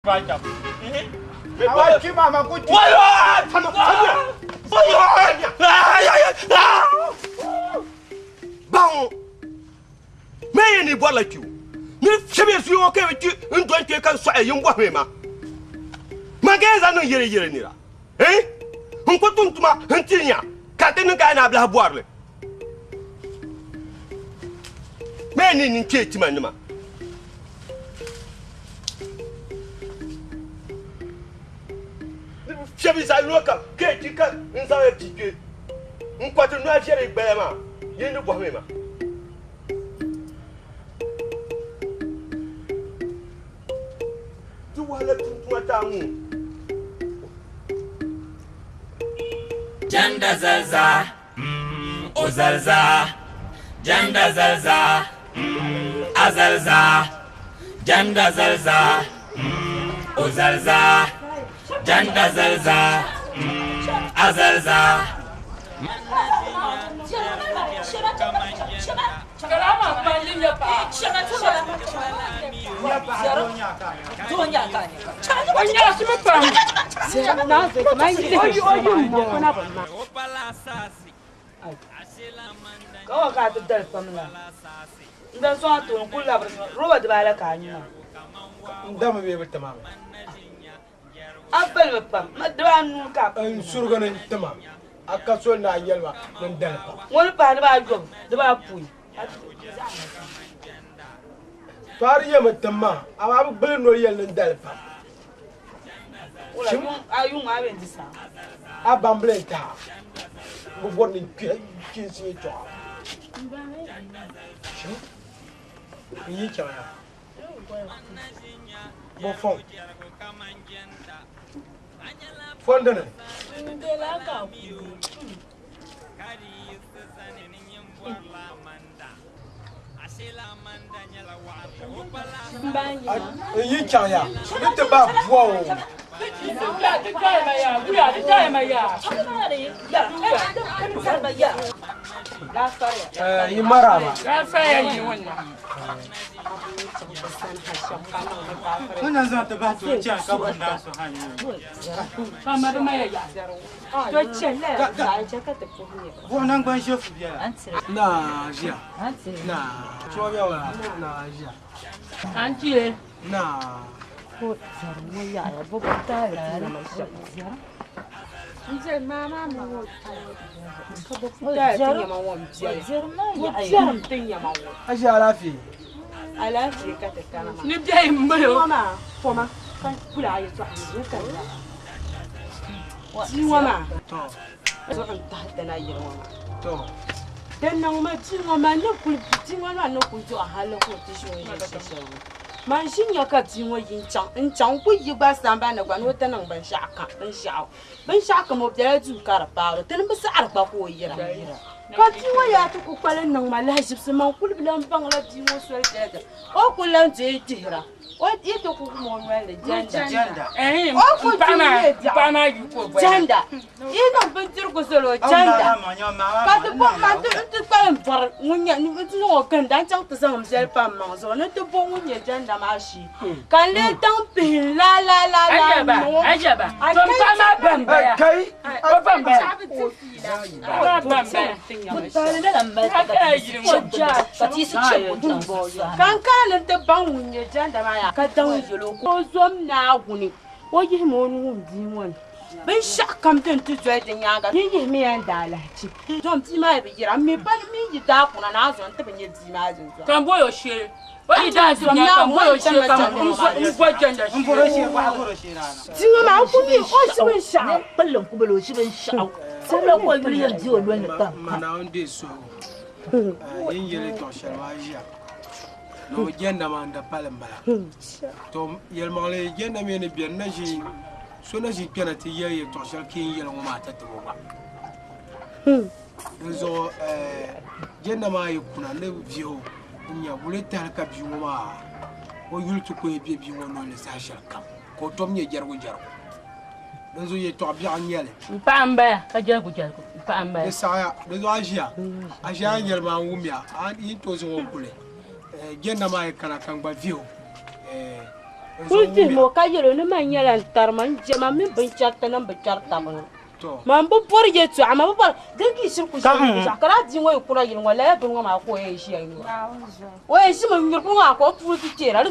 Baca. Awak cuma mampu. Bang! Mais ni bois la tu. Ni chebe su o ke tu un doit tu kan so ayum bois mema. Magaza no yere ni la. On ko tuntuma hantinya. Ka ten ka na bla boire le. Mais ni ke ti manima. Chebe sa loka ke ti ka nza e ti ke. On ko tu no afere igbema. Ye ni bois mema. Janda zalza, ozalza. Janda zalza, azalza. Janda zalza, ozalza. Janda zalza, azalza. Kau kata telefon lah. Dah suatu kulah bersama. Robot bala kanya. Dah mesti bertemam. Apa lepas? Madranu kap. Surga ni temam. Akasol na yelma mendalpa. Wal pa ba gom, ba pui. Fariya matama, ababu bel no yel ndalpa. Wala ayung aben disa. Abambleta. Bo borni kinsi to. Ni chaya. Bo fon. Fondana. You chaya. Look about wow. Imarama. Manjin ya ka tinwo yin chang ku yi ba samba na gwa no tanan ban shaka mo bya ju kar pa tan ba sa ba ko yira ka tinwo ya to ku kwalen nan ma la jibs man kul bilan bang la tinwo so da o kulan je tihra o ito ku mo wele janda o ku pa na yu ko janda ino bentir ko solo janda ka to bo ka to kwalen par munya ni to no kan dan chang to sang msel pa ma so na to bo munya janda mashi kan le tang pin la ajaba ton pa ma bamba ya kai o bamba o bamba mutale da lamba ka ti su che kan kan te ban munya janda ma ya ka dan yelo ko zom na guni o yi mo nu di won ben shak kam ten tu zoi de nyaga ni yi mi an dala chi zom ti ma be yira mi ban mi yi da kuna na zo nte ben yi di ma zo kan boyo she wani da su nya kan boyo she kan ko janda shi Mboro shi ba mboro shi rana. tinga ma ku ni o shi ben sha ballan ku balo shi ben sha sai ran ko yuri yanzu o lwan ta Mana onde so. Yin yele to shalwa ya. No jenda ma nda palembala. To yel male jenda me ne bien na ji so na ji pena ti ye to shal kin yel mo mata to ba. Nzo jenda ma yi kuna ne vio nya buleta ka bi mo ma. O yultu ko e bi mo no le sa shal kam. Ko tom nye jargo jargo. Nzo ye to bi an yele. pamba ka jargo pamba Saya nzo ajia. Ajia yel ma wumia an yi to zo kule. Jenda ma kana kan ba vio Kulti mo ka yelo ne man yela tarman jema min bin chatta nan bin charta bana man bu por ye tu ama bu dangi shir ku shir kala din way kula yin wala bin ma ko ye shi ayi way shi man yir ku ko pu ti tera lu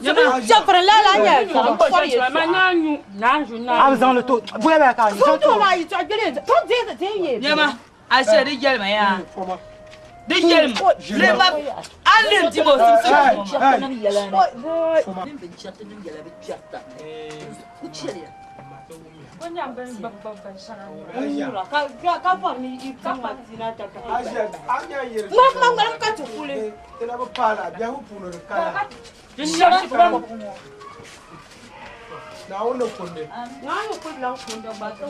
jafra la la nya ko por ye ma nyanyu nanju na am zan le to bu ya ka ni to ma yi to gele to de ye Nyama, ashe di gelma ya. Di gelma. Le ba alin ti bo sim sim. nan yala ne bin chatta nan yala bi chatta ku chele Wanya ben ban sana. Ka fa ni ka pa tina ta ka. anya yere Ma ngala ka tukule. ina ba pala bia hu puno kala Jinja ba mo. na wannan kunde Ngano ko lang ko da ba to.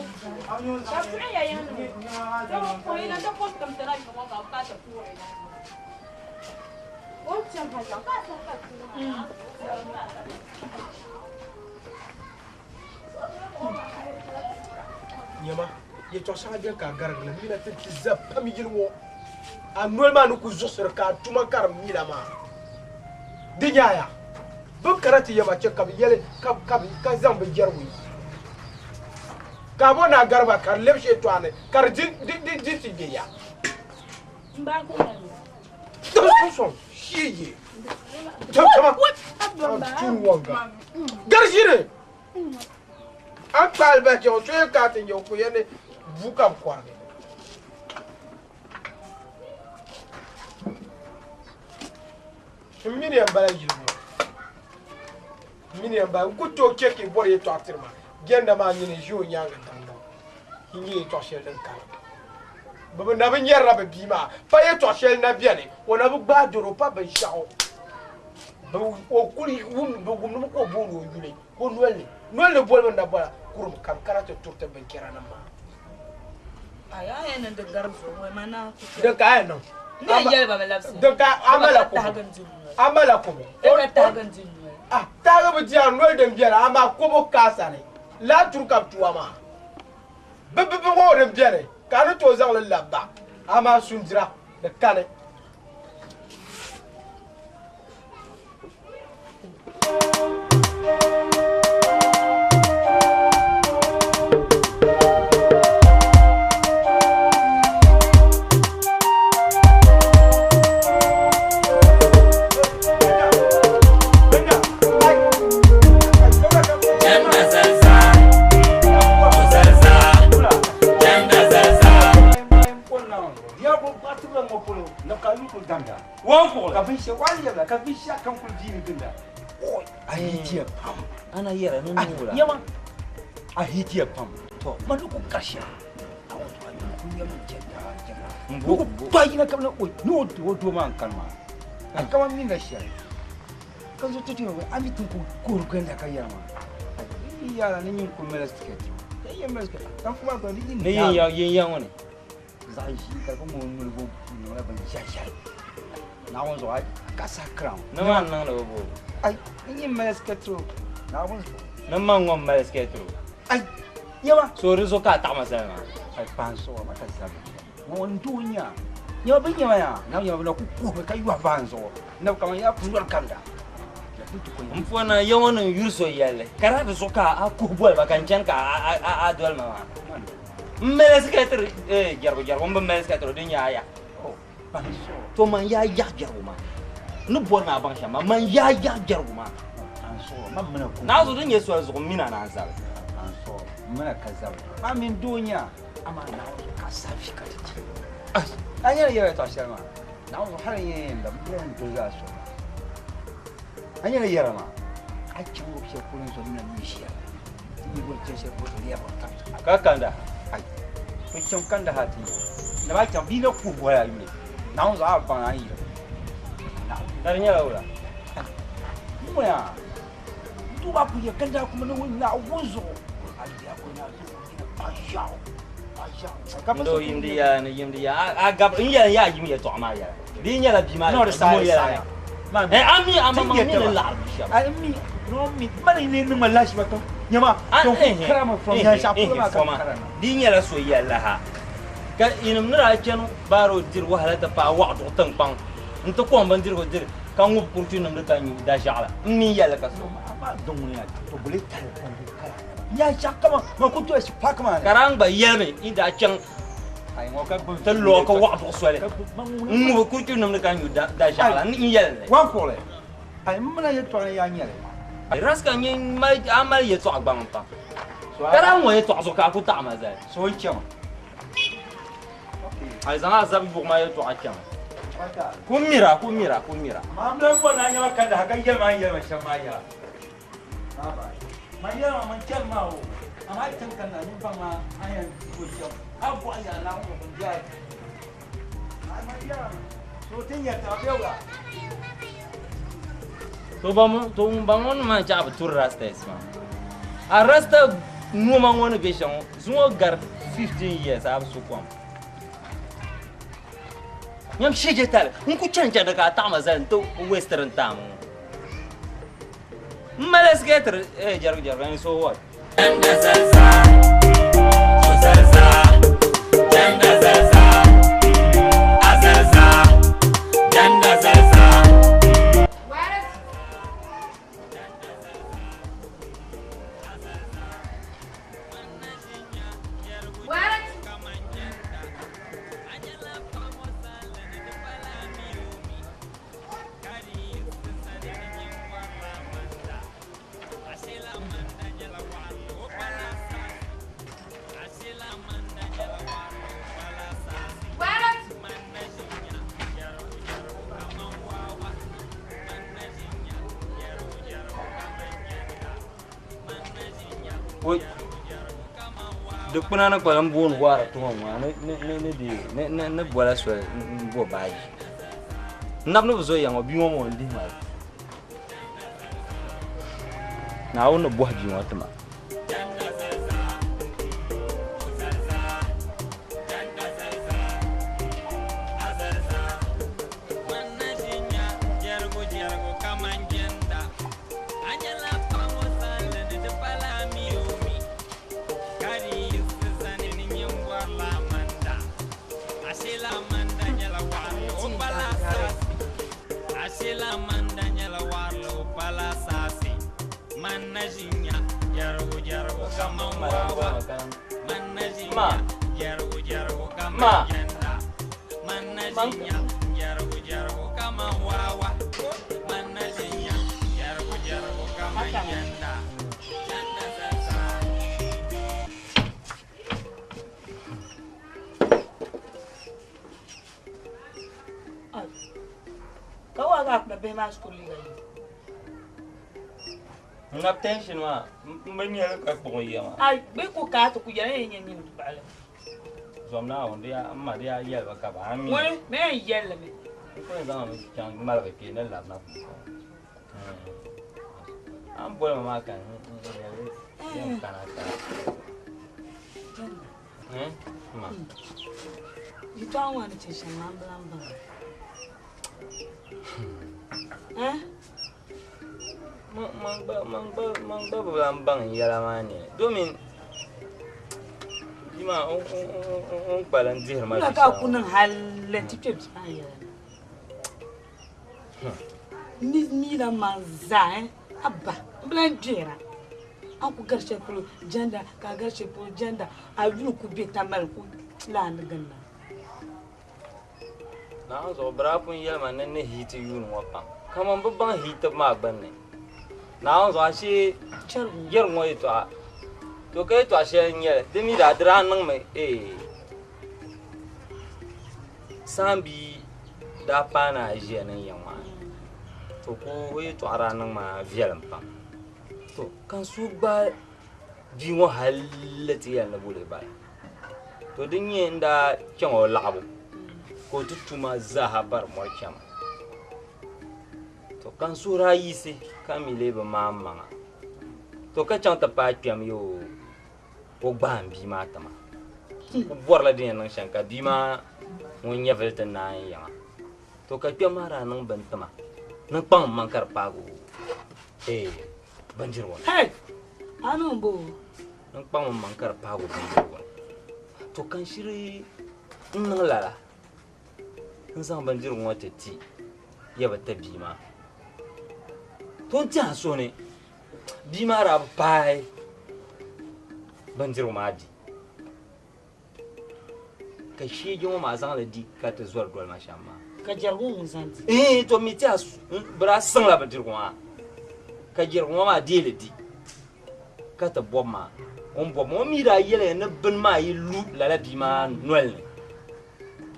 Ka pura ya yan. Ko ina da ko kam tara ko ka ta pura. O cham ha ka ta. nyama ye to sa de ka garag la mina te ti zappa mi jirwo anol ma nu ku zusur ka tuma kar mi la ma dinyaya bu karati yama ce kab yele ka zam bi jarwi ka bona garba kar lebshe to ane kar din ti ge ya Mba ko na. to so shiye tama tun wanga garjire an kalba ke o tsoye ka tin yo ku yene bukam kwane mini ambala yirmo mini amba ku to keke bor ye to atirma genda ma nyine jo nyanga tando hingi to shel den kala baba na bin yarra ba bima pa ye to shel na biane wona bu gba doro pa ba shao o kuli wum bu gum no ko bonu yule ko nolle bol na bala kurum kam karate turte ben kirana ma Aya yana da garzo wai mana. de ka no Ne yel ba labsi. de ka amala ko E ta ganjin. ah taga bu dia nol dem biara ama ko bo kasare la tur kam tuama be wo dem biare ka no to zang la labba ama sundira de kane ana yara nan nura yawa a hitiya pam to maluku kasha a wato an kun yi mun janda mbo to yi na kamna oi no to man kalma an kama min da shi kan zo tuti mai ami tun ku gurgan da kai yama yara nan yin kun mera ticket kai yin mera ticket dan kuma ko ni ne yin wani zai shi ka kuma mun go na ban shashai na won zo ai kasa crown na man nan da bo ai yin mera ticket na won na man ngom ma sketro ai yawa so rizo ka ta masana ai panso ma ka sabe won dunya yawa bin yawa ya na yawa na ku ku ka yawa panso na kama ya funwar kanda mfona yawan yurso yalle kara da so ka a ku bol ba kan can ka a dol ma mele sketro jargo mba mele sketro din ya panso to man ya jargo ma no bol ma ban sha man ya jargo ma na zo din yesu azu mina na azal so muna kaza ba min dunya amma na ka safi ka ta anya ya ta shama na zo har yin da mun duza so anya ya rama a cikin wuce kullun so nan ni shi ni wuce shi ko da ya ba ka kanda ai ko cin kanda hati na ba kan bi na ku boya yi na zo a ban ayi dar nya laura mu ya tuba ku ya kanda kuma na wani na wuzo ya ko na zo a shawo ndo yimdiya na yimdiya a gab ya yimi ya to ma ya di nya la bi ma no da sai ya ami amma min la ai mi no mi mani ne ni malashi ba to nyama to karama from ya shafu ma kan di nya la so ya la ha ka inum nura kenu baro dir wahala ta pa wa'du tan pang nto ko bindirigu diri ka ngub kurtu nam ka nyu da jala ni yalla ka so ma don ya to bule tal ya shakka ma ko to shi pak ma karang ba yelme inda chang ai ngo ka bu te lo ko wa bo swale ngub kurtu nam ka nyu da jala ni yalla wan ko le ai mana ya to ya nyale ai raska ni mai amal ye to agbang pa karang mo ye to so ka ku ta ma za so chama ai zanga zabi bu ma ye to acham kumira mam dan ko na nyama kada hakan gel ma yel ma shama ya aba ma yel ma man chal ma o ama tan kan na nyum ma ayan ko cham abu aya na ko ko ja ai ma ya so tin ya ta bewa to bangon ma cha ba tur rasta isma a rasta no ma ngone be shon zuo gar 15 years ab su kwam nyam shije tal nku chanja daga tama zan to western tam malas getter jar ni so what Janda zalza Janda zalza azalza Janda zalza Oi. Duk kuna na kwalan buwan gwara tuwon wa na bola so bo baji. Nabno zo yang obi mo mo ndi ma. Na wona bo haji wata ma. Ngap tension ma mbani ala ka ko yama ai be ko ka to ku yare yen yen bale zomna on dia amma dia yel ba ka ba mi we me yel me ko zama mi kan mal ba ke na la na am bola ma kan yam kana ta ma ito an wani ce shan lamba mang ba lambang yala mani domin dima on balan zihir ma ka kunan halle tip ni la manza abba blan jera an ku garshe pro janda ka garshe pro janda a yunu ku be tamal ku la na ganna na zo brapun yama nan ne hiti yunu wapa kaman babban hita ma banne na zo shi yer ngoy to kai to ashe nyere demi da dran nan mai sambi da pana je nan yamma to ko we to aranan ma vielan pa to kan su ba bi wo halati ya na bole ba to dinye nda kyan o labo ko tutuma zahabar morkyam to kan su rayi se kamile ba mamma to ka chanta pa kyam yo ko bambi matama ko borla din nan shanka bima mun ya velta na ya to ka kyam mara nan bantama nan pang mankar pago banjir won hey anon bo nan pang mankar pago banjir won to kan shiri nan lala in san banjir won tati ya ba ta bima ton ti so ne bima ra pai ban jiro ma di ka shege ma zan la di ka ta zuwa dole ma shamma ka jargu mun zanti to mi ti bra san la ba jirgo ma ka jirgo ma di le di ka ta bomma on bomma mi ra yele ne bin ma yi lu la bima noel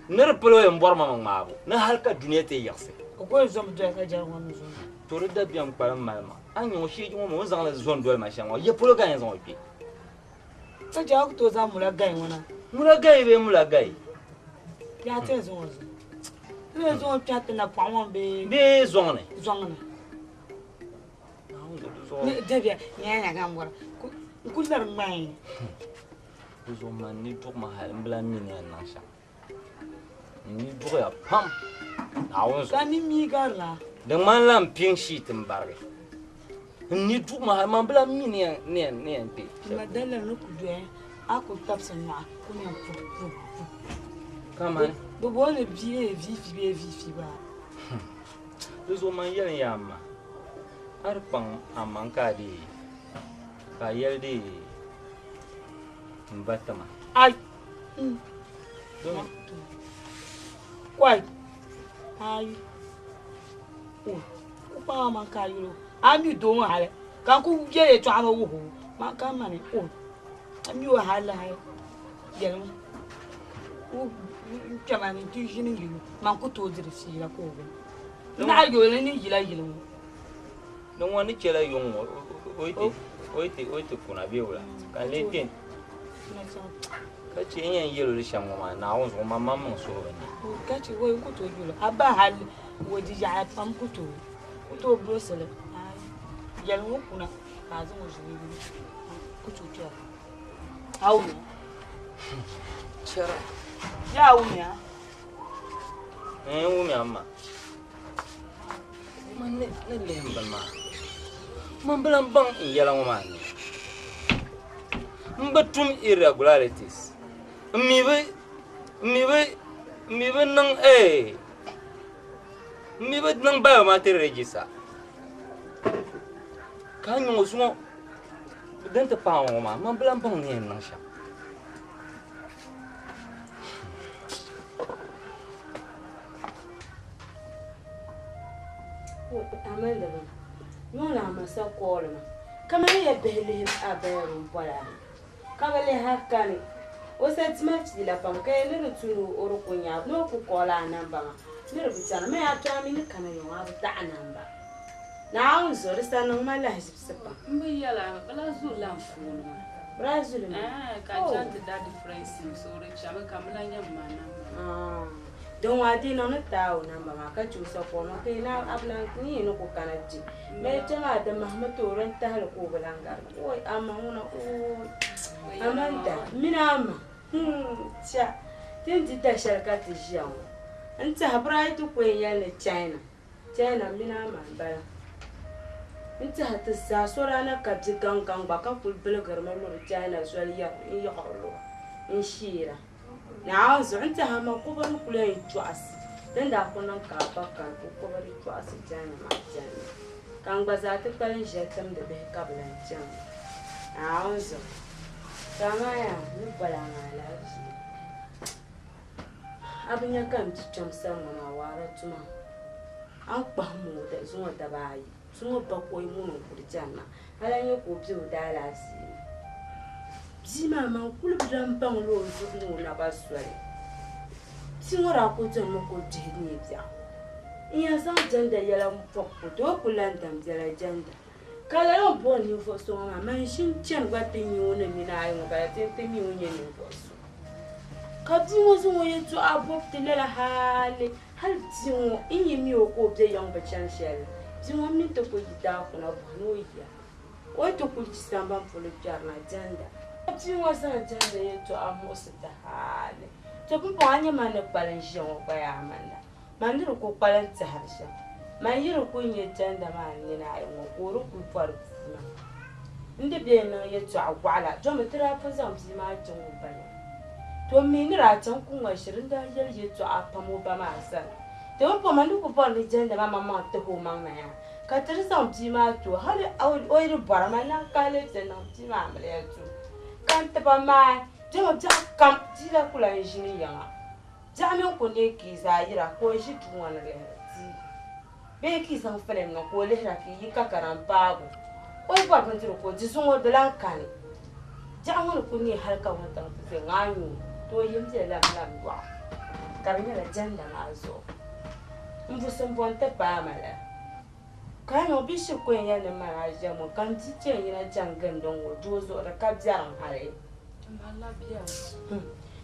ne repolo en borma ma bu na halka duniya te yakse ko zo mu ka jargu mun zo to da biam kwa malma an yo shege ma zan la zon dole ma shamma ye polo ga yan zon bi ta jagu to za mu la gai wana mulagai be mulagai ya te zo zo le zo piate na pawon be zone ne devia nya gamora ku lar mai zo man ni tok ma hal mbla ni ne na sha ni do ya pam awon zo ni mi garla de man lam ping shi timbarge ni tok ma hal man mbla mi ne pe madala no ku dwe ako tapsa na ko ni fu kama bo le vie vi ba zo man yel yamma arpan amanka di ka yel di mbatama ai kwai ai o pa manka yiro ami do hale kan ku je to ama wo ma ka mane ami wa hala hay yel o jamani tu jini yiro man ku to dire si la ko na yo ni yila yilo don wani kela yon oite kuna beula kan letin kace yan yelo le shan ma na won so mamma mun so ne kace wo ku to yilo aba hal wodi ya pam ku to brosele yel wo kuna ka zo mo jini ku to to au chara ya umya umya amma man ne lembal ma man blan bang yela ma ne mbatum irregularities mi be nang mi be nang ba ma te register kan yo so denta pa ma man blan bang ne nang sha Amanda ba no la masa kola kama ya bele abaru bola kama le hakani o set match di la pam kay le tunu oro ko nya no ku kola namba ne rubutana me ata mi ne kana yo abu ta namba na on zo resta no mala hisipsa mbi yala bala zula mfunu brazil ka jant da difference so re chama kamla nyamma namba don wadi na no tawo namba ma ka chusa ko ma kai na ablan ni no ko kanati me tama da mahmatu ran ta hal ko balanga oi amma huna amanda minama cha tinti ta sharkati jiyan anta habrai to ko yalla china minama bala anta hatta sa sorana ka ji gangan ba ka ful bulgar ma no china so ya in ya qolo in shira na zo anta ha ma ko ban kula yin tuas dan da ko nan ka ba ka ko bari tuas jana ma jana kan ba za ta kalin jetam da bai ka bulan jan na zo kama ya ni bala na lafi abin ya kan tutum san na wara tuma an pa mu da zuwa da bai zuwa ba ko mu no kurjana halan ya ko biyo da lasi Zima man kulubran bang lo zugu na basware singora ko tan mo ko jini bia iya san janda yala mpoko to kulandam jala janda kala yo boni fo so ma man shin chen gwa tin yu na mi na ayo ba tin tin yu nye ni fo so ka ti mo so ye to abop te la hale hal ti mo inyi mi o ko be yang ba chan shel ti mo mi to ko yita ko na bono ya o to ko ti samba fo le jarna janda ti wa sa janda ye to amos ta hale to bu anya man palan shi o ba ya manda man ru ko palan ta harsha man yiru ko nye janda man ni na ayo ko ru ku far ma inde be no ye to agwala to me tra fa zam si ma jin ba to mi ni ra tan ku wa shirin da yel ye to apa mo ba ma san to po man ku bol jende mama te ho mang na ya ka tere sam ji ma tu hale o ri bara ma na ka le jende ji ma mle tu kan te ba ma je mo ja kam ji la kula jini ya ja mi ko ne ki za yira ko ji tu wana le ji be ki san fele no ko le ra ki yi ka karam pa go o ba ban tiro ko ji sun o de lan kan ja mo ko ni har ka wata te nganyu to yim je la wa karinya la jende na zo mvuso mbonte pa mala kano bishi kwenya ne maraja mo kan tiche yina jangan don wo dozo da kabjaran hare mala biya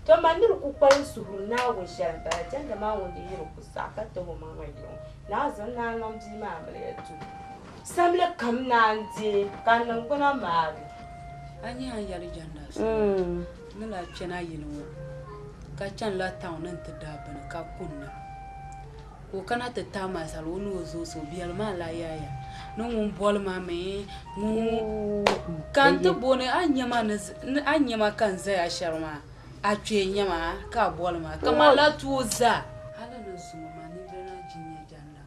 to mandir ku kwal suhur na wo sharba janga ma wo yiro ku saka to mo mama yo na zan na nom ji ma mala tu samle kam na nje kan nan kuna ma ani an yari janda nila chena yino ka chan la taw nan ta dabana ka kunna ko kana ta tama salonu zo so biyal ma la yaya no mun bol ma me mu kan to bone anyama kan za ya sharma a tue nyama ka bol ma kama la tuza hala no zuma ma ni bena jinya janda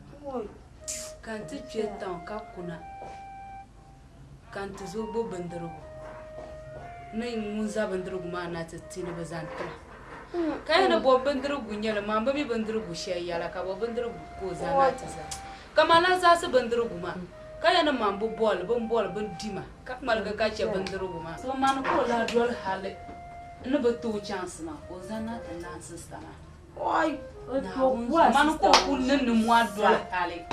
kan ti tue tan ka kuna kan to zo bo bandaro nay mun za bandaro ma na ta tini bazanta kaya na bo bandru gunyala mamba mi bandru gushiya la ka bo bandru ko zana tisa kama la za su bandru guma kaya na mambo bol ban dima ka malga ka ce bandru guma so man ko la dol hale na ba to chance ma ko zana ta na sister ma oi man ko kullun ni mo dol hale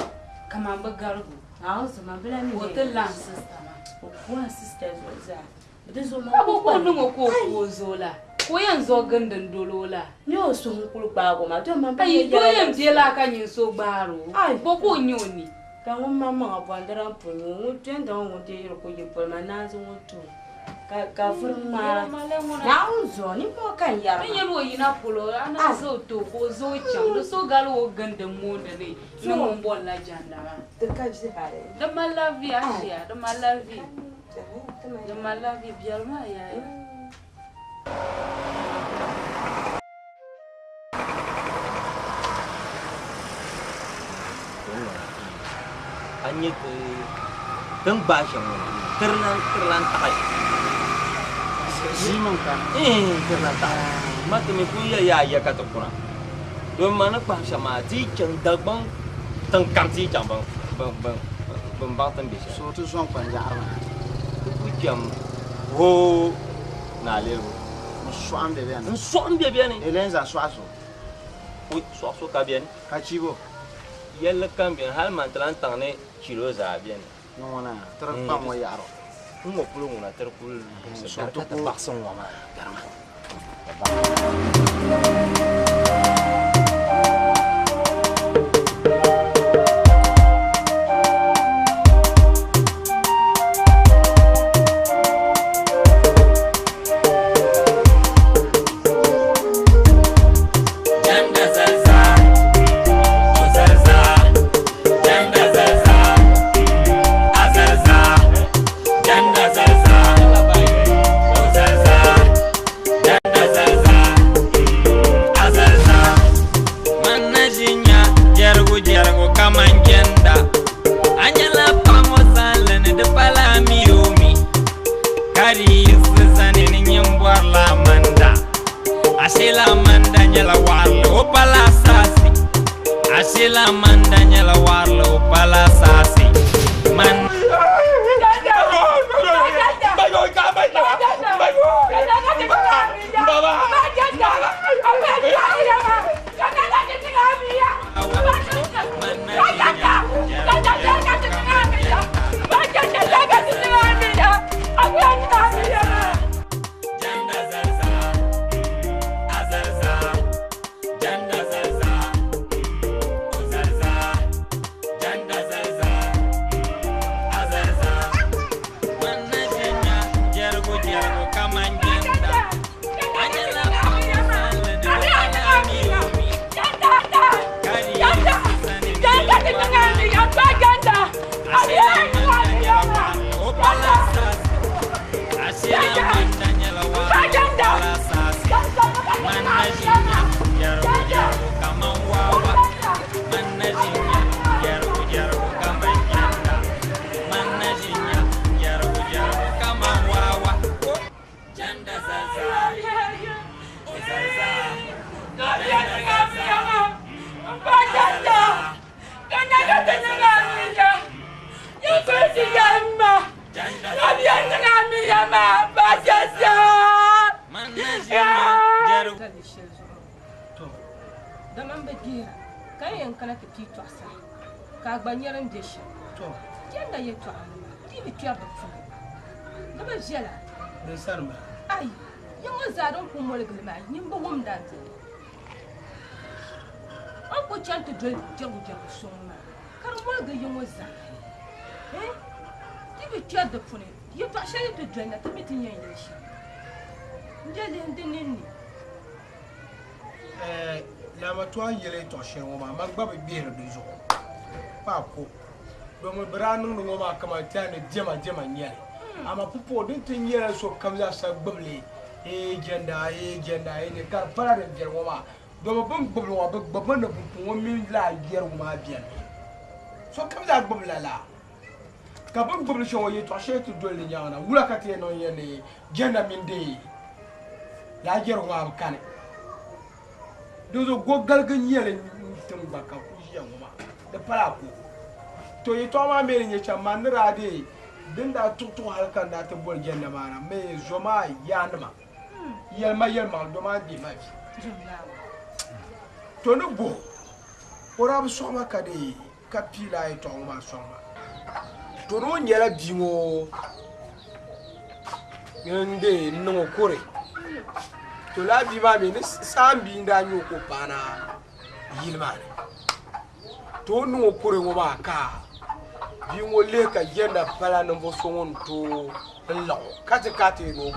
kama ba garbu a so ma bela mi ko ta la sister ma ko sister zo za bizo ma ko no ko zola ko yanzu gandan dolola ni o so nkulu gbago ma to ma ba ye yo yem die la ka nyin so gbaro bo ko nyoni ka mo mama abandara punyu tenda ngo de ro ko ye pol ma na zo to ka furma na unzo ni mo kan yara ni yelo yina polo ana zo to ko zo cham do so galo gandan mo da ne ni mo bolla janda de ka ji hare da malavi asia da malavi biar ma ya Anh từng ba chồng terlan tay Simon kan terlan tay mà tụi mình cũng ya cả tụi con rồi mà nó ba sama chỉ chẳng được bằng từng cam chỉ chẳng bằng từng bị so tu song pan ya ma cũng chậm ho na leo swam de bien nó xoắn bia bia này elenza swaso ui xoắn xoắn cá biển ka chibo yalla kan biển hal man tlan tang ne kilo za biển no wana tra pa mo ya ro mo pulo ngona ter pul so to ko bakson wa ma garma Asila mandanya la warlo pala sasi man Janda Daman bagira kan yankana ka tito asa ka gbanyaran da shi to yanda ya to amma ti bi tuya ba fu da ba jela da sarma ai yan zaron kun mol gilma yin ba wum da ta an ko chanta dol jago jago soma kar mol ga yin waza ti bi tuya da fu ne ya to shari to dol na ta bitin yayin shi ndele ndene la ma to yele to shen ma gba be biere do zo pa ko do mo branu no ma kama tane jema nyere ama pupo din tin yele so kamza sa gbable jenda ne kar para de biere ma do mo bam gbable wa gbable na pupo mo mi la biere ma bien so kamza gbable la ka bam gbable sho ye to shen to do le nyana wula ka te no yene jenda min de la biere ma kan dozo go galgan yele tum baka kujiya ngoma da fara ko to yi to ma mere nye chama ndra de dinda tutu halkan da ta bol jenna mana me zoma yanma yelma do ma di ma to no go ora bu soma ka de kapila e to ma soma to no nyela dingo ngende no kore to la bi ma be ni sambi nda nyu ko pana yilmane to nu kure ngo ba ka bi ngo le ka yenda pala no bo songon to law kate no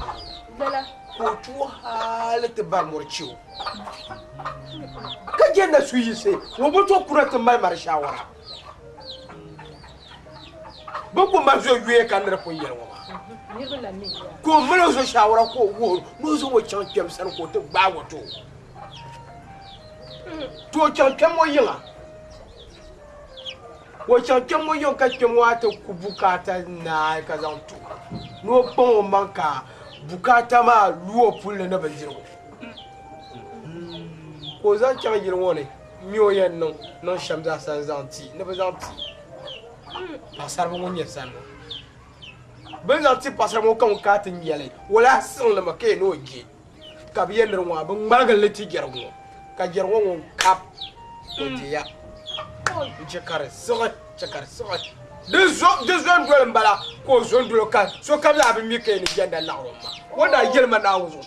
bela ko tu halete ba morchiu ka yenda suyi se ngo bo to kure to mai mar shawara bo ma zo yue kan re ko yel ngo ko melo zo shawara ko wo no zo wo champion san ko to gba wo to champion mo yinga wo champion mo yon ka champion wa to ku bukata na ka zan to no pon manka bukata ma luo pulle na banjiro ko zan chan yir woni mi o yen non shamza san zanti ne bazanti pasar mo nyer san ben zanti pasar mo kan ka tin yele wala sun le make no gi ka bi yen rwa ben magal leti gergo ka gergo kap to dia chekare so de zone dole mbala ko zone dole ka so ka la bi mi ke ni jenda la roma wanda yelma na wuzo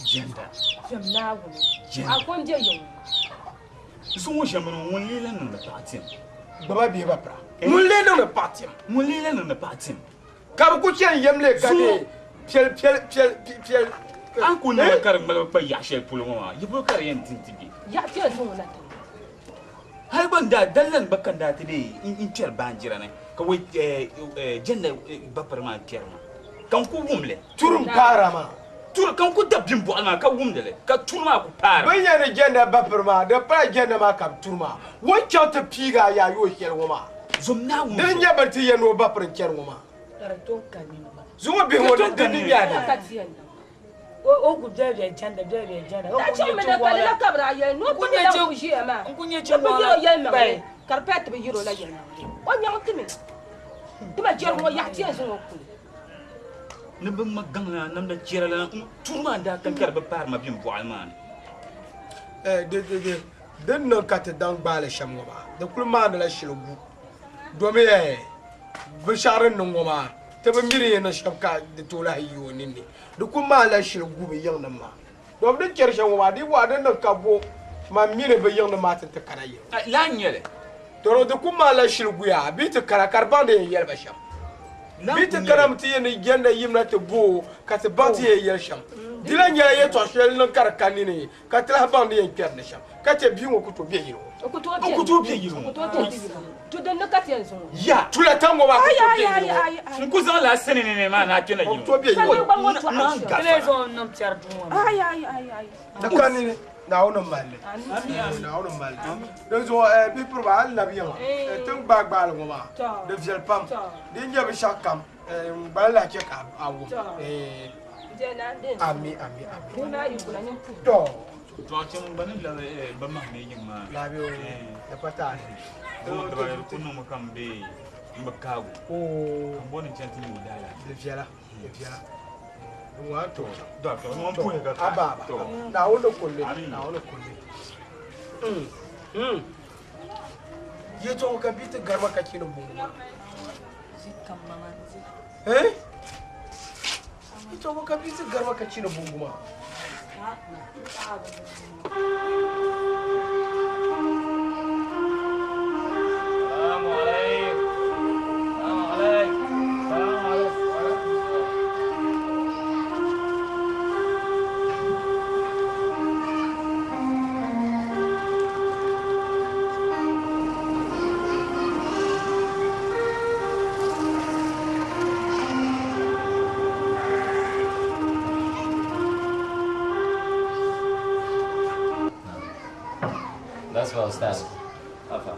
jenda jamna wo a kon je yo so mo jamano won lela nan da patim baba bi ba pra mun lela nan patim ka ko chen yemle ka de piel an ko na kar mbala pa ya shel pulo ma yibo kar yen tintibi ya tiya zo wala ta hay banda dallan bakkan da tide in cer banjira ne ka wai janna bapar ma tierma kan ku wumle turum parama tur kan ku dabbin bo alma ka wumle ka turma ku para banya ne janna bapar ma da pa janna ma ka turma wancan ta piga ya yo kelwoma zumna wum dan ya barti yano bapar kelwoma Karaton kanina ba. zuma be wona dini ya da O ku jere janda. ta ce mana kala kabra ya no ko ne la uji ma Kunye ce chwa. yiro ya ma karpet be yiro la ya o nya timi tuma jer mo ya tiya zo ko ne ban magana nan da cera la turma da kan kar ba par ma bin bo alman den no kate dan bale shamwa ba da kulma da la shilbu domin bisharin nan goma ta ban miri na shafka da tola yiwo ninne da kuma la shilbu be yan nan ma domin kershen goma di wa dan nan kabo ma miri be yan nan ma ta karaye la nyele to da kuma la shilbu ya bi ta karakar ban da yel ba sham bi ta karam ti yin yanda yimna ta bo ka ta ban ti yel sham dilan ya ye to shel nan karakani ne ka ta ban da yin kerne sham ka ta bi mo ku to be yiro ku to be yiro to dan na katiyan zo ya tula tango ba ku to be yiro ku zan la sene ne ma na kina yiro to be yiro na Kene zo nam char duwa. ai da kani na wono malle na wono malle donc zo bi pour ba al nabiya tun ba ba lo ma de fiel pam de nyabe shakam ba la ke ka awu ami na yi kula nin pu to to cin banin la ba ma ne yin ma la bi o da pata Vou trabalhar com uma cambe, uma cago. Oh, um bom enchente de mudar. Leviela. Wato. Doctor, não põe a Aba. Na olho colhe. Ye to ka bita garma ka kino bungu. Zikam mama zi. Ye to ka bita garma ka kino bungu ma. That's well established. Alpha.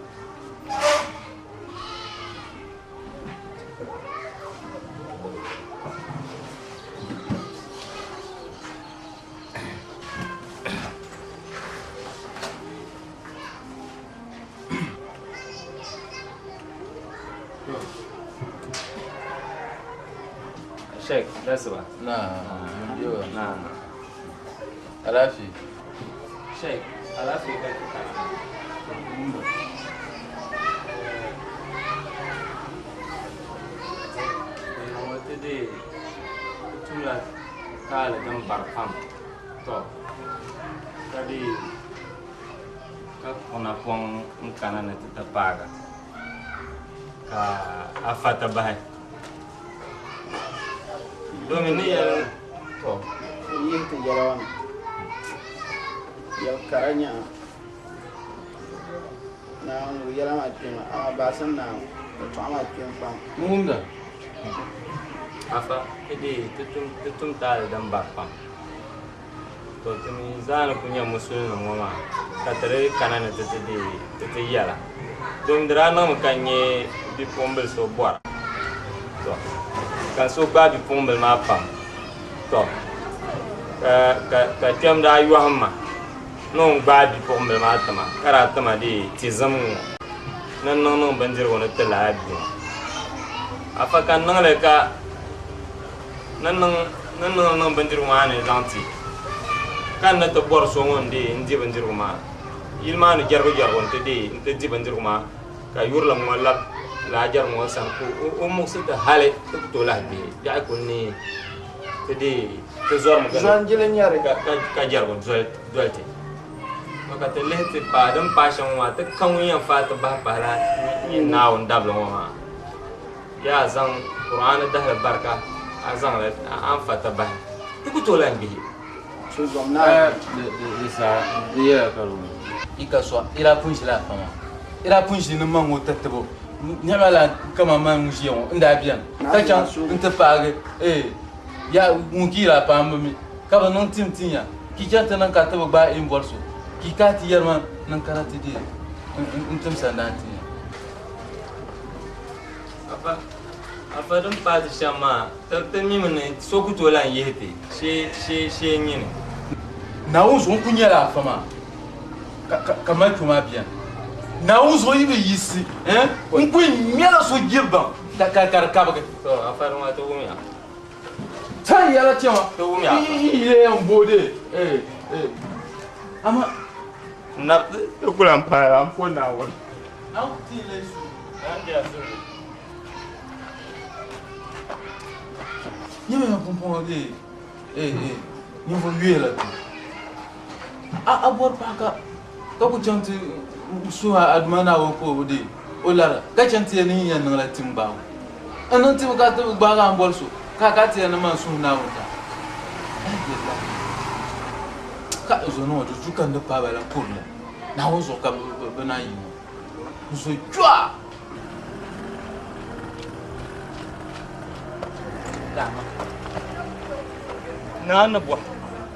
Sheikh, that's the one. Nah. Alafi. Sheikh, Alafi. Today, tula kala dan barfam. To. Tadi ka kona pong mkana na tatapaga. Ka afata bahay. Domini ya to. Iya tu jalan. Ya karanya. Nah, jalan macam bahasan nah. Cuma macam pang. Munda. Afa, ini tutum tal dan barfam. To tumi zana punya musul nama katare kanan tete yala. Dom drana makanye di pombel so buar. To. Kan so ba di pombel ma pam. To. Ka tiam da yu hamma. Non ba di pombel ma tama. Kara tama di tizam. Nan non banjir wona tela bi. Afa kan nang le ka nan banjir ma ne zanti. Kan na to bor so ngonde ndi banjir ma. Ilma no jargo nte di banjir ma. Ka yurla mo la jar mo san ko o mo sita hale to la bi. Ya ko ni te di te zor mo Zan jile nyare ka jargo dolte. Maka te lehte pa dan pa shan wa te kan yin fa ta ba la ni na on dablo ma. Ya zan Qur'an da barka azan an fata ba. Ku to la bi. Isa dia kalau ika so ila punshi la fama ila punshi ni mango tatabo nyamala kama man jion nda bien ka chan nte page ya mukira pambi ka ba non timtinya ki janta nan ka tabo ba in bolso ki ka ti yarma nan karati di ntum sandanti apa dan pa de chama ta mi mene so ku to la yete she nyine na uzo kunya la fama kama kuma bien na uzo ibe yisi nku nyala so girban da ka baga to afar ma to umya tai yala tiama to umya ile mbode ama na to kula mpara ampo na won au ti lesu ande asu ni me pompon de ni vo yuela a bor paka ka ku chanti suha admana wo ko de olara ka chanti ni yan na timba anan ti ka to ba ga bolso ka ti na man su na wuta ka zo no ju kan da pa ba la kurla na wo zo ka bana yi zo jwa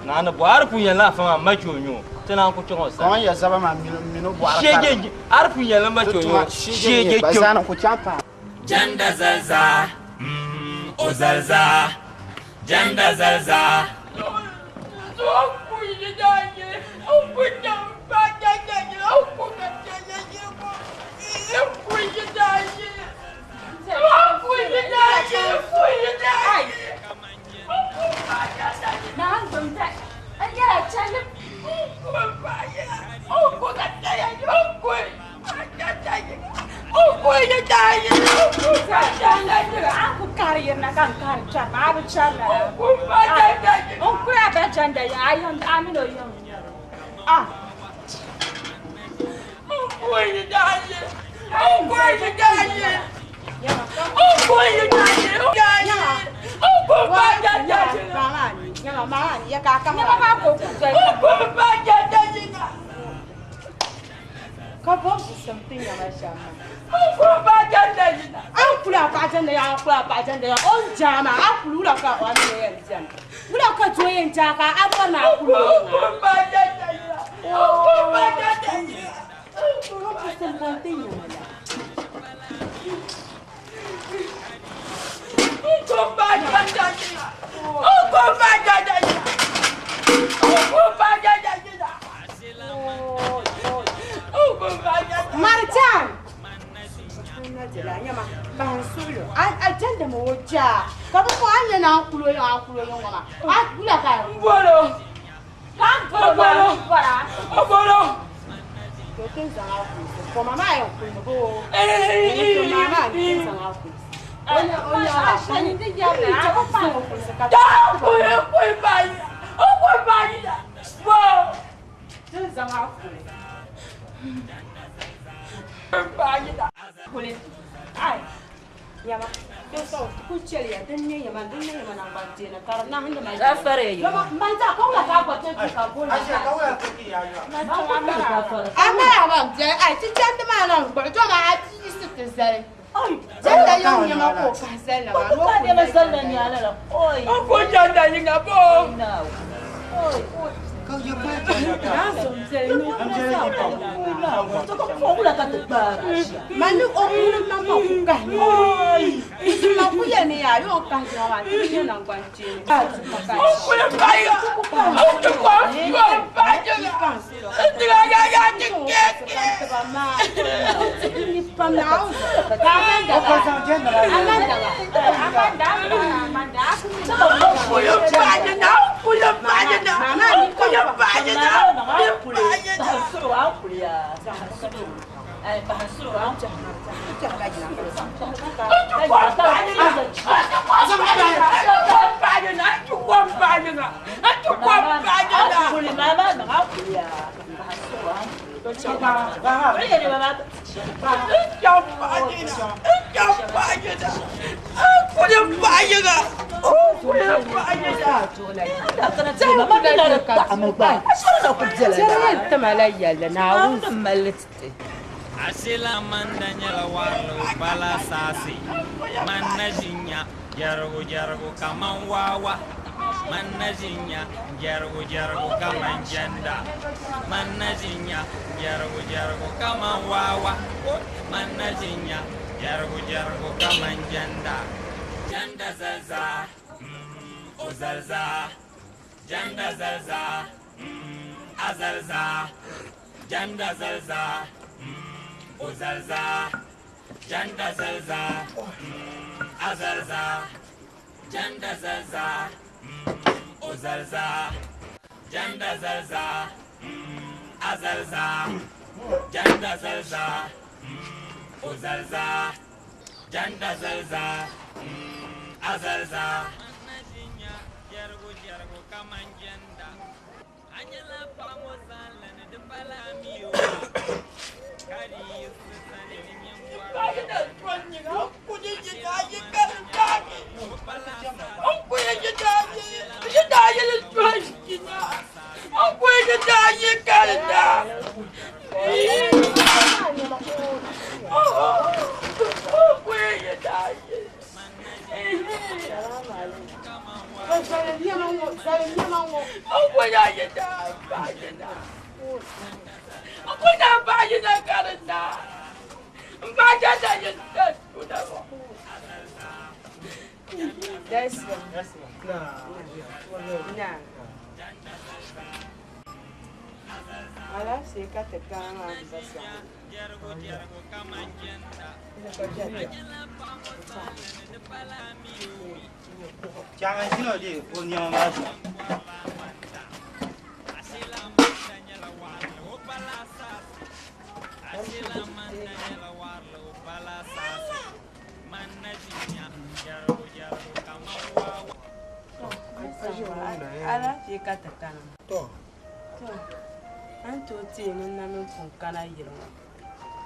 na boar punya la fama machonyo tana ku chongo sa ya saba ma mino boar shege arpunya la machonyo shege bazana ku chapa Janda zalza o zalza Janda zalza Asila mandanya la warlo bala sasi manajinya jargo jargo kaman wawa manajinya jargo jargo kaman janda manajinya jargo jargo kaman wawa manajinya jargo jargo kaman janda janda zaza ozalza janda zaza azalza janda zaza Uzalza, Janda Zalza, Azalza, Janda Zalza, Uzalza, Janda Zalza, Azalza, Janda Zalza, Uzalza, Janda Zalza, Azalza. Ala se ka te kan a Jangan sino dia punya maju. Ala fi ka ta kana. To. An to ti mun na min kun kana yiro.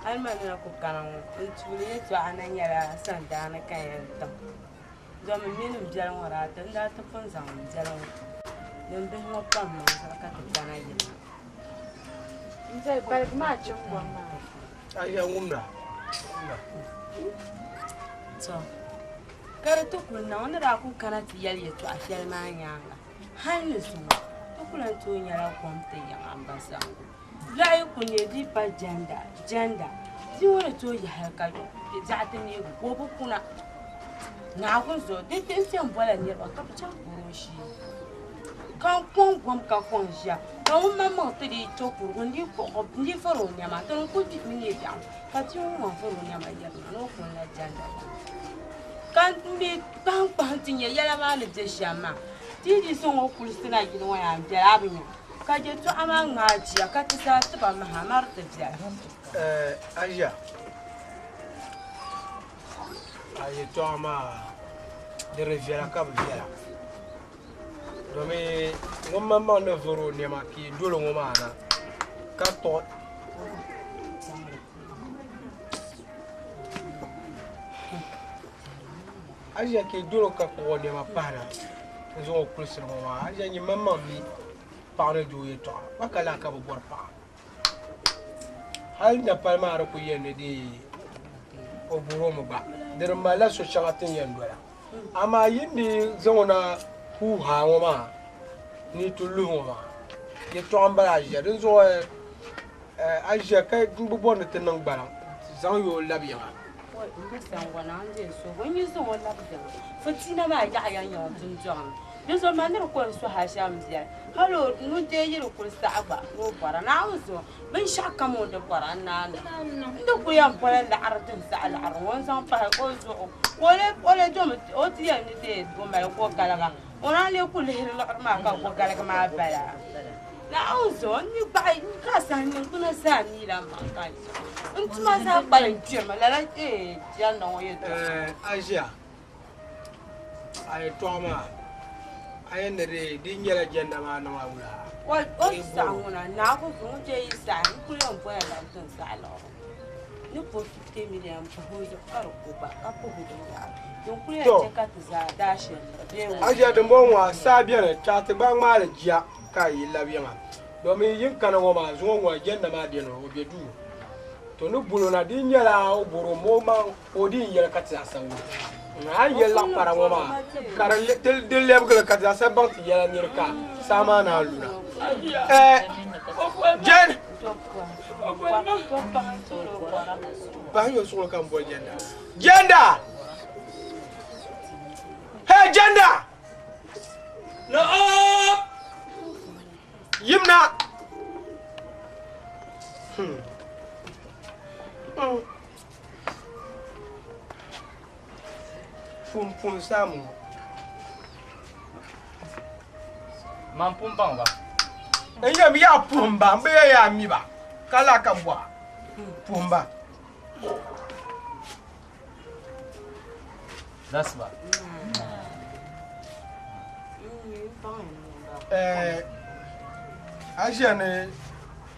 Ai ma na ku kana mu. In tuli to anan yara san da na kan yantan. Domin minin jaran wara ta da ta fun zan jaran. Dan bin wa pan mu sa ka ta kana yiro. In sai ba ma cin gwamma. Ai ya ngumda. To. Kar to kun na wani da ku kana ti yalye to a shel ma nyanga. Hannu su to kulan to nyara kwamta yan ambasa. Lai ku ne di pa janda. Ji wani to ya halka za ta ne gobe kuna. Na kun zo din sai bola ne ba ka ta buro shi. Kan kon gwam ka kon sha. Ka mun mamma to di to kurun di ko di faro ne ma to ku di ne ya. Ka ti mun faro ne ma ya no kun la janda. Kan mi pan tin ya yala ma le je shama. Didi son o kulsina gidan waya da abinya. Ka je to ama ngaji ka ta sa ta ba mahamar ta biya. Aja. Aye to ama de reviera ka biya. Domin ngomma ma na zoro ne ma ki dole ngoma na. Ka to Aja ke dole ka ko ne ma para. Zo kulsina ngoma. Aja ni mamma mi para do yeto. Bakala ka bo pa. Hal na palma ra ku yene di oburo mo ba der mala so shagatin yandora ama yindi zona hu ha ma ni tulu ma ye to ambara ya den zo aja kai gumbu bon te nan gbara zan yo labiya Wai in san wana ande so wani zo wala biya fatina ba ya ya ya tun jon Yeso manir ko so ha sham ziya halo nu de yiri ko sa aba no para na uzo bin shaka mo de para na ndo ko yam para la ardin sa al arwan san pa ko zo wala do o ti ya ni de go ma ko galaga ona le ko le la ma ka ko galaga ma bala na uzo ni ba ka san ni kuna sa ni la ma ka ntuma sa pa nti ma la ya no ye to asia ay toma ayendere di nyela jenda ma na wala o sanguna na ko ko je isa ku yon po la ton salo ni po 50 million po ho je karo ko ba ka po ho de ya yon ku ya je ka za da shi aja de mo wa sa biere cha te ba ma le jia ka yi la biema do mi yin kana wo ma zo wo jenda ma de no obe du to no bulo na di nyela o boro mo ma o di yela ka ta sa wo na yela para wo ma kar tel de leb gele ka ta sa ban ti yela nirka sama na luna jen ba yo so kan bo jenda hey jenda no yimna pum samu man pum bang ba enya mi ya pum ba mbe ya mi ba kala ka bwa pum ba das ba ajane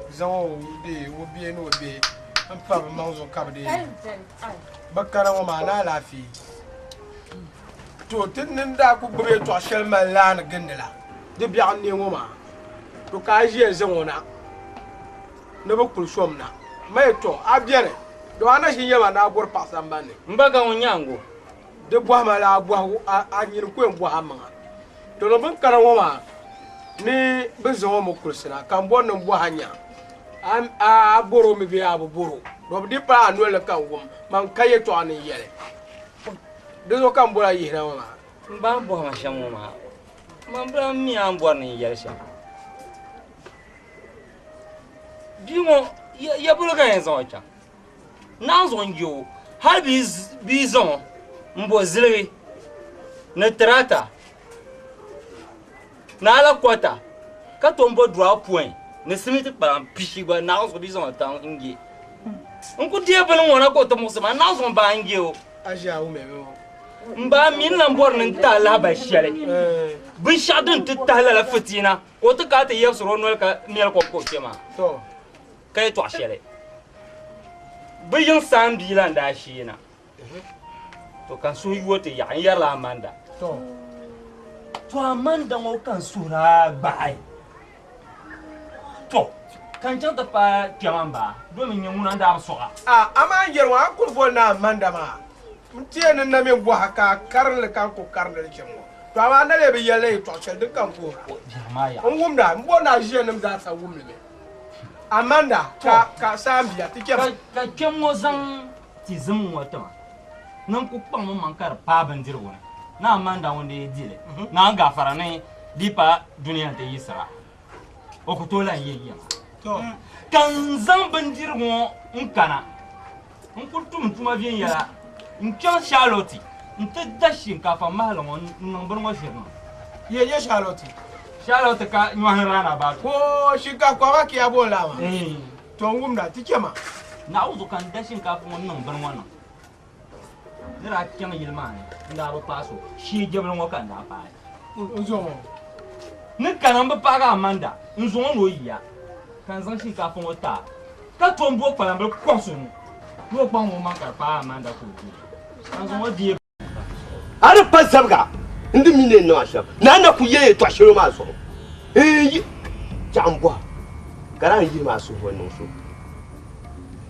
zan de wo bi no be an pa ba manzo kabde bakara wa mana lafi to tinnin da ku gbe to shelman lan gandala de biya ne ngoma to ka je zangona ne ba kulshom na mai to abiere do ana shi yema na bor pasambane mbaga onyango de bwa mala bwa a nyir ko bwa hamanga to no ban kara ngoma ni bezo mo kulsina kan bon no bwa hanya a boro mi bi abu boro do di pa anu le kan wom man kaye to an yele dezo kan bora yihna ma mba bo ma shamu ma man bra mi an bo ni yele sha bimo ya bolo kan zo cha Nanzon yo, hal bizon, mbo zilri, na trata, na ala kwata, katombo draw point, ne simiti par pichiba, nanzon bizon tan ingi. Unku dia belum wana ko tomo sama nanzon ba ingi o. Aja o meme. Mba min lambor nan ta la ba shale. Bin shadun ta la fitina, o ta ka ta yasro no ka mel ko kema. To. Kai to shale. Bayan san bilan da shi na to kan so yi wote ya an yala amanda to amanda mo kan sura bai to kan can ta fa jamamba domin yin munan da soka ama yerwa kun fo na amanda ma mutiye na me bo haka karle kan ko karle kemo to ama na le be yele to sel de kan ko jamaya ngumda mbo na je nam za sa wumle Amanda, ka Sambia, ti kema. Ka kemo zan ti zam wata ma. Nan ku pang mo mankar pa bandir wona. Na Amanda wonde dile. Na gafara ne dipa duniya te yisra. O ko tola yeyi ma. To. Kan zan bandir wo nkana. Nkultum tuma vien yala. Nkan Charlotte. Nte dashin ka fa mahalo non bon mo firma. Ye Charlotte. Charlotte ka nyuhan rana ba ko shika kwa waki abo lawa to ngumda tikema na uzu kan da shinkafa wannan ban wannan dira kyan yilmani nda ro paso shi jebel ngo kan da pa uzo ni kanan ba paga amanda nzo no yiya kan zan shinkafa wata ka tombo kwa lambe kwasunu ro pa mo man ka pa amanda ko kan zo wadi ara pasabga ndi mine no asham na ku ye to ashiro ma so jambwa garan yi ma so wannan so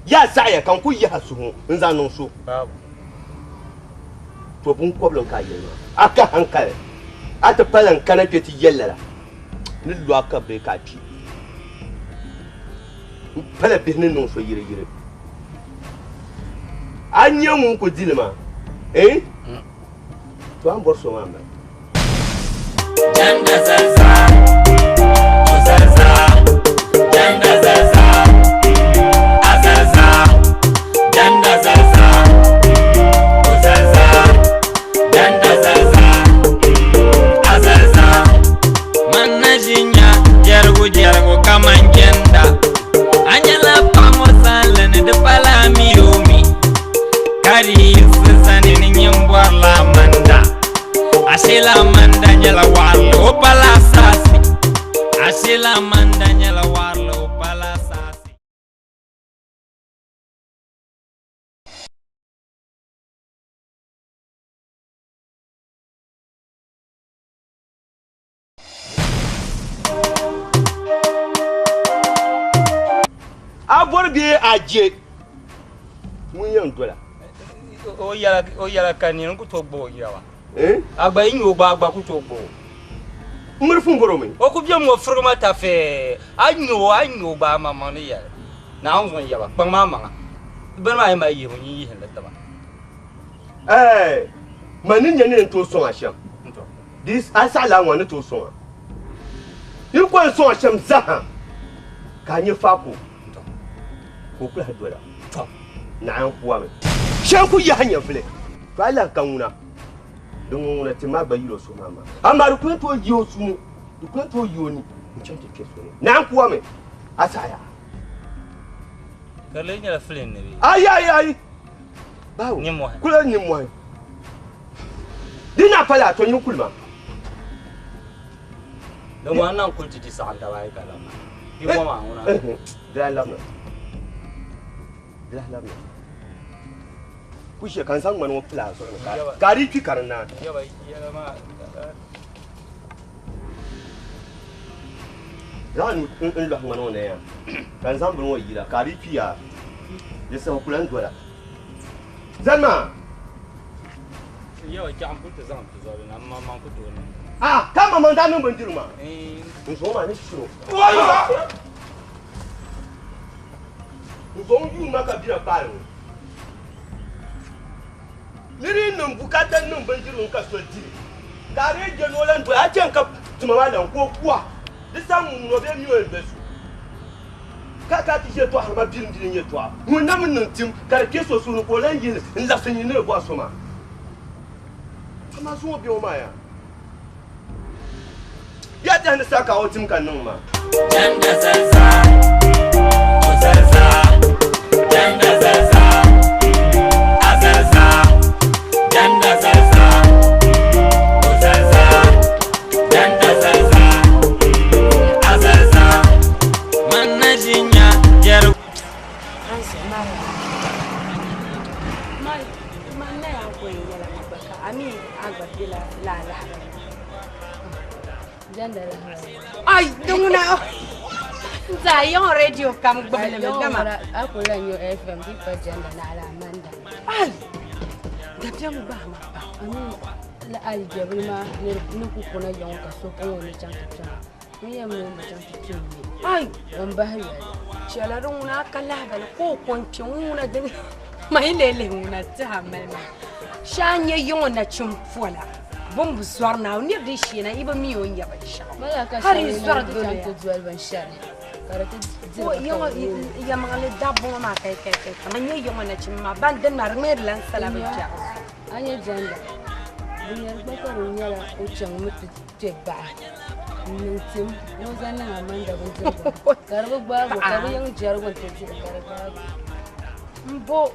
ya saya kan ku ya so nza non so to bun koblon ka yi aka hankali ata palan kana peti yellala ni lo aka be ka ti pala be ni non so yire anya mun ko dilma to an bor so ma Janda zaza, ozaza, janda zaza, azaza, janda zaza, ozaza, janda zaza, azaza. Manajinya jargo kamangenda, anyala pamosala ne de pala miyomi, kari sisani ni nyembwa la manda. Asila manda nyala warlo opala sasi. Asila manda nyala warlo opala sasi. Aborbi aje mun yan dola o yala kanin ku to bo yawa agba inyo agba ku to bo murfun borome o ku biam mo froma ta fe anyo ba mama ne ya na on son yawa bang mama ben ma yi mun yi hin da ta ba manin nyane to son asham this asala wan to son yi ko son asham zaha ka nyi fako ko kula dola to na an kuwa me shan ku yi hanya fule to Allah kan una don wona ti ma bayiro so mama amma ku to yi o sunu ku to yi oni nchon te keso na an kuwa me asaya kale nya la fule ne bi ai bawo ni mo kula ni mo dina pala to nyu kulma da wannan kunti di sa anda bai kala ma bi mo ma una da lamna kushe kan san man wofla so gari fi karna yawa ma ran in lo man wona ya kan san bun wayi da gari fi ya yasa kulan dola zanma yawa ki an kunta zan fi zo na amma man ku to ne kama man da nan ban jirma in so ma ne shi Nzong yu maka bira palo. Liri nung bukata nung banjiru nka so diri. Kare je no lan to achen ka tumama dan ko kuwa. Disa mu no be mi o besu. Kaka ti je to harba bin din ye to mun na mun nan tim kar ke so sunu ko lan yin la sanyi ne bo soma ama so bi o ma ya ta ne saka o tim kan nan ma janda zaza o zaza janda zaza azaza janda zaza o zaza janda zaza azaza manajinya yaro Ay, dunguna. Zayon radio kam gbele me dama. Aku la nyo FM bi pa janda na ala manda. Ay. Gabiam ba ma. Ami la al jabri ma ne ku kona yon ka so ko ni chang chang. Ni ya mo chang chang ni. Ay, on ba ya. Chala dunguna kala ga ko kon tiuna din. Mai lele una ta malma. Shanye yon na chumfola. Bombu swarna ni de shina iba mi on ya ba sha. Hari swar do chang to dual ban sha. Oh, yang mengalir dabung makai kek. Hanya yang mana cuma bandan marmer lan salah baca. Hanya janda. Biar bakar nyala ucang mutu ceba. Nanti, nuzana amanda buntu. Karbu bagu, karbu yang jaru buntu karbu. Bo,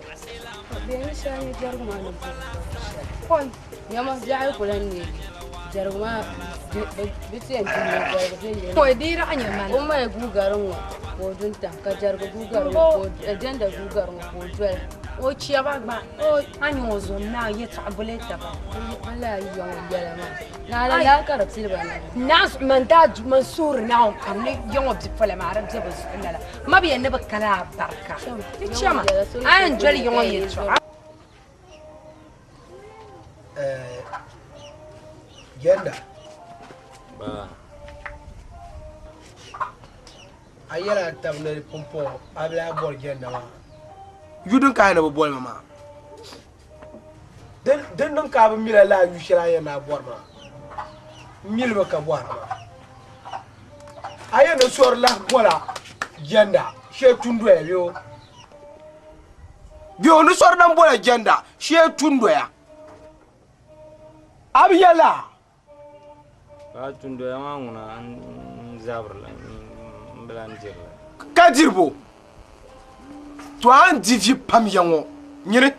biar saya jaru mana buntu. Kon, yang mah jaru pulang ni. Jaru mah bitin jaru. Kau dira hanya mana? Umma gugarung. Kodunta kajar ko gugarung ko agenda gugarung ko jual. O chiaba ba. O anyo zo na ye tabuleta ba. Ala yon yala ma. Na la la karab silba na. Nas man dad mansur na on kam ne yon ob fala ma arab zebus la. Ma bi ne bakala barka. Chama. An jali yon ye twa. Genda. Ba. Ayala tabne pompo abla bol genda ma. Yudun ka na bol mama. Den dun ka ba mila la yu shira ya na bor ma. Mil ba ka bor ma. Ayana sor la bola genda. She tundu e yo. Bio no sor dan bola genda. She tundu ya. Abiyala. Ba tundu ya ma nguna zabra Kadirbo. Toi un divi pamiango. Nyere.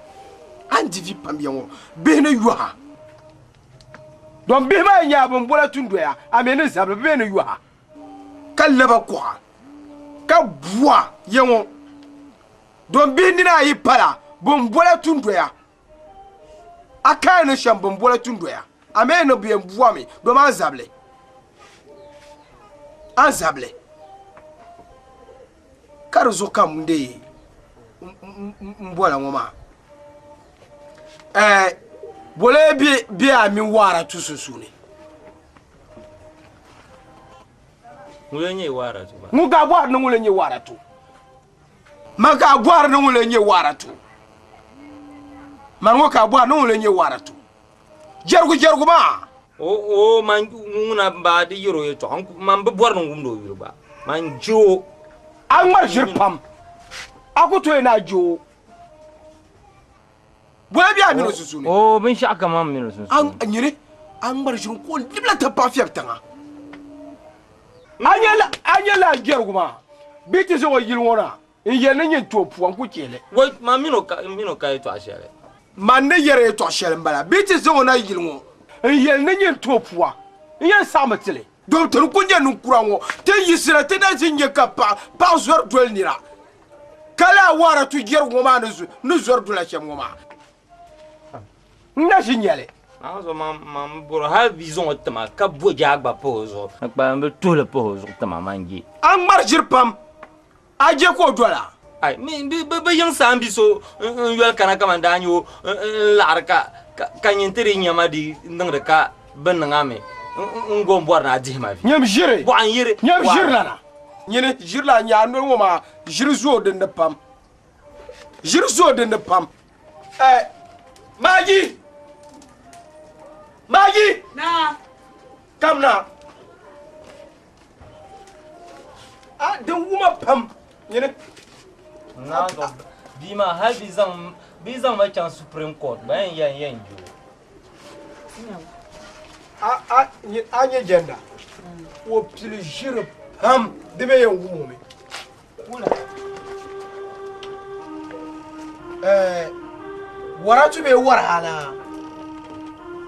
Un divi pamiango. Bene yuha. Don bema nya bombola tundoya. Amene zabla bene yuha. Kaleba kwa. Ka bua yengo. Don bindi na yipala bombola tundoya. Akane sham bombola tundoya. Amene bien bua mi. Do ma zable. Azable. Karuzo kamde mbola ngoma bole bi ami wara tususuni ngulenye wara tu ba nguga bwar no ngulenye wara tu maka bwar no ngulenye wara tu mango ka bwar no ngulenye wara tu jergu ma o man nguna ba de yoro yeto man be bwar no ngumdo yoro ba man jo Angmar jirpam. Aku to ina jo. Bola bi amino susuni. Oh, bin shaka mam mino susuni. An nyire angmar jirun ko libla ta pa fiak tanga. Anyala gerguma. Biti zo yilwona. Yene nyen to puan ku kele. Wo ma mino ka to ashele. Man ne yere to ashele mbala. Biti zo na yilwo. Yene nyen to puan. Yen samatile. Donc tu kunja nukurango te yisira te na zinye kapa pa zor dwel nira kala wara tu ger ngoma nu zor dula chem ngoma na jinyale aso mam boro ha vision tama ka boja agba pozo akba mbe tole pozo tama mangi an marjir pam aje ko dola ay be yang sambi so yel kana kamanda nyo larka kanyentere nyama di ndangre ka ben ngame ngom bor na di ma fi nyam jire bo an yire nyam jirla na nyene jirla nya no ngoma jirzo de ne pam jirzo de ne pam Magi na kam na den wuma pam nyene ma hal bizang ma chan Supreme Court ba yan jo anye jenda wo pili jire ham de be yan gumo me wala waratu be war hala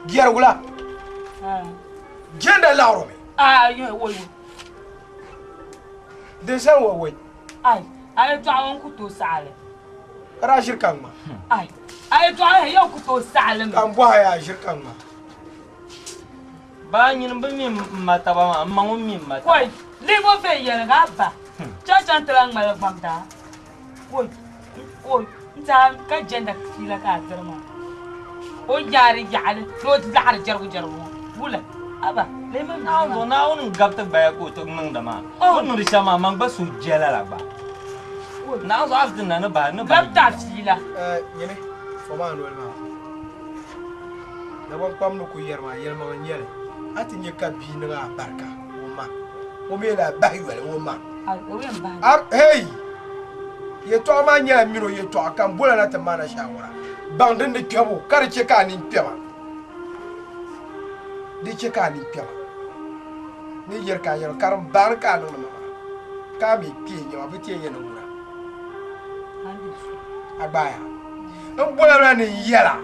giyar gula jenda lawro me yo wo de san wo wo ai to awon ku to sale ra shirkan ma ai to ai yau ku to sale kan bo ya shirkan ma ba nyin ba mi mata ba ma mun mi mata koi le mo be yer ga ba cha chan tlang ma bagda koi nta ka jenda kila ka terma o jari jale to dahar jargu bula aba le mo na on gabta ba ko to nang da ma on ri sama mang ba su jela la ba na zo after na ba gabta fila yene fo ma no ma da bon pam no ku yer ma nyele ati nye ka bi na barka o me la ba yuele o ma hey ye to ma nya miro ye to kan bola na ta mana shawara bandin de kabo kar ce ka ni pema de ce ka ni pema ni yer ka yer karam barka no ma ka mi pi nya wa bitie ye no mura agbaya en bola na ni yela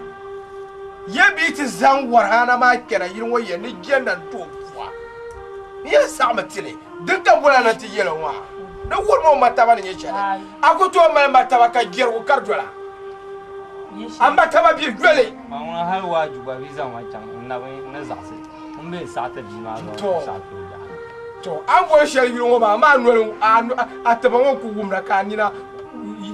ye bi ti zan warhana ma kena yin waye ni gendan to fuwa ye sa matile dukkan bola na ti yela wa da wurmo mataba ni yeche akuto ma mataba ka gergo kardola amba taba bi dole ma wona hal waju ba visa ma chan na zase umbe sata bi ma zo sa to an go shel bi ngoma ma nolu ataba won ku gumna ka nina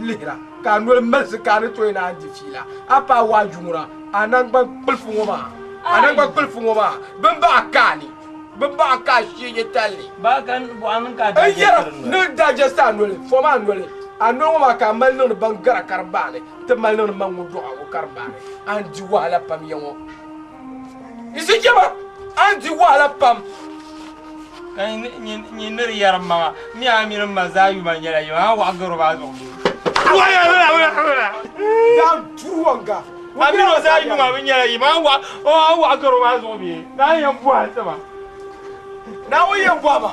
lehra ka nolu mels ka ni to ina andi fila apa waju mura anan ba kulfu ngoma bamba akani bamba ka shi ye tali ba kan bo anan ka da ne da jesta nole foma nole anu ma ka mal no bangara karbane te mal no mangu do awu karbane andi wala pam yango isi jama andi wala pam kan ni ner yar ma mi amir ma zayu ma nyala yo wa garo ba zo wala dam tuwanga amiro zayu ma mi nyala yi ma wa garo ba zo bi na yan buwa sama na wayen bwama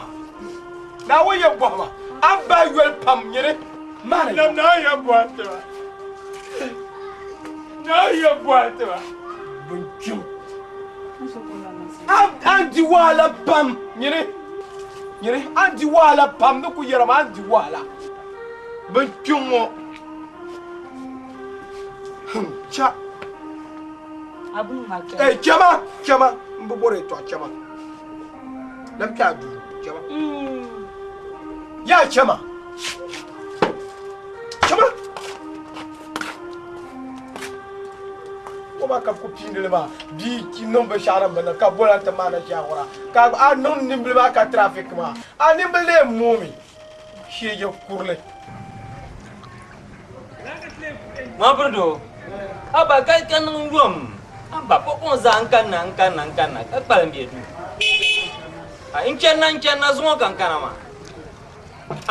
an ba yuel pam nyere mana na yan buwa sama bunjum an di wala pam nyere an di wala pam no ku yera ma an di wala bunjum mo cha abun ma ke chama mbobore to chama lam ka du chama ya chama ma ka ko pindele ma bi ki nombe sharam bana ka bola ta mana shawara ka a non nimble ba ka traffic ma a nimble momi shi je kurle ma burdo aba kai kan ngom aba ko on za kan na ka palam bi du a in ken na zo kan kana ma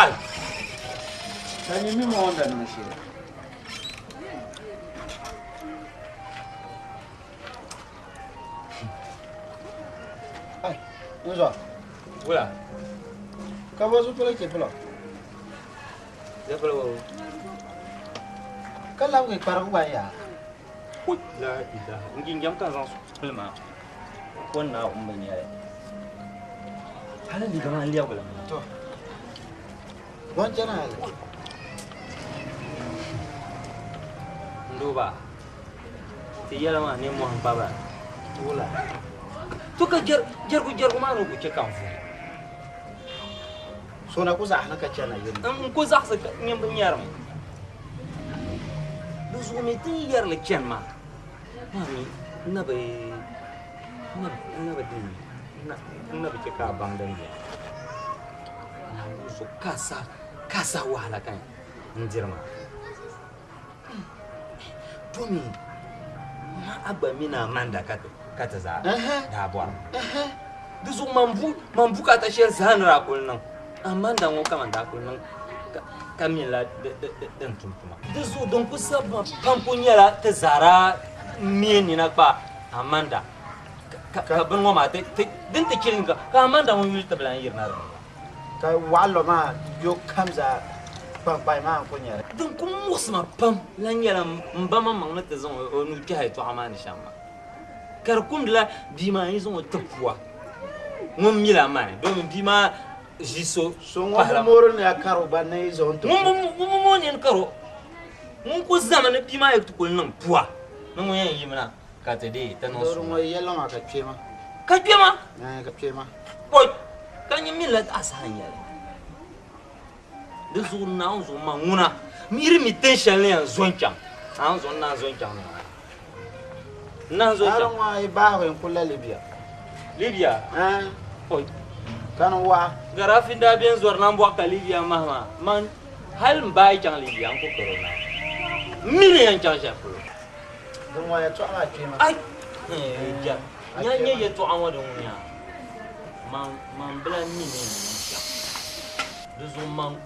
ai tani mi mo onda na shi Uzo. Wala. Kamu su pula ke pula. Ya pula. Kalau ke parang ya. La ilaha. Ngin jam kan sang pula ma. Kon na umbanya. Hala ni gaman liya pula. To. Wan jana hala. Ndoba. Tiyala ma ni mo han baba. Wala. To ka jar ma no ku ce kan fu so na ku za halaka cana yin ku za sa nyam nyar ma du zo me ti yar le ken ma mami na ba din na ba ke ka bang dan ya na so kasa wahala kan njir ma to mi ma abba mina manda kata za da buwar dusu mambu kata shi zan ra kullun amma dan wo kaman da kullun kamila den tuntuma dizu don ku sabba pampo nyala ta zara mieni na ba Amanda ka bin ngoma te din te kilin ka Amanda mun yul ta blan yirna ka wallo ma yo kamza pampai ma ko nyara din ku musma pam lan yala mbama mangna ta zon onu ki hay to amani shamma kar kum la bima yi zon to puwa mun mila mane don bima jiso so ngwa moro ne akaro ba ne zon to mun ne karo mun ku zamana bima yi to kulnan puwa mun yan yimna ka te de ta no so mo yelo ma ka chema ka chema boy kan yi mila asan yala de zo na zo manguna miri mi tension le an zoncham an zo na zoncham na zoncham aron wa ba ko kula libya boy kan wa garafin da bien zor nan bo ka libya mama man hal mbai chang libya ko corona miri yan chang chef don wa ya to ala chema ai ja nya ye to an wa don nya man bla mi ne de zo man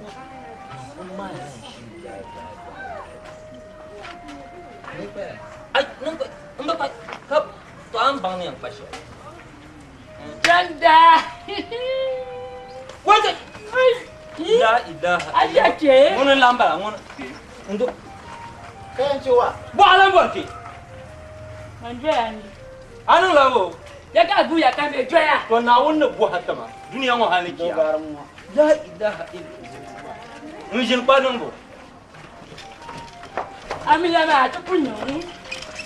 ma ai nang ba ka to an bang yang pasha Janda wajah ida aja ke ngono lamba ngono ndo kan ciwa bo alam borti manjani anu lawo ya ka bu ya ka me joya to na wonna bo hatta ma duniya ngo haliki la ilaha illallah mujin kwanon bo amila ma ta kunyo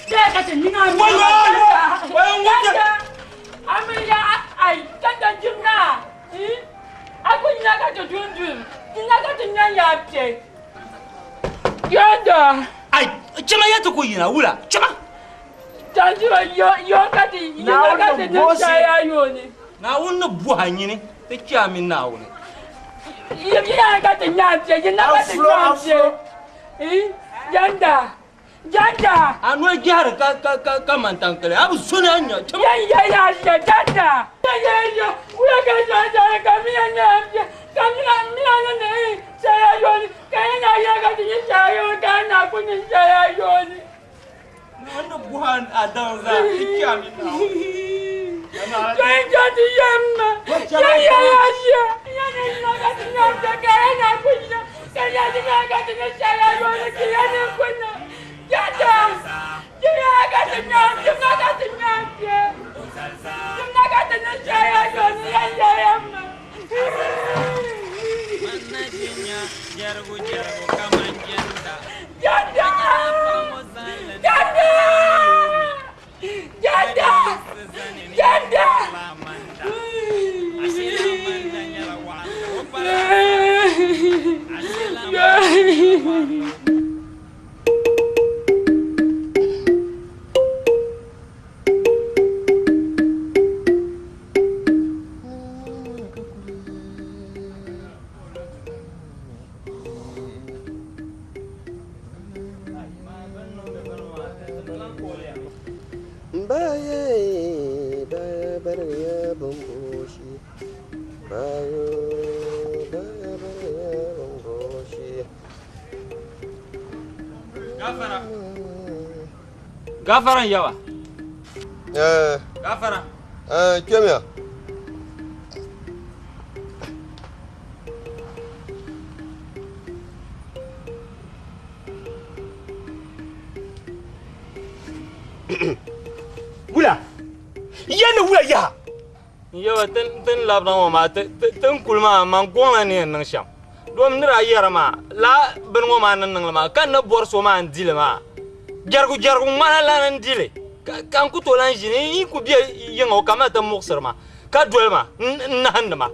ya ka tin ninga mi amila ai kanda jimna aku nyaga to dundun nyaga to nyanya pye yoda ai chama ya to ko yina wula chama tanjiro yo kati nyaga to nyaya yoni na wonna bu hanyini te kyami na wuni ya ka to nyanya nyaga to nyanya janda anu jar ka mantankale abu sona anya chama ya janda ya uya ka janda ka mianya kamina ne saya yoni kaya ya ka ti saya ka na kunni saya yoni wanda buhan adan za kyami na jadi yamma ya ne ka ti nyanda kaya na kunni kaya ni ka ti saya yoni kaya na kunni janda ya ka ti nyanda ka ti nyanda saya yoni ya yamma jargo kaman janda janda Gafaran yawa. Gafara. Kemiya. Wula. Yana wula ya. Yawa tin labdan wa ma tin kulma man gona ne nan sham. Dom nira yara ma la bin wa ma nan ma kan na bor so ma andile ma. Jargu mana la nan dile. Kan ku to lan jini ku biya yango kama ta muksar ma. Ka dole ma na handa ma.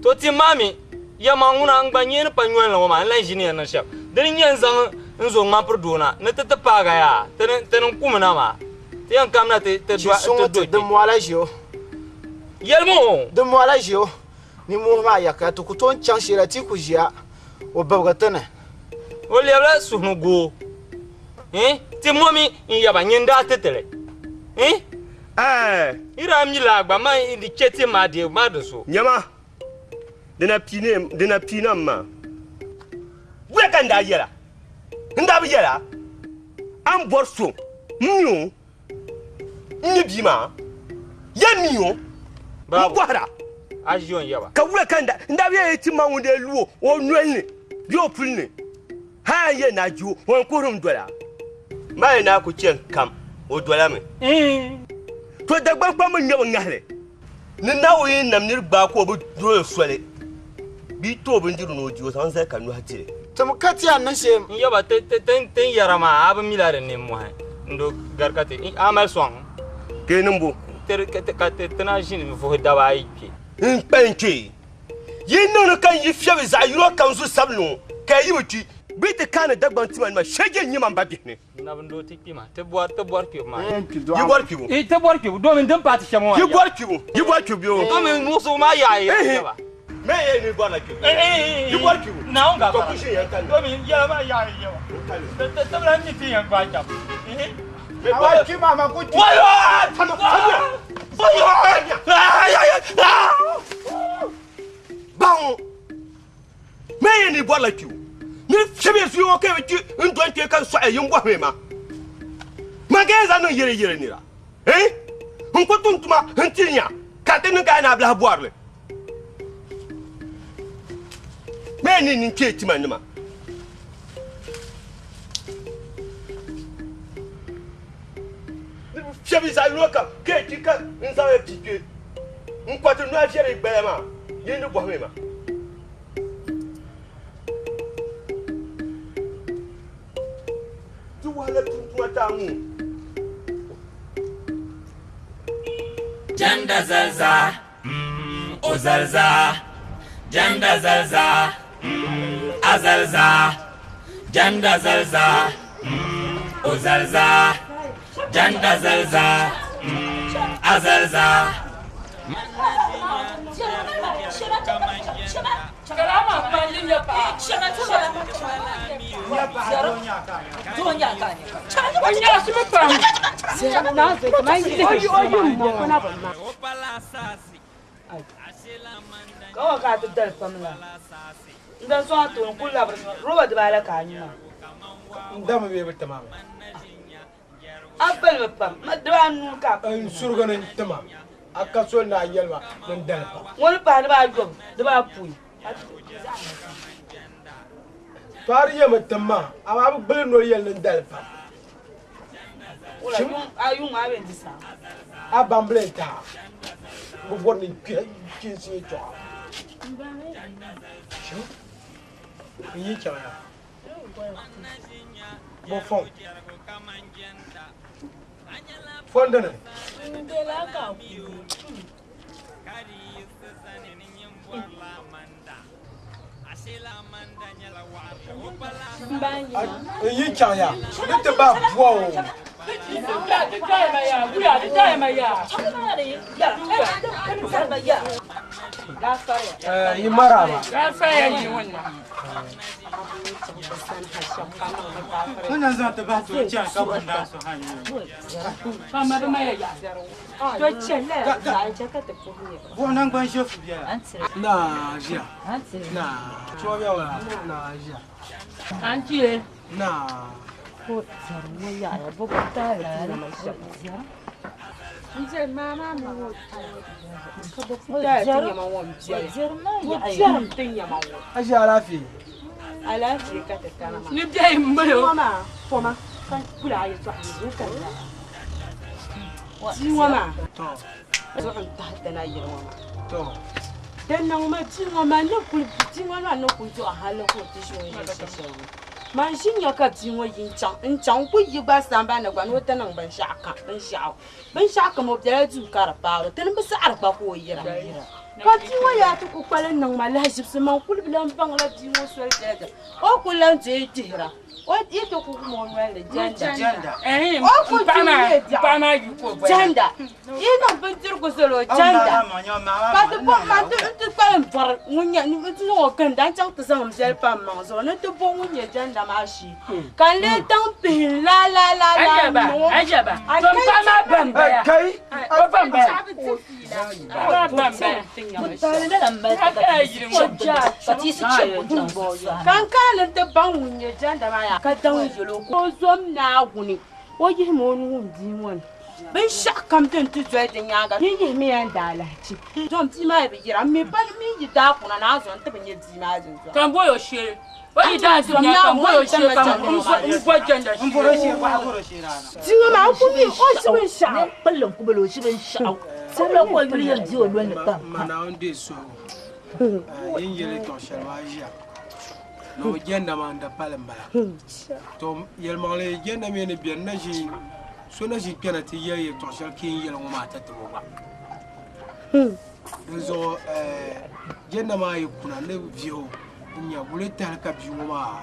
To ti mami ya ma nguna ang banyen pa nywen la ma lan jini nan sham. Din yan zang nzo ma perdona na ta paga ya. Tan kumna ma. Ti yan kamna te do de moala jio. Yelmo de moala jio. Ni mo ma ya ka to ku ton chanshira ti ku jia. O babga tane. O lebla sunu go. Ti momi yaba nyinda tetele. Ira mi la gba ma di cheti ma de so. Nyama. Dena pina ma. kula kan da yela nda bi yela am borso mio ni bima ya mio ba kwara ajion yaba ka wula kan da nda bi yeti ma wonde luo o nuelne bi o pulne ha ye na ju won kurum dola mai na ku cen kam o dola me to da gbagba mun nyawo ngale ni nawo yin nam nir ba ko bu do sole bi to bin jiru no jiwo san sai kanu hatire tam katiya nan she yaba ten yarama abin milare ne mu ha ndo garkate amal song kenin bu ter ka tana shin mi fo da ba yike in penke yin no kan yi fiye za yuro kan su sabnu kai yi muti bi ta kana dagban timan ma shege yi man babi ne na ndo tikki ma te bor ki ma yi bor ki bu te bor ki bu do min dan pati chamo yi bor ki bu do min musu ma ya yaba me ye ni bor la ki yi bor ki bu na on ga to kushin yan kan do min ya ba ya te bran ni ti yan ba jam awa ki mama ku ti wayo bang me ye ni bor la ki ni chebe su yo ke ti ndon ke kan so e yin bo hwema mageza no yere ni la ko tuntuma huntinya ka tin ga na bla boarle me ni ke ti manima chebe sa loka ke ti ka nsa e ti ke nko tu no afere igbe ma yin ni bo hwema wala tuntuma tamu janda zalza o zalza janda zalza azalza janda zalza o zalza janda zalza azalza Karama malin ya pa. Shana shana. Donya kanya. Onya sima pa. Shana na ze mai ni. Oyu mo kana ba ma. Ko ka ta dal pamla. Ndan so to kun la roba da bala ka nyuma. ndama be tamam Abel me pam. Ma da nu ka. en surgana tamam aka so na yelma nan dalpa Wani pa da ba job da ba pui. Tari ya matamma amma abu bele no yel nan dalpa Wala ayun aben disa. Abambleta bu woni ki si to yi chaya bo fon fondana yi chaya ite ba buo yi maraba wannan za ta ba su ci ka banda su hanya Kama da mai ya. To celle da je ka ta ko ne. wannan ban shefu biya na jia na choya wa na jia Anti na ko zarwa ya ya bo ko ta ya mai shi. Nje mama mo ko da ta ya ma won ji. Zerma ya ya tin ya ma won. aji alafi Alafi ka ta kana ma. Ni dai mbayo. Mama, toma. Kan kula ya to ni kan. Ji mama. to Zo an ta da na yi mama. to Dan nan ma ji mama ne ku ji mama ne ku to a halin ko ti shi ne shi. Man shin ya ka ji wo yin chang in chang ku yi ba san ba na gwan wata nan ban sha ka ban sha. Ban sha ka mo da ju ka ra pa ro tan ba sa arba ko yira. Ka ji wo ya to ku kwalen nan ma la shi su man kul bilan bang la ji wo so da. O ku lan je tira. O ti to ku mo wele janda. O ku Pana yi ko ba. janda. Ina ban tir ku solo janda. Ka to po ma to pa par munya ni tu o kan dan chang to sam sel pa ma so ne to po munya janda ma shi. Kan le tang pin la. Ajaba. Tom pana bamba ya. kai O bamba. O bamba. Kankanin da ban wunye jan da maya ka dan jelo ko zom na guni o yi mo nu di won ben shakam den tu zo den yaga yi mi an dalaci zom ti mai bi gira mi ban mi yi da kuna na zo ta ban yi di ma jin zo kan boyo she wani da su ya kan boyo she kan in gwajen da shi boro she ba boro she rana jinga ma ku bi o shi ben sha ballan ku balo shi ben sha sai la ko yuri yan jiwo don ta mana on de so yin yele to shalwa ya no jenda man da palembala to yel mangale jenda me ne bien na ji so na ji penati ye to shal kin yel mo mata to ba zo jenda ma yi kuna ne vio nya bule tar ka bi mo ma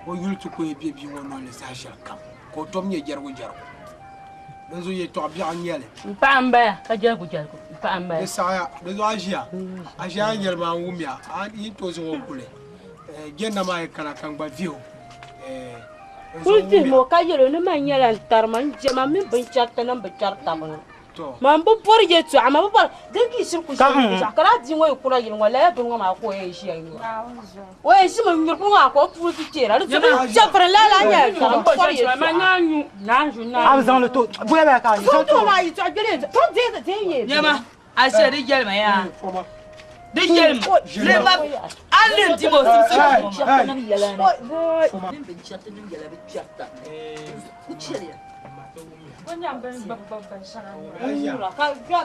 o yultu ko e bi mo no le sa shal kam ko tom nye jargo zo ye to bi an yele pamba ka jargo pamba saya zo ajia yel ma wumia an yi to zo kule genda mai kana kan ba view kulti mo ka yelo ne man yela tarman jama min bin chatta nan ba charta ban to man bu bor ye tu ama bu bor den ki shir ku shi kara din wai kula yin wala ya dun ma ko ye shi ayi wai shi mun yur ku ma ko pu ti tera ru jafra la la ya ta bor ye ma nanju am zan le to bu ya ka ni to ma yi to gele to de ye yama a se ri gel ma ya de gel le ba alin ti mo si wannan ban babban sana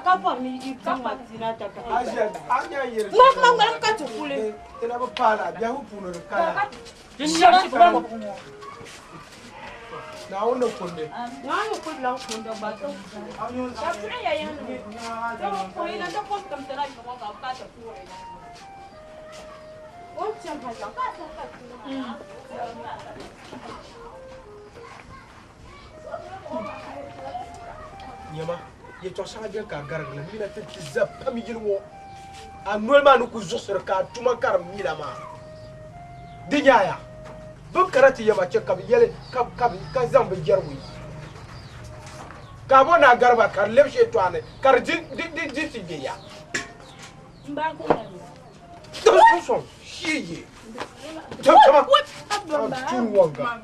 ka fa mi kan matina ta ka ma ka to kule tena ba pala bia hu puno de kala na ono konde la konde ba to ya pura ya yan ko ina da ko kam tara ko ka ta kule o cham ha ka nyama ye to sa bien ka garag la mina te tizza pami jirwo anol ma ku zosor ka tuma kar mila ma dinyaya bu karati yama ce kam yele ka zamba jarwi ka bona garba kar lebshe to ane kar din ti be ya mba ko na to so shiye to tama tu wanga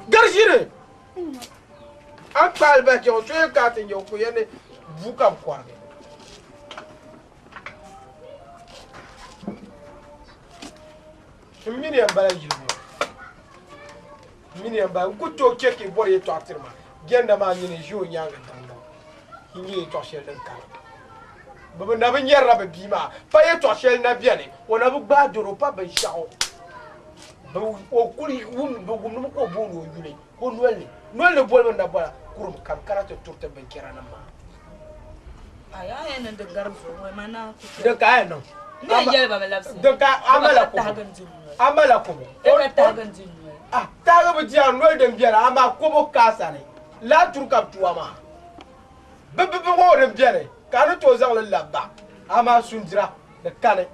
garjire an kalba ke o tsoye ka tin yo ku yene buka kwage mini ambala jilbo mini amba ku to keke bor ye to atirma genda ma ni jo nyanga tanda hingi to shel den kala baba na ban yarra ba bima pa ye to shel na biane wona bu ba doro pa ban shao ba o kuli wum bu gum ko bonu yule ko nolle bol na bala kurum kam karate turte ben kirana ma aya ene de garbo we mana de ka no ne yel ba labsi de ka amala ko e ta ganjin ah ta ga bu jian no de biara ama ko bo kasa ne la tur kap tuama be wo de biare ka no to zang le labba ama sundira de kane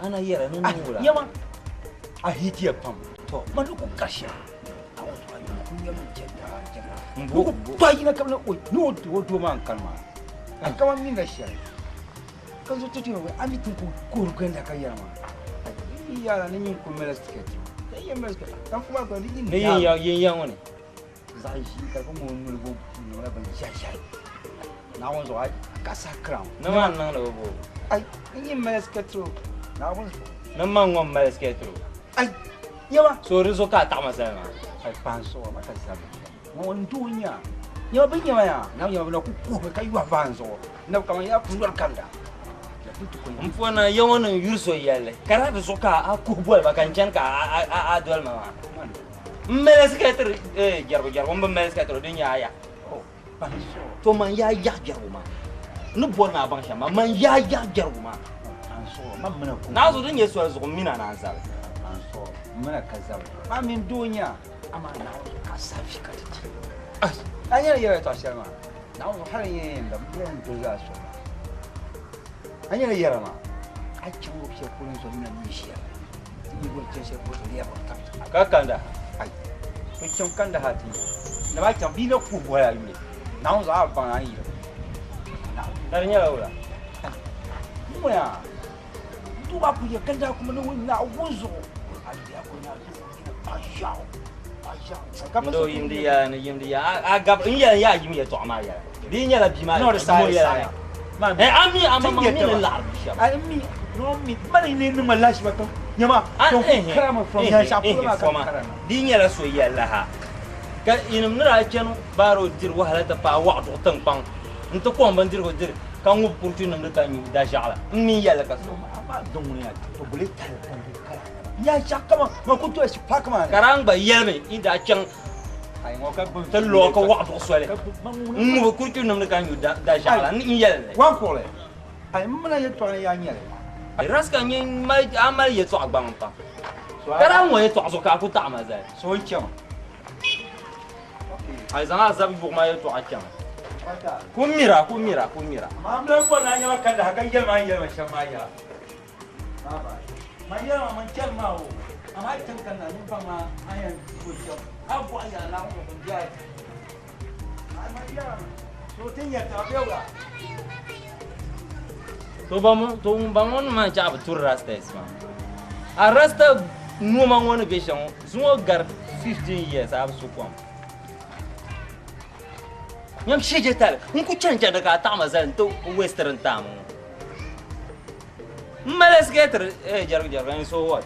ana yara nan wura yawa a hitiya pam to man ku kasha a wato ayi kun yi mun jenda ko ba yi na kamar oi no to man kalma an kama min da shi kan zo tuti wai ami tun ko ganda kan yara ma yara nan yin ku mera ticket kai yin mera kan kuma ba ni ne yin wani zai shi ka ko mun mulgo no ban sha na won zo ai kasa crown na man nan da bo ai yin mera ticket na won na man ngom mera ticket ai yawa so rizo ka ta masa ma ai panso ma ka sabe won dunya yawa bin yawa ya na yawa na ku kai wa vanzo na kama ya fungal kanda mfona yawan yurso yale kara da soka a ku bol ba kan can ka a dol ma mera ticket jargo mba mera ticket din ya to man ya jaruma nu bona ban shama man ya jaruma anso man mana ku na zo din yeso zo mina na ansa anso mana kaza ma min dunya ama na ka safi ka ta anya ya to shama na wo har yin da mun to za so anya ya rama a ci wo she kullun so mina ni shi ni go ce she ko ya ba ka kanda ai to kin kanda hati na ba kan bi na ku boya yi na wo za ban an yi na nya la wala mu ya tu ba ku ya kanda kuma na wani na wuzo ai ya ko na ta shao ndo yimdi ya agab ya yimi ya to ma ya bi nya la bi ma no sa ya ami amama mi la ami no mi mari ni ma la shi ba to nyama to krama from ya sha kuma ka di nya la so ya la ha ka inum nira chenu baro dir wahala ta pa wa do tan pang nto ko ban dir ko dir ka ngu purtu nam da ni da shala mi ya la ka so ma don ni ya to bule ta ya chakama ma kuntu es pakma karang ba yelme ida chang ai ngo ka ta lo ka wa do swale mu kuntu nam ka nyu da shala ni yelme wan ko le ai mala ye to ya nyele ai raska nyi mai amal ye to agbang pa karang wo ye to so ka ku ta ma za so chang ai zanga zabi bu ma ye to chang kumira ma mlan ko na nya ka da ka yelma shama ya baba Maya macam mau, amai cengkan ni pama ayam kucing. Apa ayam lau menjadi. Maya, shootingnya tak ada. To bangun macam apa tur rasta isma. A rasta nu bangun besang, semua gar 15 years ab sukuam. Nyam sejetal, unku cengkan dekat tamazan tu western tamu. Malas getter jarang and so what?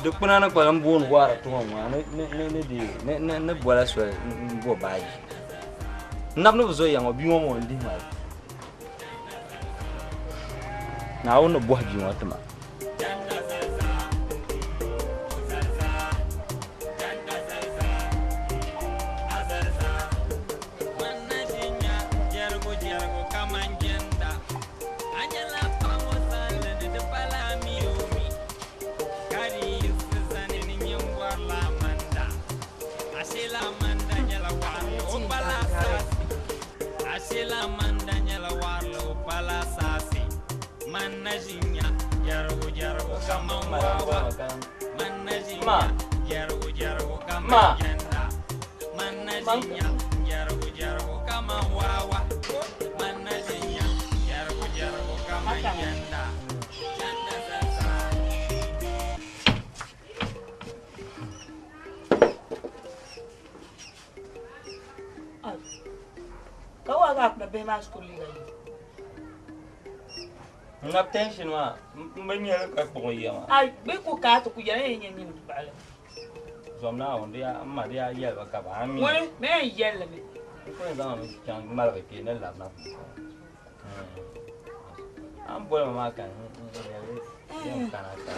Duk pernah nak balam buon war tu hama, ne bola suai, bo bayi. Nap nu bezo yang obi mo ndi mal. Na ono buah ji mo tema. Kau agak lebih masuk kuliah. Ngap tension ma, mbanya ka po iya ma. Ay, be ko ka to kuya yen yen bale. Zomna on dia amma dia yel ba ka ba mi. Wala, me yel me. Ko da ma chang mal ba ke na la na. Am bo ma kan. Yang kana ka.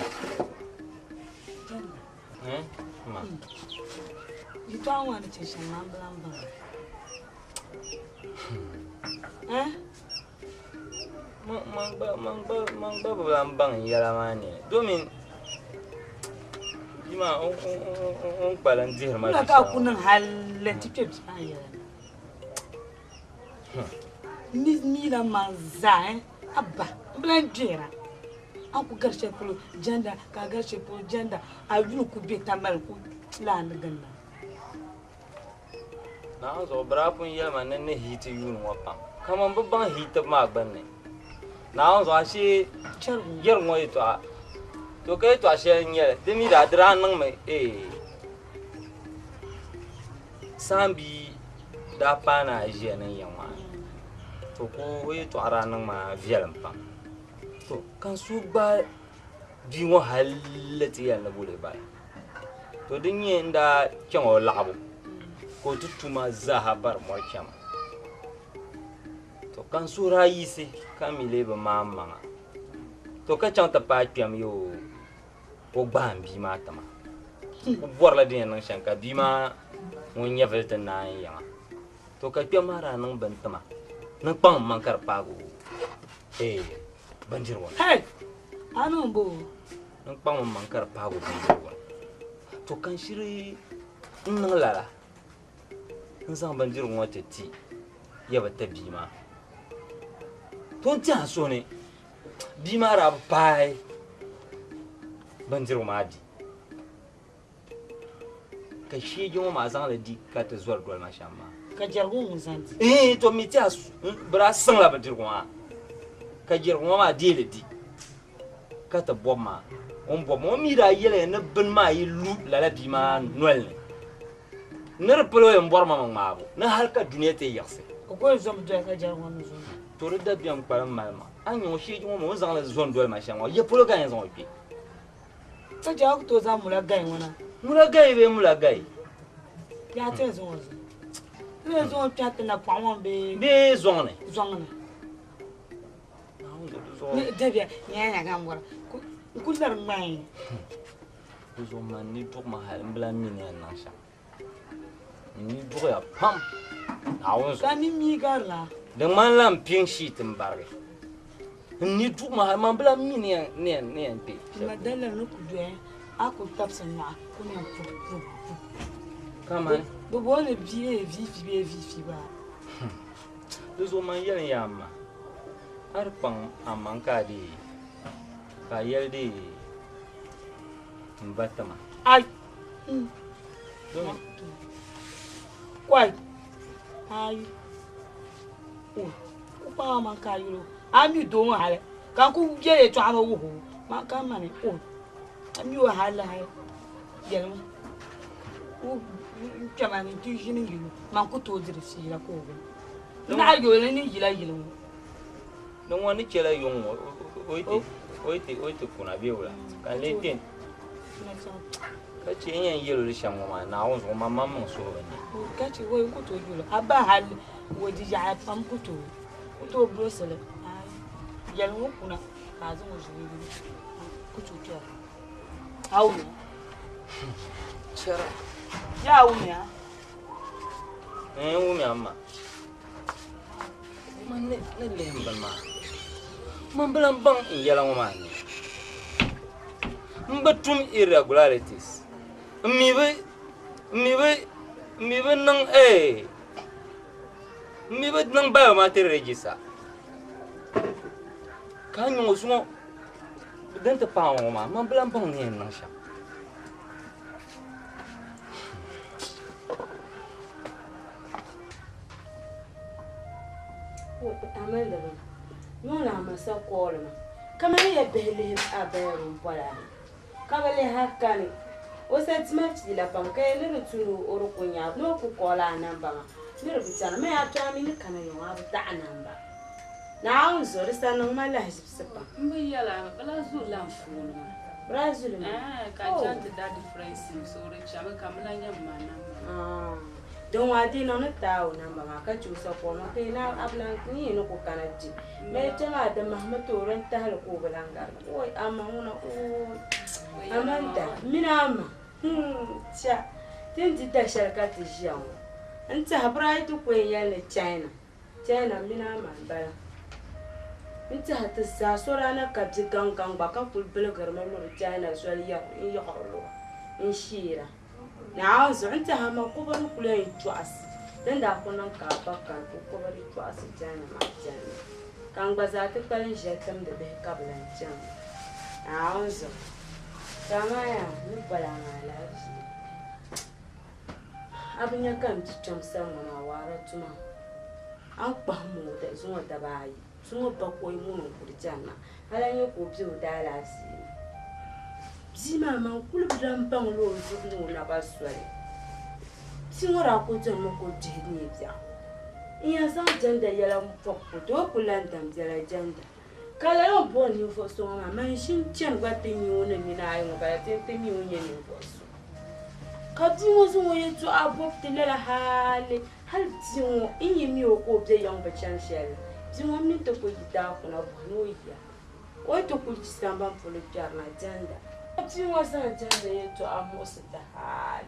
Ma. Itu awan ce shan lamba. Mang belambang ya lamani. Domin Ima on balanzir ma. Na ka kunan halle tip ya. Ni la manza abba blanjera. An ku garshe fulo janda ka garshe fulo janda a yunu ku be tamal ku la na ganna. na zo brapun yelma nan ne hiti yun wapa kaman babban hita ma gbanne na zo shi yer ngoy to kai to ashe nyel demi da dran nan mai sambi da pana je nan yamma to ko we to ara nan ma vielam pam to kan su ba bi wo halati ya na bule ba to din yin da kyan o labu ko tutuma zahabar mo kyam to kan su rayi se kamile ba mamma to ka chanta pa kyam yo ko ban bi ma tama ko borla din nan shanka bi ma mun ya velta na yama to ka kyam mara nan ban tama nan pang man kar pago banjir won hey anu bo nan pang man kar pago banjir won to kan shiri nan lala nan san banjir won ti ya bata bi ma to ta so ne bi ma ra pai banjir ma di ka shi jo ma zan la di ka ta zuwa dol ma shamma ka jargo mun santi to mi ta bra san la banjir ko ka jir ko ma di le di ka ta bo ma on bo mo mi da yele na bin ma yi lu la la bi ma noel ne ne polo en bor ma ma bo na halka duniya te yakse ko zo mu ka jargo mun zo to da biam param malma an yo shi jo mo zan la zone dol ma shamma ye polo ga yan zon bi ta ja ko to za mu la gai wana mula gai ya te zo le zo chat na pawon be zone ne debia nya ga ngora ku dar mai zo man ni to ma hal mbla mi ne na sha ni do ya pam awon so ni mi garla de man lam ping shi timbarge ni do ma hal man mbla mi ne pe madalla no ku do aku tapsa na ku ne fu kama bo ne vie ba zo man yel yamma har pan amanka di ka yel di mbatama ai kwai ai ku pa amanka yuro ami do mo hale kan ku jere to ama wo ma kan mane ami wa hala hay yel o kama ni tu jini yu man ku to dire si la ko na yo le ni yila yilo no woni kela yon oite kuna biula kan le tin ka ce yan yelo le shan ma na won so mamma mun so ne ka ce wo ku to julo aba hal wo di ya pam ku to brosele yel wo kuna ka zo mo jini ku to to awu chara ya wu ya wu mi amma man ne lemban ma man blan ban in yala ma ne mbatum irregularities mi be nang mi be nang ba ma te register kan yo so dan ta pa ma man blan ban ne nan sha Amanda, no la masa kolma. Kama ya bele aberu pola. Kama le hakani. O set match di la pam kay le tunu oro kunya no ku kola namba. Ni rubitana me atami ni kana yo abu ta namba. Na on zo resta no mala hisipsepa. Mbi yala bala zu la funu. Brazil. Ka jant da difference so re chama kamla nyamma namba. Don wadi no tawo namba ma ka chusa ko ma kai na ablan ni no ko kanati me tama da mahmatu ran ta hal ko balanga oi amma una amanda minama cha tinti ta sharkati jiao anta habrai to ko yale China minama bala anta hatta sa sorana ka ji gangan ba ka kulbul garma no China so ya horo in shira na zo anta hama ko ba ku le twas dan da ko nan ka ba ka ko ba ri twas jana ma jana kan ba za ta kalin jetam da be ka blan jan na zo kama ya ni bala mala abinya kam ticham sama na wara tuma an kpahmo da zuwa da bayi zuwa bakwai mun kurjanna halan yo ko biyo da lasi bima man kulbran bang lo zuwa na basware singora ko jan mo ko jini bia iya san janda yala mfoko to kulanda mjala janda kala yo boni fo so man shin chen gwa tinyi wona mina ayo ba tinyi wonye ni fo so kadingo zo yetu abop telela hal dingo inyi mi ko bye yang ba chan shel dingo mi to ko gita ko na bano ya o to ko samba polo jarna janda dingo sa janda yetu amos ta hal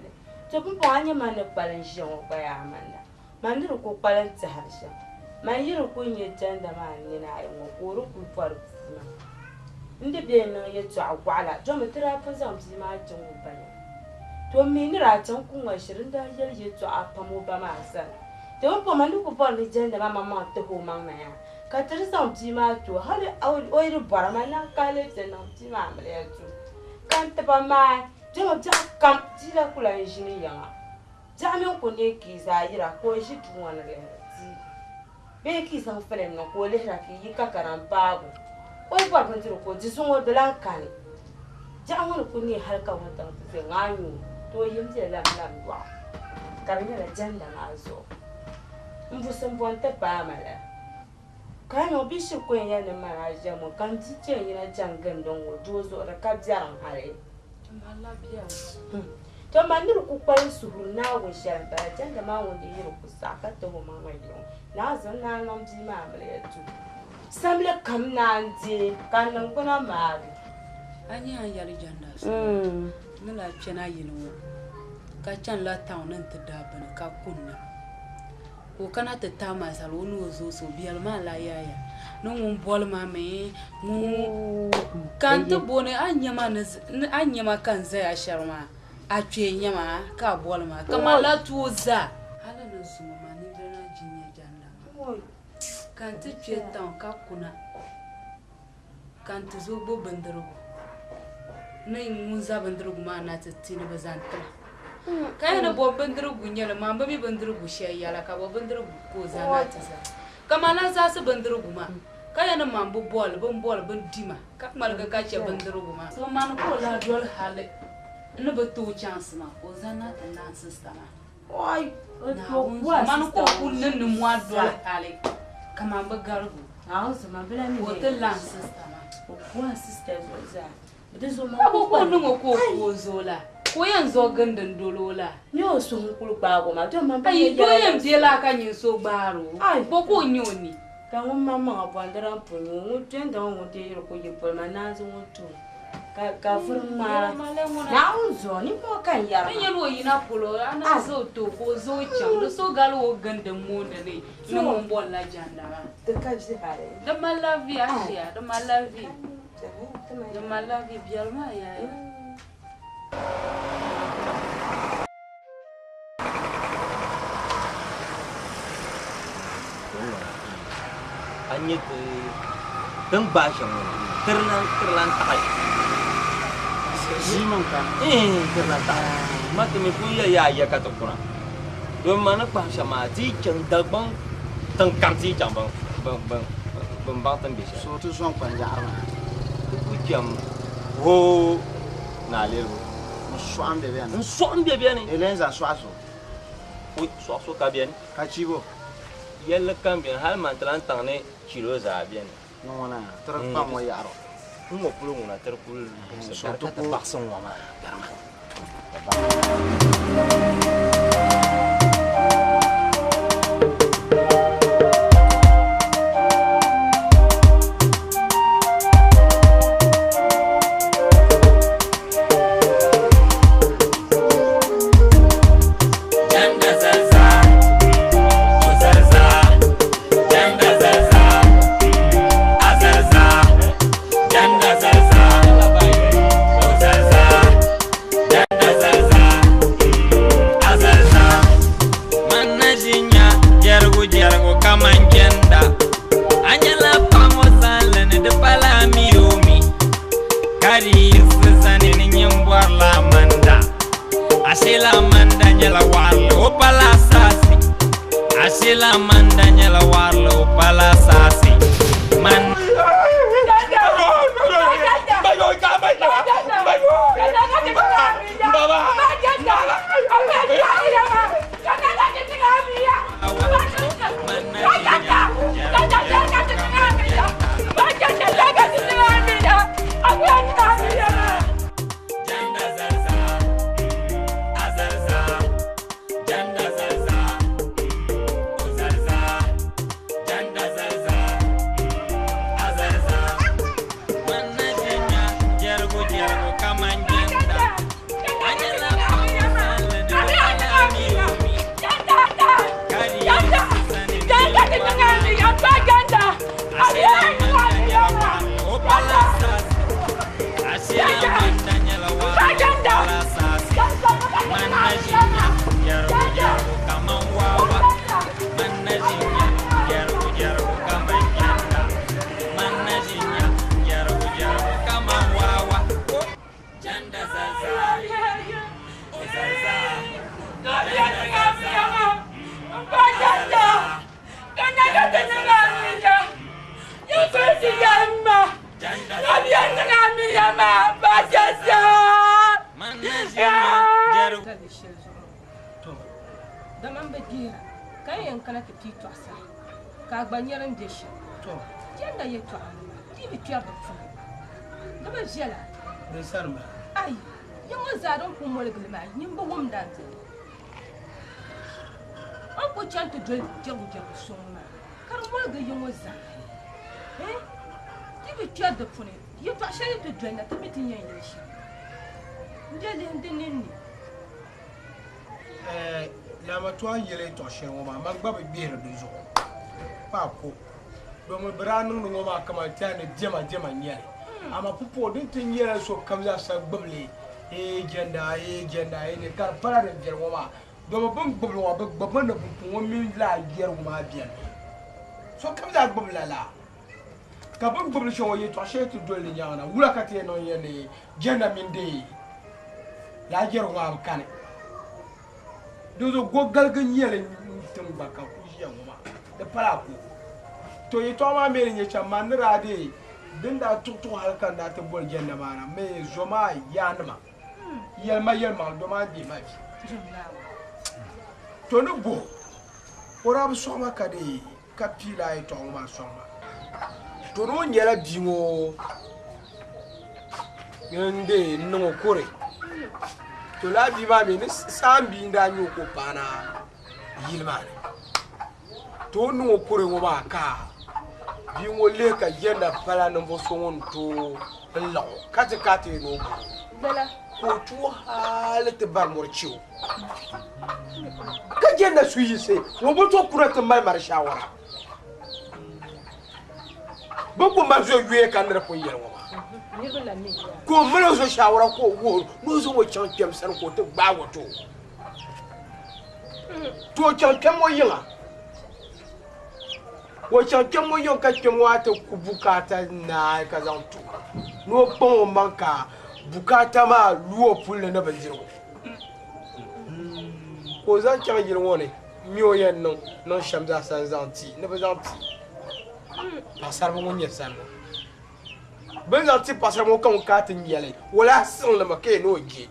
to po anya man palan shion ba ya amanda man ro ko palan ta harsha man yiro ko nye janda man ni na ayo ko ro ku faru inde be na yetu agwala jo metira fa zam si ma jongo ba to mini ra chan kun wa shirin da yel ye to apamo ba ma san to po manu ko bol ni jenda mama to ho mang na ya ka tir sam ji ma to hali oi ru bara ma na ka le te na ji ma mle to kan te ba ma jo ja kam ji la kula jini ya ja mi ko ne ki za yira ko ji tu wana le ji be ki sa fele no ko le ra ki yi ka karan pa go oi ba kan tiro ko ji sun o de lan kan ja wona ko ni halka wata te nganyu to yimje lam wa karinya la janda nazo mbusen bonte pa mala kano bishi ko yana maraje mo kan tice yana jangan don wodozo da kabjaran hare mala biya to mandir ku kwai suhur na wo shanta janda ma wonde yiro ku saka to mo ma mai don na zan na nom ji ma mala tu samle kam na anje kan nan kuna mari anya yar janda nala chena yinwo ka chan la town nan ta dabana ka kunna ko kana ta tama salo no zo so biyal ma la yaya no mun bol ma me mu kan ta bone anyama kan zai asharma a twe nyama ka bol ma kama la tuza hala no zuma ma ni dana jinya janda kan ta twe town ka kuna kan ta zo bo bandaro nay munza bandrugu ma na tsini bazanta kayana bo bandrugu nyala ma ba mi bandrugu shayya la ka bo bandrugu ko zana tsa kamala za su bandrugu ma kayana ma bo bol ban dima ka malga ka ce bandrugu ma so man ko la dol hale ne ba to chance ma ko zana ta nan sistema oi man ko kunnan ni mo dol hale kama ba garbu a so ma bela mi ko ta lan sistema ko sisters za Abo ko nungo ko zola. Ko yanzo gandan dolola. Nyo so nkulu bago ma to mamba ye. Ai do yem dela ka nyin so baro. Ai boko nyoni. Ka ngom mama abandara mpunyu ngutenda ngote yiro ko yipol manazo ngoto. Ka furma. Na unzo ni mo kan yara. Ni yelo yina polo ana zo to ko zo cham do so galo gandan mo da ne. Ni mo bolla janda. To ka ji hare. Da malavi ashiya da malavi. De malavi bialma ya. Anyet teng basang terlan tai. Simon kan. Terlan tai. Mati me puya ya kata kuna. Do mana bahasa mati ceng dabang teng kamsi jambang bang teng bisa. So tu song panjang. Jam ho na lelo soan de bien elenza soaso oui soaso ka bien ka chibo yel kan bien hal man tran tane kilo za bien no na tra pa mo yaro mo pulo na tra pul so to bakson wa ma garma Asila manda nyela warle o pala sasi asila manda nyela warle o pala sasi man daman bagira kayan kana ta ti twasa ka gbanyaran de shi to yanda ya to amma ti bi tuya ba fu da ba jela ne sarma ai yin wazaron kun mol gilma yin ba wum da ta an ko chanta dol jabu jabu soma kar mol ga yin waza ti bi tuya da fu ne ya to shari to dol na ta bitin yan shi ndele ndinni lama tuwa yele to shen woma magba be biere do zo pa ko do mo branu no ma kama tane jema nyere ama pupo din tin yele so kamza sa gbable jenda ne kar para de biere woma do mo bang gbable wa gbable na pupo wo min la biere woma bien so kamza gbable la ka bang gbable sho wo ye to shen to do le nyana wula ka te no yele jenda min de la biere woma kane dozo gogal ga nyele tin baka ku yanwa da fara ku to yi to ma mere nye chama ndra de dinda tutu halkan da ta bol janna mana me zoma yanma yelma do ma di ma to no bo ora bu soma ka de kapila yi to ma soma to no nyela bingo yende no kore to la bi ma me sambi nda nyu ko pana yilmane to no kore wo ba ka bi ngo le ka yenda pala no bo so won to law kate no bala ko tu halate bar morchiu ka yenda suyi se wo bo to kura ta mai mar shawara boko ma zo yue kan re ko yerwa ko melo so shawara ko wo no zo wo chan kem san ko te gba wo to chan kem wo yinga wo chan kem wo yon ka kem wa te ku bukata na ka zan to no pon manka bukata ma luo pulle na banjiro ko zan chan yin woni miyo yen non shamza san zanti ne bazanti pasar mo nyer san ben zanti pasar mo kan katin yele wala san le make no gi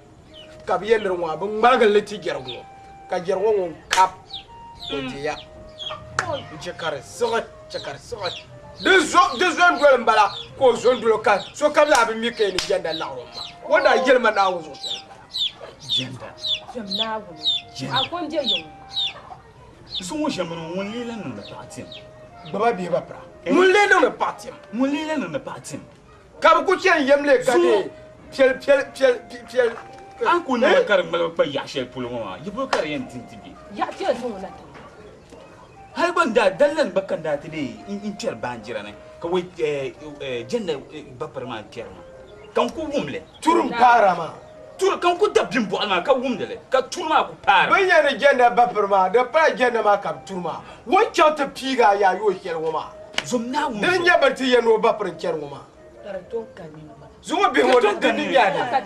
ka bi yender wa ben magal leti gerwo ka gerwo won kap o dia chekare sogat deux zones dole mbala ko zone dole ka so kam la bi mi kay ni jenda la ro ma wona yelma na wuzo jenda jamna wo a kon je yo so wo jamano won lela no na patim baba bi ba pra mun lela no patim mun lela no na patim ka bu ku chen yemle gade piel an ko na kar mal pa ya shel pulo ma yibo kar yen tintibi ya ti zo na ta har ban da dallan bakan da ta dai in tiyar banjira ne ka wai jenda bapar ma tiyar ma kan ku wumle turum para ma tur kan ku dabbin bo alma ka wumle ka turma ku para banya ne jenda bapar ma da pa jenda ma ka turma wancan ta piga ya yo kiyar woma zumna wum dan ya barti ya no bapar kiyar woma dara to kan ni ma zuma be ho da ni ya da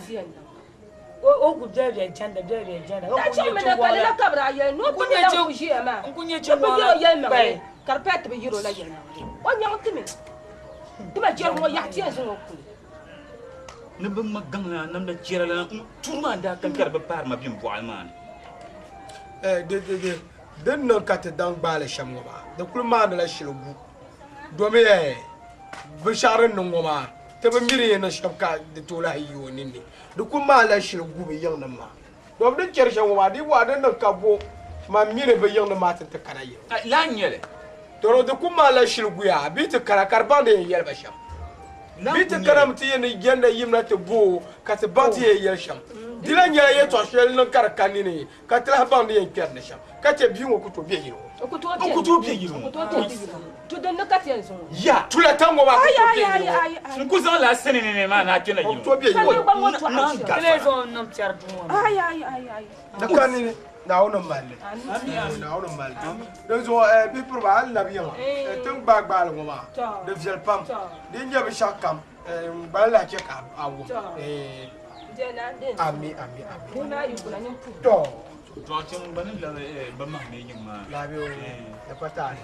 o ku dare janda ta ce mana kale la kabra ya no to ya ku shi ma kunye ce wala bai carpet bi yiro la yana o nya timi tuma jer mo ya ti azu ku ne ba magana nam da jira la turma da kan kar ba par ma bim bo alman den no kate dan gbale shamgo ba da kulma da la shirgu domin bi sharin nan goma ta ba miri na shabka da tola hiyo ninni da kuma la shirgu bi yan nan ma domin kershen goma di wa dan ka bo ma miri bi yan nan ma ta karaye la nyele to da kuma la shirgu ya bi ta karakar ba da yel ba sham bi ta karamti yin yanda yimna ta bo ka ta ba ta yel sham dilan ya ye to shel nan karakani ne ka ta ba da yin kyar na sham ka ce bi ngo ku to bi yiro ku to bi yiro to dan ka ta yanzu ya tula tango ba ku to bi yiro ku zan la sene ne ma na tuna yiro to bi yiro na le zo nam tiar dum ay da kanini na wono malle na wono malle donc zo bi pour ba al nabiyan tun ba gbal ngoma de fiel pam di nyabe shakam ba la che ka awu ami na yu kula nyum pu to cin ban la ba ma ne yin ma la bi da pata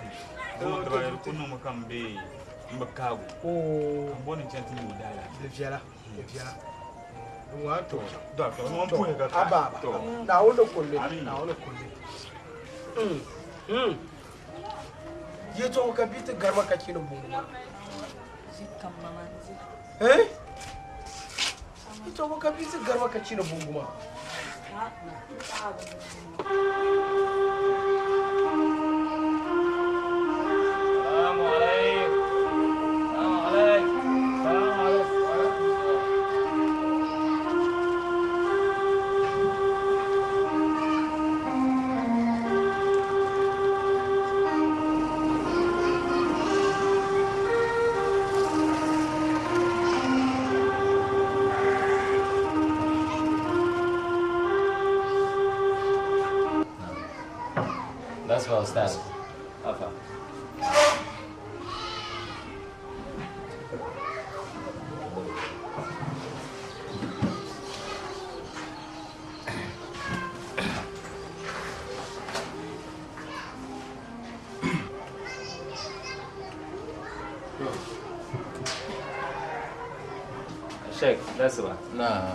ko da ba ko no makam be mbakago kan bonin chantin mu dala de fiela wato da to mo pu ga aba na wono kulle ye to ka bita garma ka kino bungu zikam mama ito ka bita garma ka kino bungu ma That's well started. Afa. Sheikh, that's what. Nah.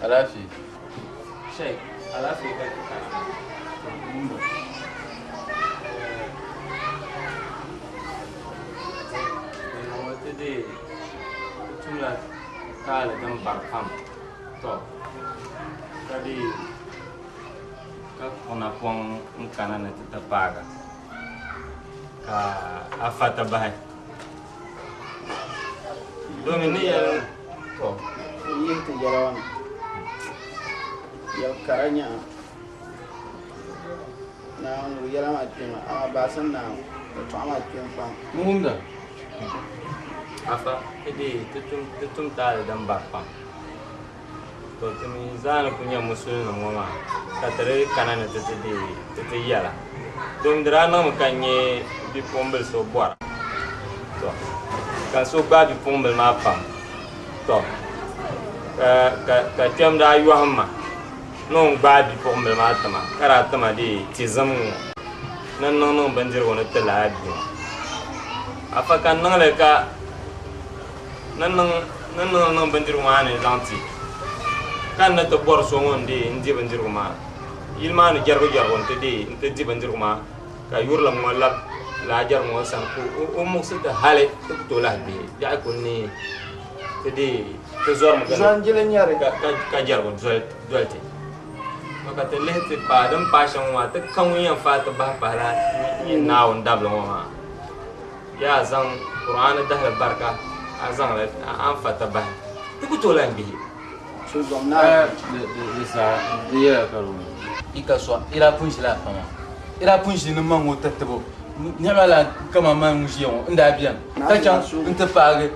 Alafi. Sheikh, Alafi ka wata dai tula kala dan barkam to kadi ka kona pong kana na tatapaga ka afata bahay domini yan to yin ta yarawan ya karanya na wani yara ma kima amma ba san na to amma kin fa mumda afa ide tutum ta dan barkam to tumi zana kunya musulun ngoma katare kanana tete yala dum drana mukanye bi pombel so bora to kan so ba bi pombel ma pam to ka tem da ayu hamma non ba bi pombel ma tama kara tama di tizam nan non banjir wona tala bi afa kan nan le ka nan banjir ma ne zanti kan na to bor so ngonde ndi banjir ma ilma ni jargo nte di banjir ma ka yurla mo la jar mo san ko o mo sita hale to la bi ya ko ni te di te zor mo zan jile nyare ka jargo dolte maka te lehte pa dam pa shan wa te kan wi fa ta ba pa la ni na on dablo ma ya zan qur'an da barka azan la an fa ta ba te to la bi so gomna de sa dia karo ika so ira punshi la fama ira punshi ni mango tatabo nyamala kama mangushi yo nda bian ka chan nta page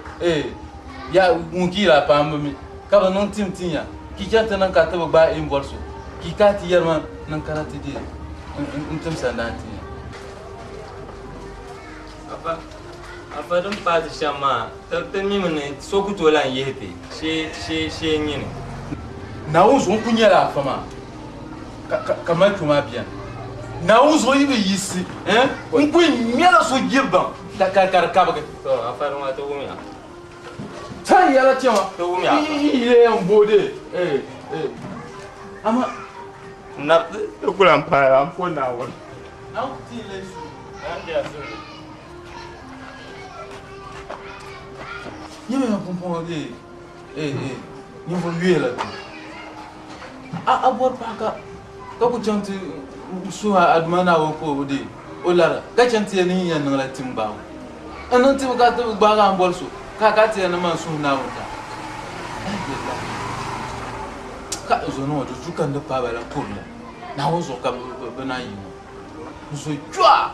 ya munkira pammi ka ba non timtinya ki janta nan ka tabo ba in bolso ki ka ti yarma nan karati di ntum sandanti apa afadin pati shama ta mi mun so ku to lan yete she nyine na uzo kunya la fama kama kuma biyan na uzo yi yisi un kun mela so girban ka ba to afadin wa to gumiya tan yala tiwa to gumiya ile en bode ama na to kulan pa am ko na won au ti le su ande asu ni me pompon de ni vo yuela a bor pa ka ku chanti su admana wo ko de o lara ka chanti ni yan na timba anan tim ka to ba ga bor su ka ti na man su na wuta ka zo no to jukan da pa ba la kurla na wo zo ka bana yi so jwa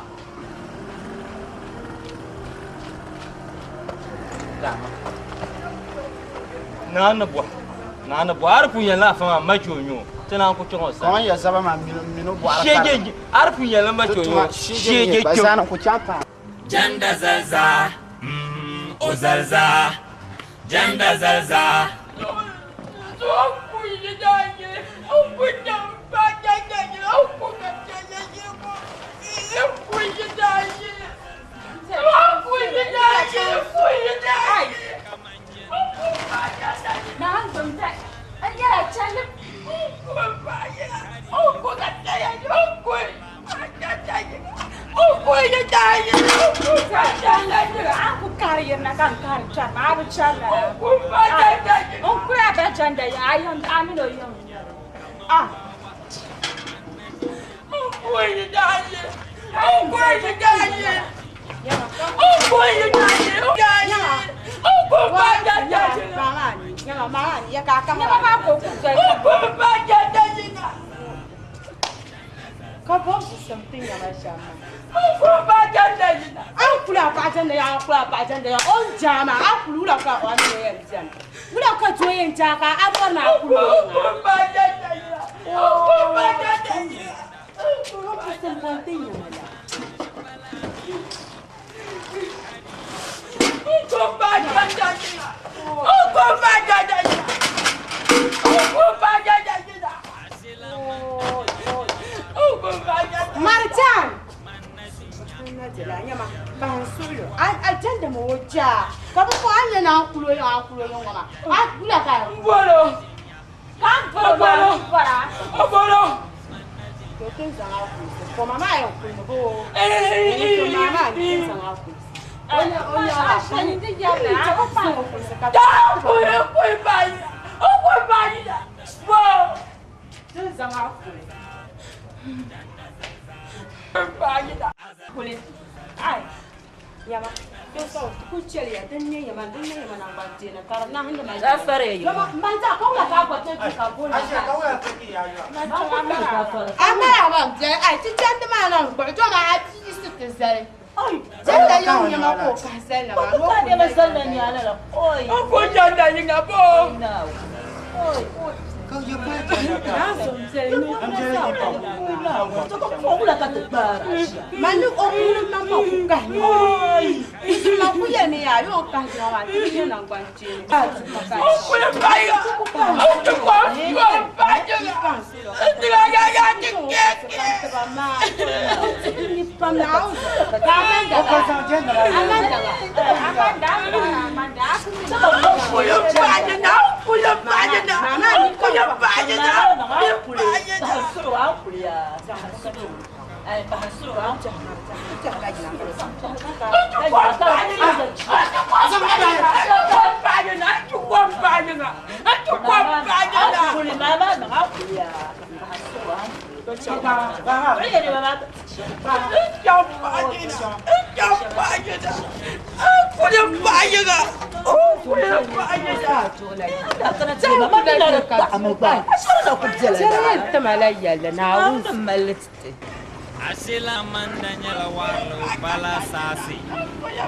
na bo arfu yan la fama majonyo tana ku chon sa kon ya zaba ma mino bo ara shege arfu yan la majonyo shege ba sana ku chapa janda zalza o zalza janda zalza asila mandanya la warlo bala sasi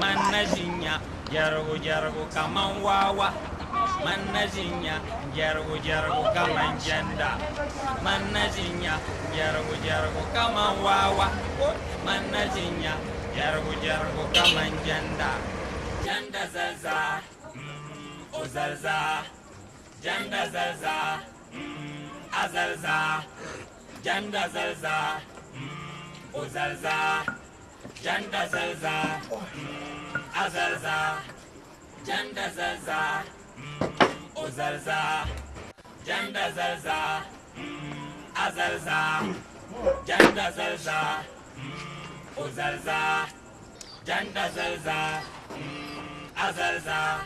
manajinya jargo kaman wawa manajinya jargo kaman janda manajinya jargo kaman wawa manajinya jargo kaman janda Janda Zalza, Ozalza, Janda Zalza, Azalza, Janda Zalza, Ozalza, Janda Zalza, Azalza, Janda Zalza, Ozalza, Janda Zalza, Azalza, Janda Zalza, Ozalza, Janda Zalza, Azalza.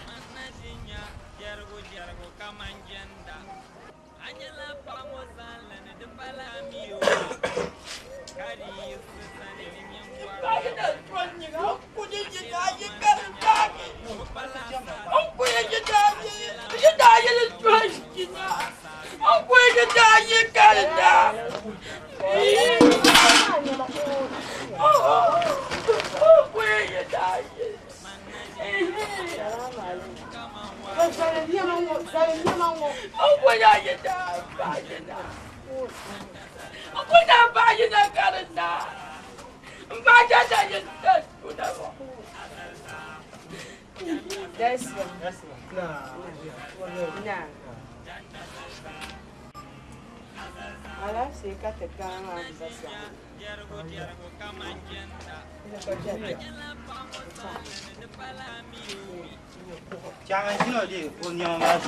Jangan sino di punya mas.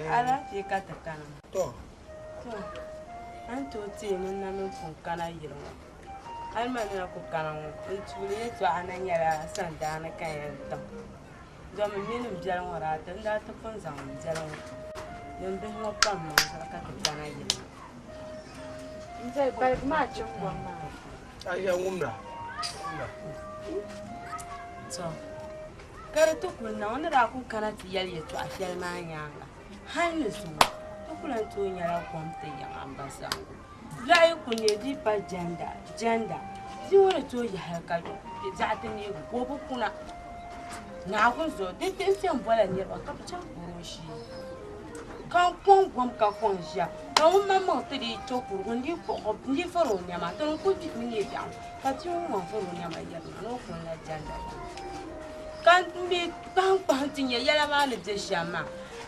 Ala ti kata kana. To. Anto ti mun na mun kun kana yiro. Alma na ku kana mun tuli to ananya la sanda na kan ta. Zom minum jalan wara tanda ta pun zam jalan. Yan bin wa pam ma sa ka kana yiro. Nzai ba ma chungwa ma. Aya ngumna. So. Kare to kun na wanda da ku kana ti yali to a fiyal ma nyanga. Hannu su. To kun to nyara kwamta yan ambasa. Lai kun ne di pa janda. Ji wani to ya haka za ta ne ko kuna. Na kun so din tin fiyan bola ne ba ka can kuro shi. Kan kon gwam ka kon sha. Kan mamma to di to kuro ndi ko ndi faro ne ma to ko ji ni ya. Ka ti mo faro ne ma ya no kun la janda. Kan mi kan pantin ya yala ma ne je shama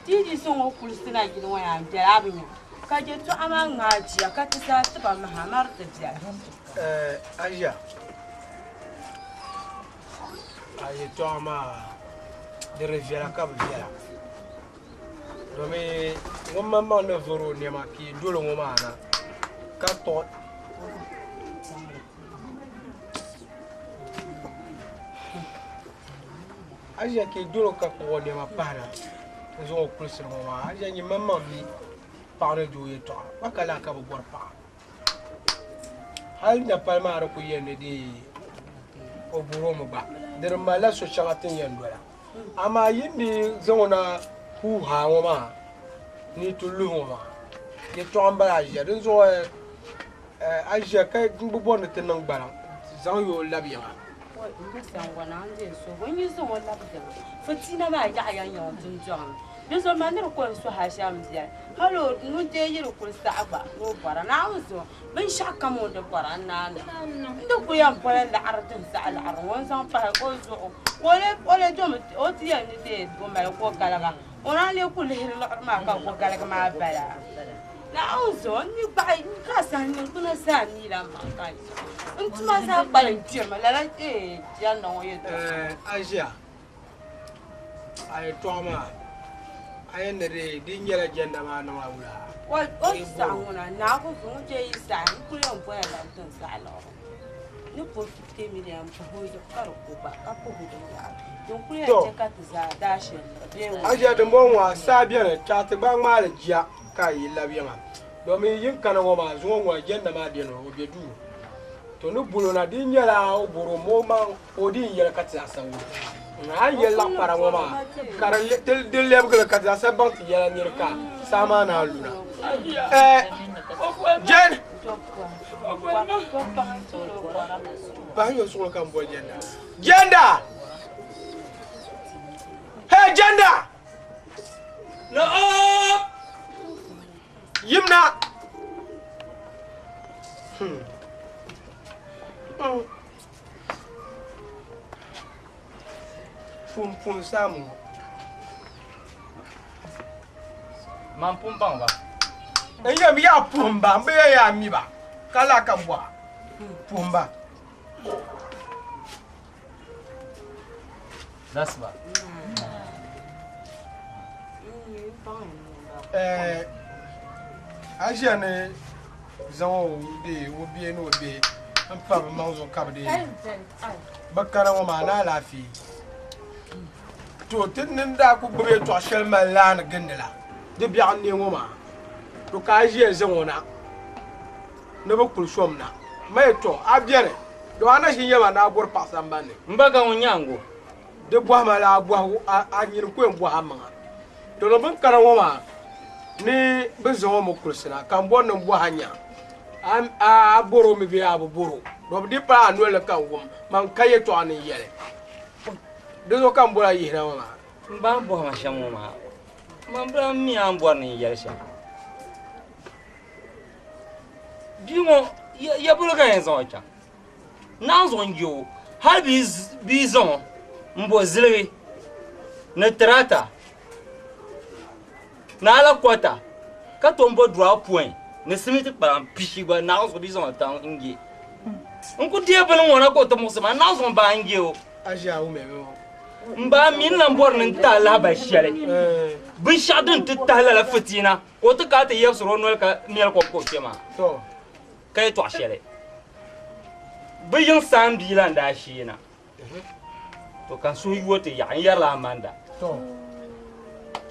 tiji son o kulsina gin waya da abinya ka je to ama ngaji ka ta sa ta ba mahamar ta jiya aja aje to ama de revela ka biya domi ngomma ma ne voro ne ma ki dolo ngoma na ka to aja ke duro ka ko de ma para zo ko sir mo ma aja ni mamma bi para do ye to bakala ka bo bor pa hal na palma ro ko yende di o buro mo ba der mala so chagatin yandora ama yindi zona hu ha mo ma ni tulu mo ma ye to amba aja den zo aja ka gbo bon te nang bara zan yo labiya when you saw what for Tina, my giant young John. There's a man who calls to Hasham there. Hello, no day you could start about no para now. So when shall come on the parana, the way I'm putting the Arden salad, once on fire also. All a jump, all the end of the day, go my walk galaga. Only could hear a lot of mark of galaga my better. Now, so you buy gas and you're going to send me that my into myself by Jim, like it, you know it. Asia, I trauma. I ended a dinner agenda man. What sound now for Jay San, put on well up to Salo. You put 50 million for who is a car back up over the yard. Don't put a check at the dash. I had the moment Sabian chatted by my jack. Kai labiama domi yin kana ngoma zo ngwa jenda ma de no obedu to no bulo na din yala oboro moma odi yala katsa sawo na yala para ngoma karal del leb gala katsa sa bant yala nirka sama na luna jen ba yo so kan bo jenda Janda! No! Yimna! Pum samu. Man pum bang ba. Eya mi ya pumba, mbe ya mi ba. Kala ka bwa. Pumba. That's ba. Asia ne zan de wo bie no be an pa ma zo kabde bakara wo ma na lafi to tinnin da ku gbe to shel malan gindila de biya ne wo ma to ka asia zan wona ne ba kul somna mai to abiere do ana shi yema na bor pasamba ne Mbaga unyango. de bwa ma la bwa a nyir ko en bwa ma to no ban kara wo ma ni bezo mo kursina kan bonno bo hanya a boro mi biya bo boro do di pa anu le kan wum man kaye to an yele de zo kan bora yi na ma Mba bo ma shamu ma. Man bra mi an bo ni yelsha. Bimo ya bolo kan en zon cha. Na zon yo, hal bizon mbo zilwe. Na trata. Na ala kwata ka tombo droit point ne simiti pa pishi ba na so bizon tan ngi nku die bele wona ko to mo sama na so ba ngi o aja u me mba min na bor nin ta la ba shele bi shadun ti ta la fitina ko to ka ta yeso ronol ka miel ko tema to kai to shele bi yin sam bi la nda shi na to kan so yote ya yar la manda to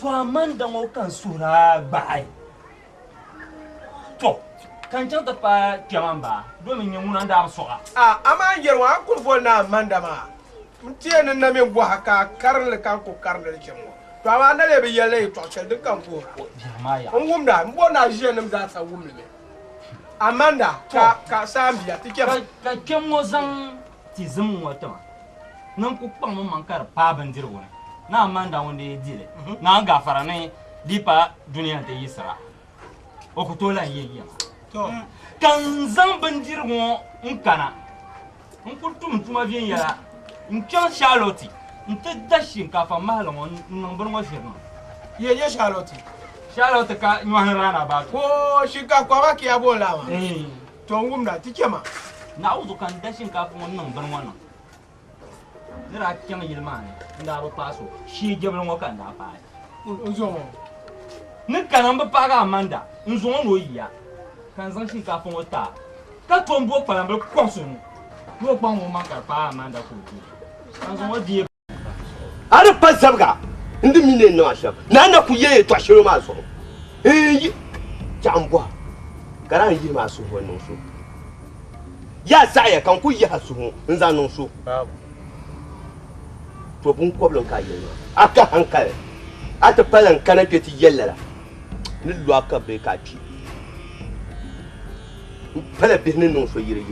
amanda ngo kan sura bai to kan janta pa tiamamba do min nyuna nda soga ama yerwa ku fo na manda ma mtie ne na me bo haka karle kan ko karle chemo to ama na le be yele to chel de kan ko maya ngum da mbo na je ne mda sa wum le amanda ka sambia tike ka kemo zan ti zum wata nan ku pang mo mankar pa bandir wona na amanda wonde dile na gafara ne dipa duniya te yisra o ko tola yeya to kan zan bandir wo nkana nkutum tuma bien yara nkan charlotte nte dashin ka fa mahalo non bon mo firma ye charlotte ka nywan rana ba ko shika kwa ba ki abo lawa to ngum da tike ma na uzu kan dashin ka fa non bon wannan nira kyan yilmane nda ba paso shi jebro ngo kan da pa uzo ni kanan ba paga amanda nzo no yiya kan zan shi ka fa wata ka tombo palan ba konsun no pa mo man ka pa amanda ko ti kan zo di Ada pa sabga ndi mine no ashab na na ku ye to ashiro ma so jambwa garan yi ma so wannan so ya saya kan ku yi hasu nza non so to bun koblon ka yi aka hankali ata palan kana ke ti yellara ni lo aka be ka ti pala be ni non so yire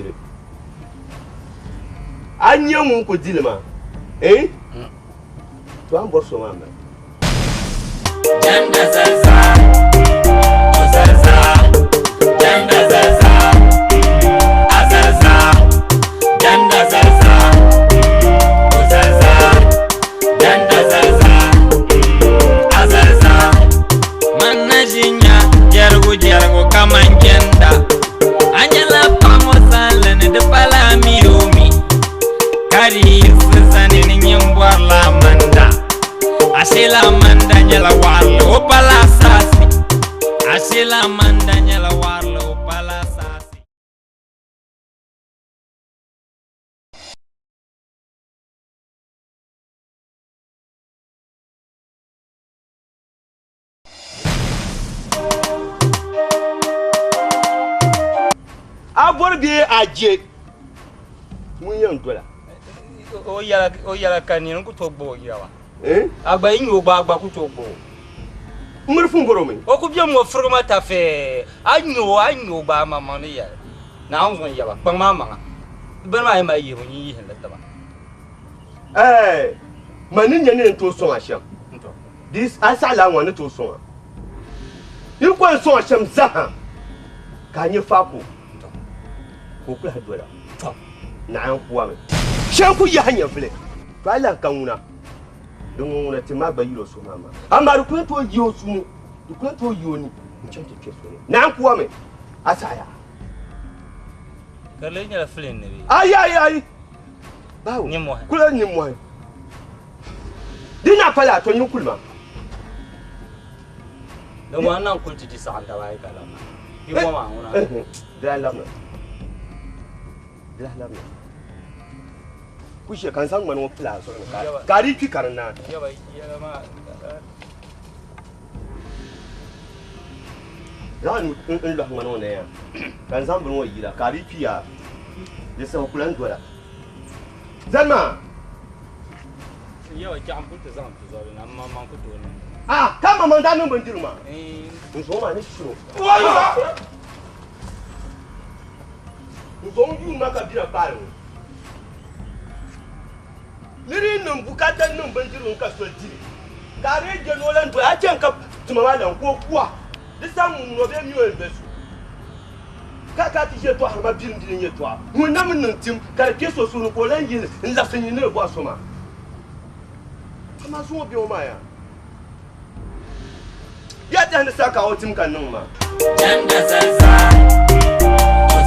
anya mun ko dilma to an bor so mama Janda zaza Ozaza Janda zaza Azaza Janda zaza Ozaza Janda zaza Azaza Manajinya Jergu kamangenda Anyala pamo salene de pala miyomi Kari sisane ni nyembwa la manda Asila manda nyala warle opala sasi Asila manda nyala warle opala sasi Aborbe aje munyan dola o yala kanini ku togbo yawa agba inyo agba ku togbo murfun borome o ku biam mo froma ta fe anyo ba mama ne ya na on zon yawa pang mama ben ma yi mo yi hen la ta ba manin nyane to so asham This asala wan to so. You go so shem zaha. Kan you fako. Ko kula dola. Na an kuwa me. Shan ku ya hanya fle. Fala kanuna. Don na tima ba yiro so mama. Amma ku to yiwo su. Ku to yiwo ni. Nchon te twe so. Na an kuwa me. Asaya. Kale nya fle ne bi. Ai. Bawo. Nyimo. Kula nyimo. Dina fala to yin kulma. Da wannan kulti ji sa da wai kala. Ki mama nguna. Da lamna. Kushe kan san mano fla so ka. Gari ki karna. Ya bai ya ma. Dan in la mano ne ya. Kan san mano yira gari ki ya. Da sa kulan dola. Zanma. Ya wa jam kulti zan to zo na man ku to ne. Ah, kama man da nan ban dirma. In so ma ne shiro. Nzong yu maka bira paro. Liri num bukata num banjiru nka so diri. Kare je no lan to a chen ka tuma lan ko kuwa. Disam no be mi o besu. Kaka ti je to ha ma bin din ye to. Mun na mun tim kare ke so so no ko lan yin la sanyi ne bo so ma. Kama so bi o ma ya. Ya ta ne saka o tim kan nan ma. Janda zaza.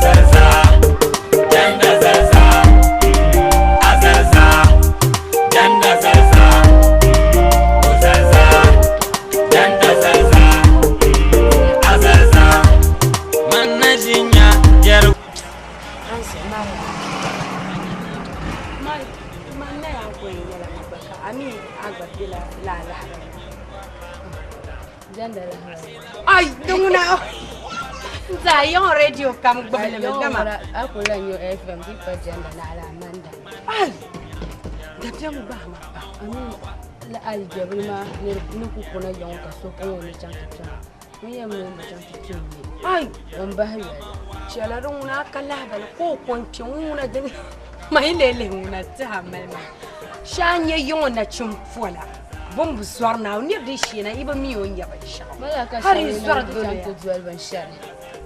Zaza. Janda zaza. Azaza. Janda zaza. Zaza. Janda zaza. Azaza. Manajinya yaru. Mana yang kau yang baka. Ami agak bila la. Janda lah. Ay, dungna. Zayon radio kam gbele me gama. Aku la nyo FM di pa janda na ala Amanda. Ay. Dabya mo ba ma? Ami la al jabri ma ne ku kona yon ka so ko ni chantu. Mi ya mo ni chantu. Ay, on ba ya. Chala rungna kala bal ko konti una din. Mai lele una ta malma. Shanye yon na chumfola. Bombu swarna ni de shi na iba mi on ya ba sha. Mala ka Hari shi swar na do chantu jual ban shari.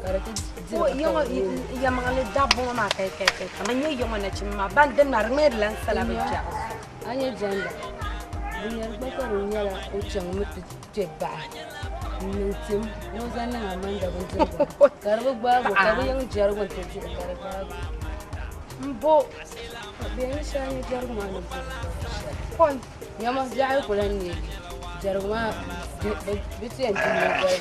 Oh, yang mana dabung ma kayak. Namanya yang mana cuma banten narmer lan salah baca. Anya janda. Biar bakar nyala ucang mutu jeba. Nanti mau sana Amanda buntu. Karbo bago, karbo yang jargon tuju karbo. Mbo, biar saya jargon. Kon, nyama jauh pulang ni. Jargon bitu yang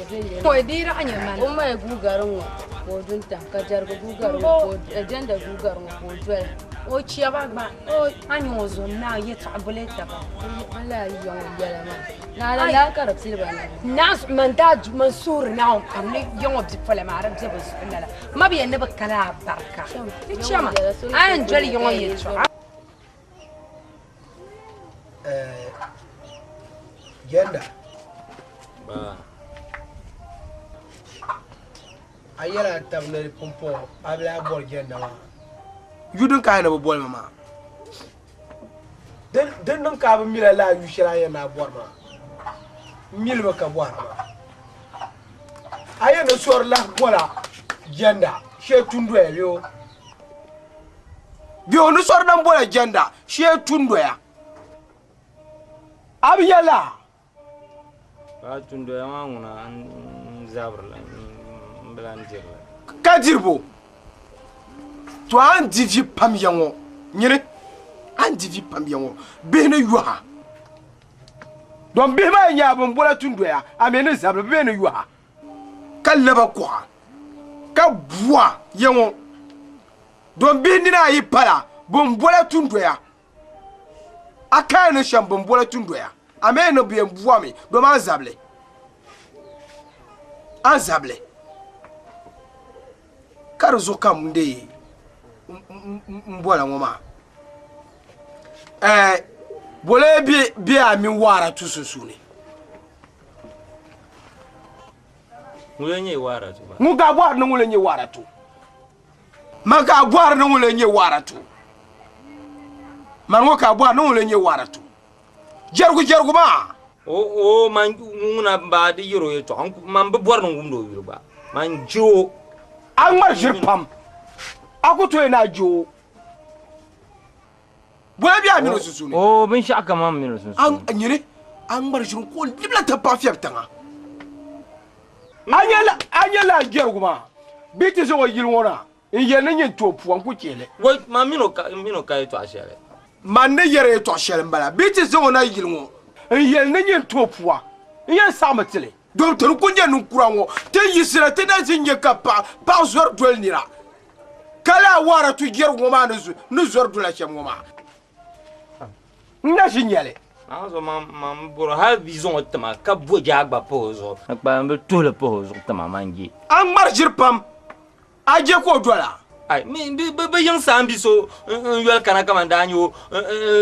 tinggi. Kau dira anya man. Umma ya gugarun ko dunta ka jargo gugarun ko janda gugarun ko jual. O chiaba ba. O anyo zo na ye tabuleta ba. Allah yi yon yalama. Na la karab silba na. Nas mandaj mansur na kam ne yon bi fala ma arab zeba subhanallah. Ma bi ne bakala barka. Chama. An jali yon ye cho. Jenda. Ba. Ayala tabne pompo abla bol jenda ma. Yudun ka na bol mama. Den non ka ba mila la yu shira ya na bor ma. Mil ba ka bor ma. Ayana sor la bola jenda she tundo ya yo. Bio no sor dan bola jenda she tundo ya. Abiyala. Ba tundo ya nguna zabrla. Kadirbo to an divi pam yango nyire an divi pam yango be ne yuha don be ma nya bon bola tundo ya amene zabla be ne yuha kallaba kwa ka bua yango don be ni na yi pala bon bola tundo ya aka ne sham bon bola tundo ya amene be bua mi do ma zable an zable Karzo kam nde mbola ngoma bole bi ami wara tususuni ngulenye wara tu ba muga bwar no ngulenye wara tu maga bwar no ngulenye wara tu mango ka bwar no ngulenye wara tu jergu ma o man nguna ba di yoro ye to man be bor ngum do yoro ba man jo an mar jirpam akuto ina jo boy bi amino susu ne o bin sha kama amino susu an nyire an mar jirin ko dibla ta pa fiya tanga anyala gerguma biti so yilwona yene nyen to puan ku kele wo ma mino ka to ashere man ne yere to ashere mbala biti so na yilwo yene nyen to puan yen samatile donc to ko nyen kuranwo te yisira te da zinje ka pa zor dol nira kala wara tu gerguma no zor dol achemuma na jinyale aso mam boro ha bison otama ka boja agba pozo akba mbe tole pozo tama mangi an marjir pam aje ko dola ay mi be yang sambi so yel kana kama danyo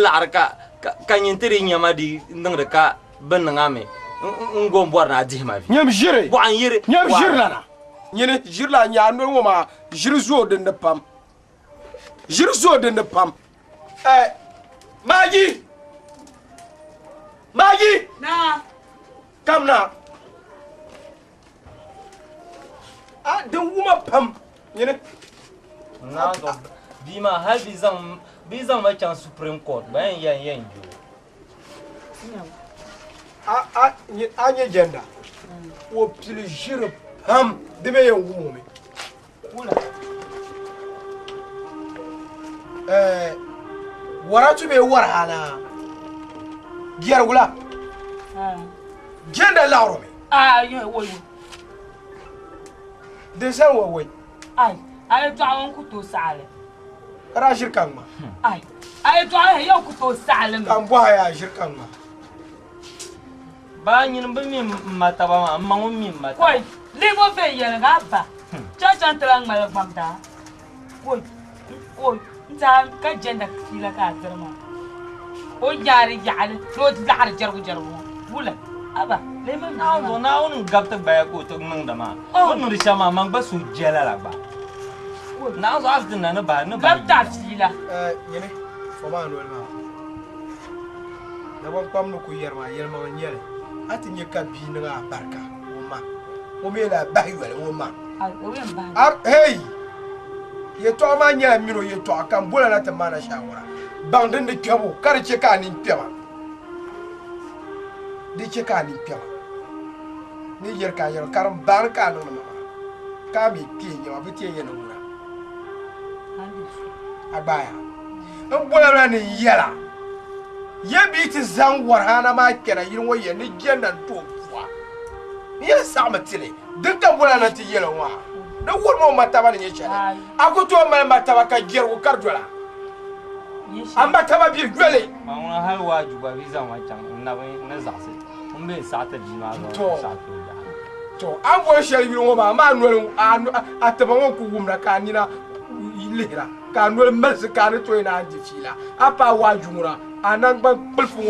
larka ka nyentere nyama di ndang ka ben ngame ngom bor na di ma fi nyam jire bo an yire nyam jirla na nyene jirla nya no ngoma jirzo de ne pam jirzo de ne pam Maggie na come now the woman pam nyene na do bima hal bizan ma chan supreme court ban yan jo anye gender wo plaisir pam de me yan wumo me wala waratu be warana giyar wula gender lauro me yo wo de san wo wo ay to awon ku to sale ra shirkan ma ay to ay yo ku to sale me kan bo ya shirkan ma ba nyin ba mi mata ba ma mi mata koy le mo fe yele ga ba cha chan tlang ma bamda koy nta ka gender kila ka terma o jari jale do dahar jargu wula aba le man na on gabta ba ko to nang dama on ri shama mang ba su jela la ba na zo as din na ba gabta fila yene fo ma no ma da bon pam no ku yerma nyele ati nye ka bi na barka o me la ba yele o ma hey ye to ma nya miro ye to kan bola na ta mana shawara bandin de kabo kar ce ka nin pema de ce ka nin pema ni yer ka yer karam barka no ma ka bi pie nya ba tie ye no mura abaya en bola ni yela ye bi ti zan warhana ma kera yin waye ni gendan to fuwa ye sa matile dukkan bola na ti yela wa da wurmo mata ba ni ye chale akuto mal mata ba ka ger ko kardola amba taba bi gwele ma wona hal waju ba visa ma chan na zase umbe sata di ma to an bo sheri bi ngoma ma nol ataba won ku gumna ka ni na lehra ka nol merse ka ne to ina andi fila apa waju mura anan ban kulfu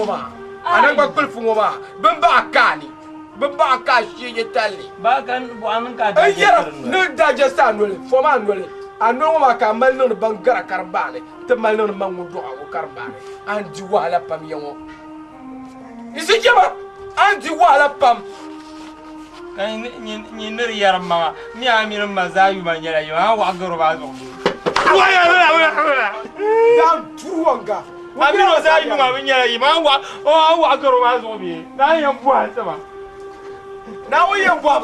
ngoma ban ba kani ban ba ka shi ye tali ba kan bo anan ka da ne da je sa nol fo ma nol anu ma ka mal non bangara karbane te mal non mangu do o karbane andi wala pam yango isi jama andi wala pam kan ni ner yar ma mi amir ma zayu ma nyara yo ha wa garo ba zo wala dam tuwanga amir zayu ma nyara yi ma wa garo ba zo bi na yan bua sama na wo yan bua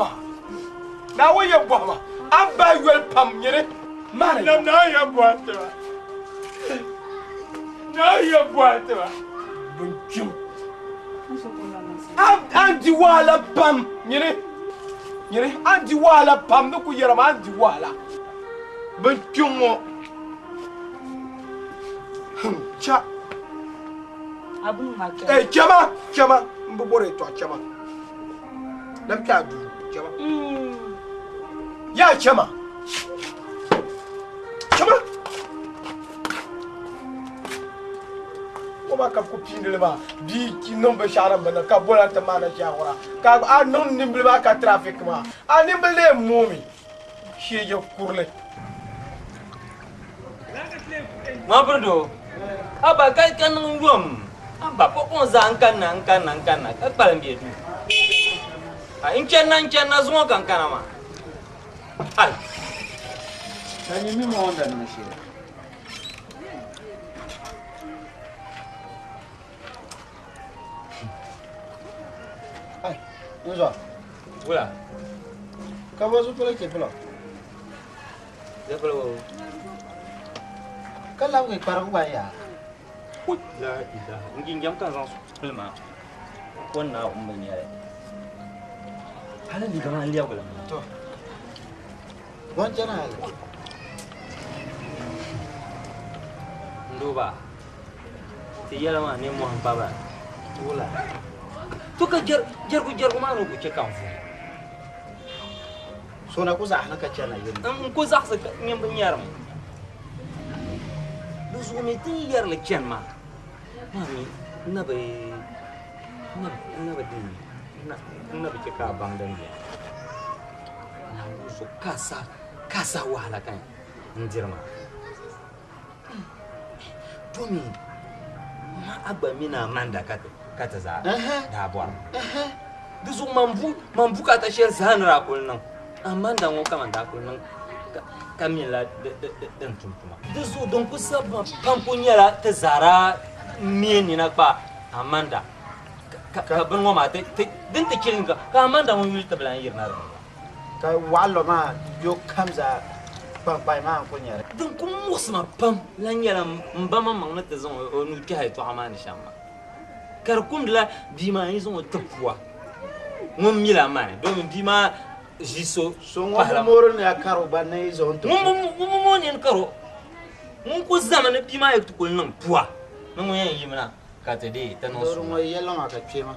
ma amba yel pam nyere mana na ya boate ba bunchum andi wala pam nyere andi wala pam no ku yera ma andi wala bunchum cha abu ma chama mbobore to chama lam ka du chama ya chama ma ka ko pindele ba di ki nombe sharam bana ka bola ta mana shawara ka a non nimble ba ka traffic ma a nimble momi sheje kurle ma burdo aba kai kan ngom amba ko za kan na ka balan bi du a in kenna zuwa kan kana ma ai tani mi mo onda na shi ai nzo wala ka bazu pele ke pelo Depelo. Kala ngi parang ba ya? Kut la ida. Ngi jam kan sang pelma. Kon na umnya. Hala ni gaman liya bala. To. Wan jana hala. Nduba. Ti yala ma ne mo han baba. Wala. To ka jar ku ma no ku ce kan fu. So na ku za na ka cana yin. Ku za sa min ban yaram. Du zo me tin yar le ken ma. Mami na bai na ba din na ba ke ka bang dan ya. Na so kasa wahala kan injirma. Domi ma agba mina manda kata za da bwar. Du zo mambu ka ta sher zanra kullun. Amma da ngo kaman da kullun kamila dan tuntuma da zo don kusa pampunyara ta zara miyeni na ba amanda ka bin ngo ma ta din ta kirin ka amanda mun yi ta blan yirna ka wallo ma yo kamza pampai ma kunyara don kun musma pam lan yara mbama mangna ta zon onu ki hay to amani shamma kar kum la bima yi zon tapuwa mun mila mane don bima jiso so ngwa moro ne akaro banai zon to mo ne karo mun ko zamana bi ma yaktu kul nan puwa mun yan yi mana ka ta dai ta no so mo yelo ma ka pema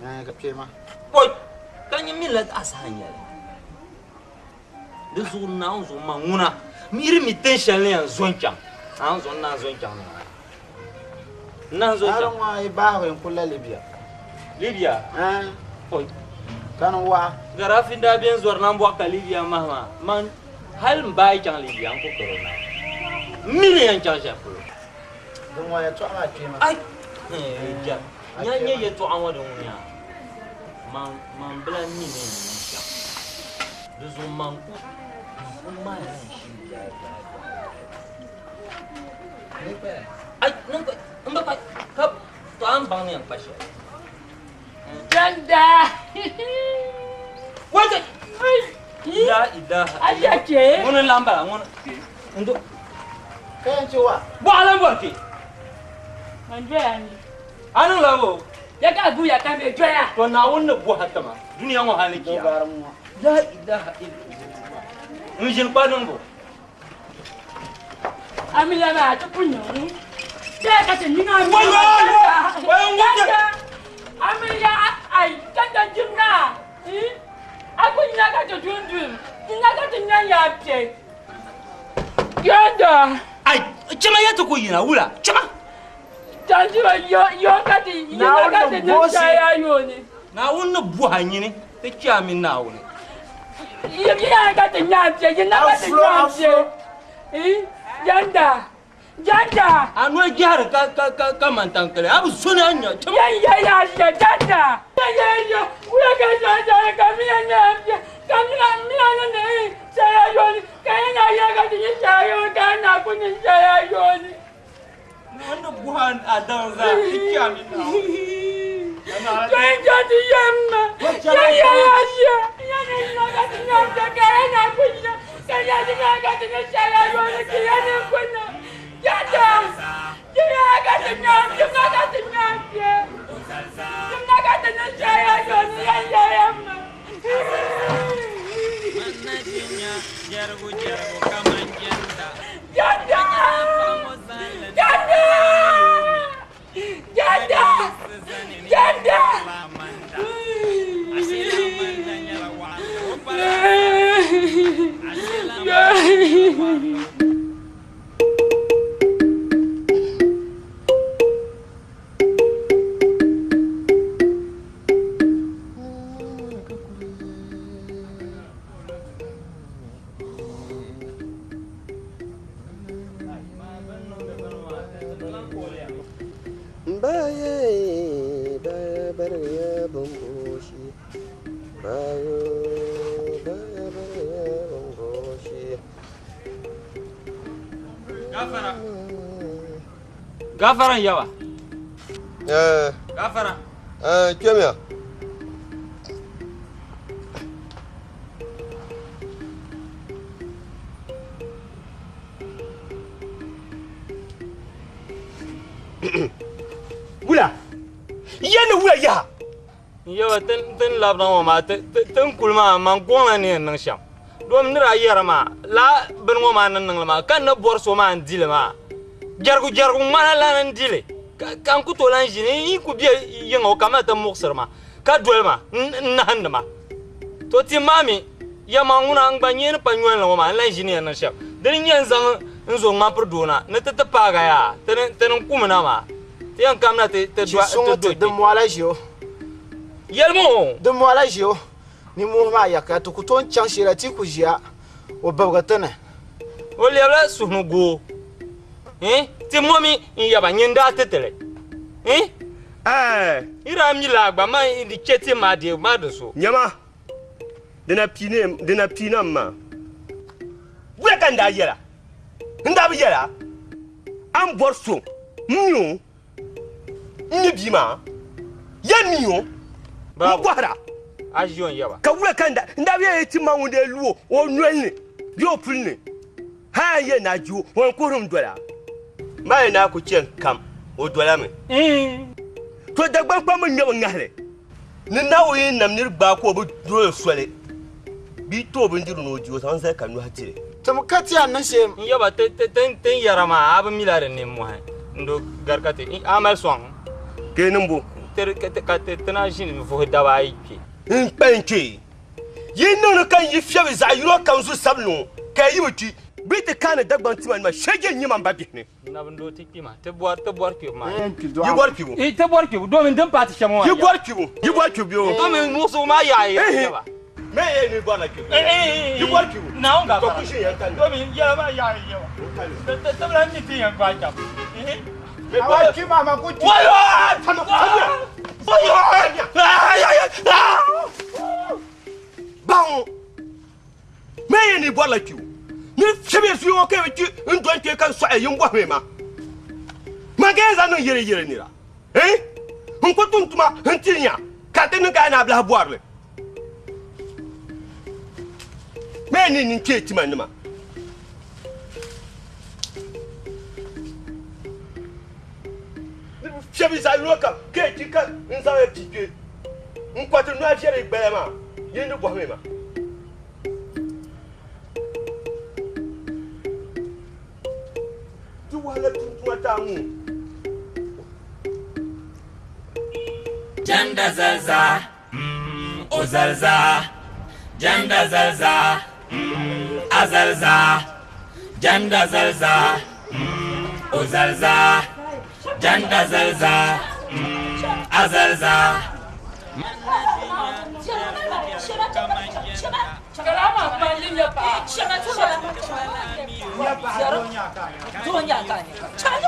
na ka pema boy kan yi min la asanya de zo na zo manguna miri mi tension le zon cham an zon na zon cham na zon cham wa ba ho kula libya boy kan wa garafin da biyan zuwar nan buwa Libya mahma man hal mbai chang Libya ko corona mini yan chang sha pro don wa ya to ama kema ai ja nya ye to an wa don nya man bla ni ne sha du zo man ku ma ya shi ya ai nan ba ka to an bang ne pa shi Janda. Wajah. Ya idah. Aja ke. Ngono lamba ngono. Untuk. Kan cuwa. Buat lamba ke. Manjuan. Anu lawo. Ya ka bu ya ka be joya. To na wonna buat hatama. Dunia ngo haliki. Ya idah illallah. Ngijin padon bo. Amila ma ta kunyo. Ya ka tin ninga. Wajah. Amelia ai kanda jumna aku nyaga to dundun nyaga to nyanya pye yanda ai chama yato ko yina wula chama tanjiro yo kati nyaga to nyaya yoni na wonna buha nyini te chamin na wona nyaga to nyanya nyaga to nyanya yanda Janda, anu jar ka mantan kale abu sune anya ya janda ya uya ka janda kamina ne saya yoni kana ya ka tinye saya kana kunye saya yoni wanda buhan adan za ikami na janda di yamma ya ne ka tinye kana kunye kana ka tinye saya yoni kana kunye Janda, jangan kata nyam, jangan kata nyam je, jangan kata nyam saya Joni yang saya mah. Mana jinya jargo kaman janda. Janda, janda, janda. Asila mandanya lawan. baye baya bongoshi bayo baya bongoshi gafaran yawa gafara kemiya Wula yana wula ya yawa tin labna ma tin kulma man gona ne nan sham dom nira yara ma la ben ngo ma nan ma kan na borso ma ndile ma jargu ma la nan dile kan ku to lan jini ku biya yango kama ta muksar ma ka dol ma na hand ma to ti mami ya ma nguna ngbanye ne panyo la ma lan jini nan sham din yan zan nzo ma perdona ne ta paga ya ten kumna ma yan kamna te do de moala jio yelmo de moala jio ni mo ma yaka to kuton chanshira ti kujia o babgatana o lebla sunugo ti momi yaba nyenda tetele ira mi la gba ma di cheti ma de ma do so nyama dina pina ma wura kan da yera nda bi yera am borso nyo ni bima yamiyo ba gwara ajion yaba ka wura kan da nda bi yeti ma wonde luo o nwelne bi o pulne ha ye na ju won kurum dola mai na ku cen kam o dola me to da gbagba mun nyawo ngale ni nawo yin nam nir ba ko bu do sole bi to bin diru no jiwo san sai kanu hatire tam katia nan se yaba ten yarama ab milare ne mo ha ndo garkate amal song kenin bu ter ka tana shin fo da ba yi in penke yin no kan yi fiye za yiro kan su sabnu kai muti bi te kana dagban timan ma shege nyi man babi ne na bando tikki ma te boar ki ma yi boar ki bu te boar ki bu do min dan pati chamo yi boar ki bu do min musu ma ya ba me ye ni boar ki yi boar ki bu na nga ko kushi yan kan do min ya ba ya te bla ni ti yan kwa jam awa ki mama ku ti wayo bang me ye ni boar ki ni chebe su yo ke ti ndon ke kan so ayin bo hwema mageza no yere ni ra nko tuntuma ntinya ka tenu ka na bla boarle me ni ni ke ti manima chebe sa yo ka ke ti ka nsa we pike nko tu no afere igbe ma ye ni bo hwema wala tuntuwa tamu janda zalza o zalza janda zalza azalza janda zalza o zalza janda zalza azalza Kalama pandin ya pa. Tuanya kan.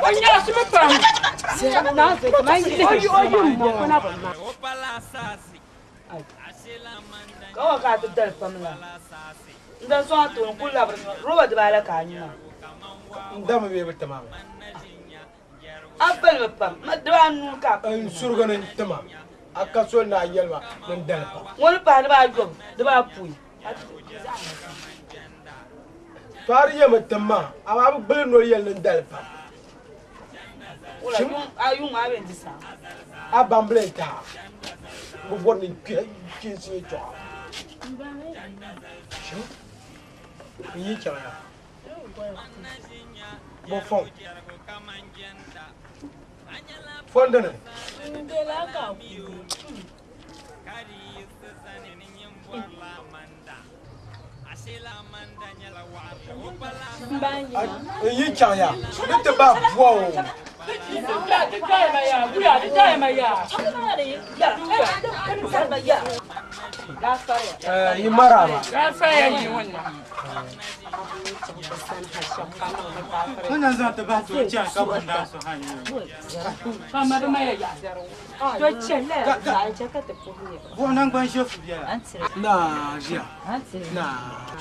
Anya sime pa. Na se kamai oyu mo kona ba. Kawa ka ta dal pamla. Ndan so ato ko la roba de bala ka nyuma. ndama be be tamam Abel pam ma dwan ka. surga nan tamam aka so na yelma nan dalpa Wani pa ba job de ba pui. fari ya matamma amma bu bele no yel nan dalpa Shim ayun ma ben disa. abamble ta bu woni ki si to shim yi chaya bo fon fondana Ndela ka ku. yi chaya nte ba bo Ya, ya, ya, ya. يمرا أنا زاد بحث وجه قبل الناس هاي فما بما يجعل هو نقول نشوف بيا لا جيا لا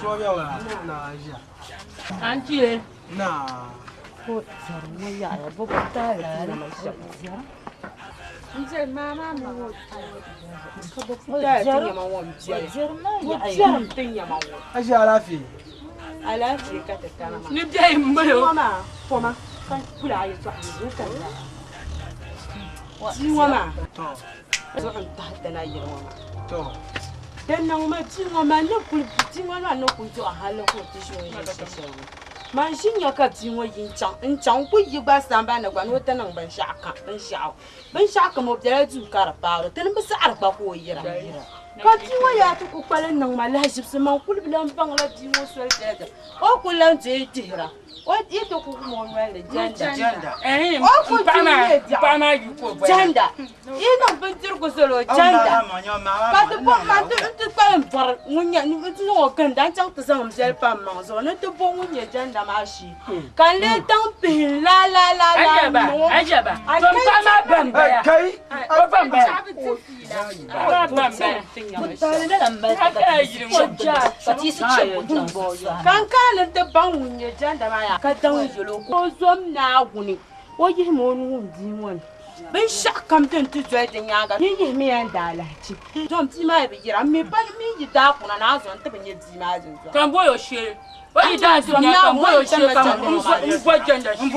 شو بيا ولا لا جيا أنتي لا هو زرنا يا بابا تعال نزل ماما مو أجي على في على في كتكلم نبدأ يملو ماما فما كان كل عايز واحد وما زعم تحت ناير وما تو دنا وما وما نقول وما نقول جو أهلا كنت شوي ماشين يا كاتين وين إن كوي بس أنا بنا قانو تنا بنشاك مبدأ جو كارباو تنا بس أعرف بقول يرا كاتين ويا تقول كلنا ما لها جبس ما كل بلام بانغلا دي وسوي هذا أو كلام زي تهرا وإيه تقول مون ولا جندا أو بنا يقول جندا إيه بنتر كسلو جندا كاتبون ما أنت كلام بار ونيا أنت لو كان دانجان تسمع زي بام ما زون أنت بون ونيا جندا ماشي كان لي تامبين لا أجابة فما بمبا كي كان تبان جندا ما كتاون يلو كوزوم ناوني وجه مون ديوان بن شكم تنتو تنياغا ني مي اندالاتي دوم تي ما بيجرا مي بان مي يدا كنا نازون تبني دي ما زون كان بويو شي وي دا سونيا كان بويو شي كان بو جندا شي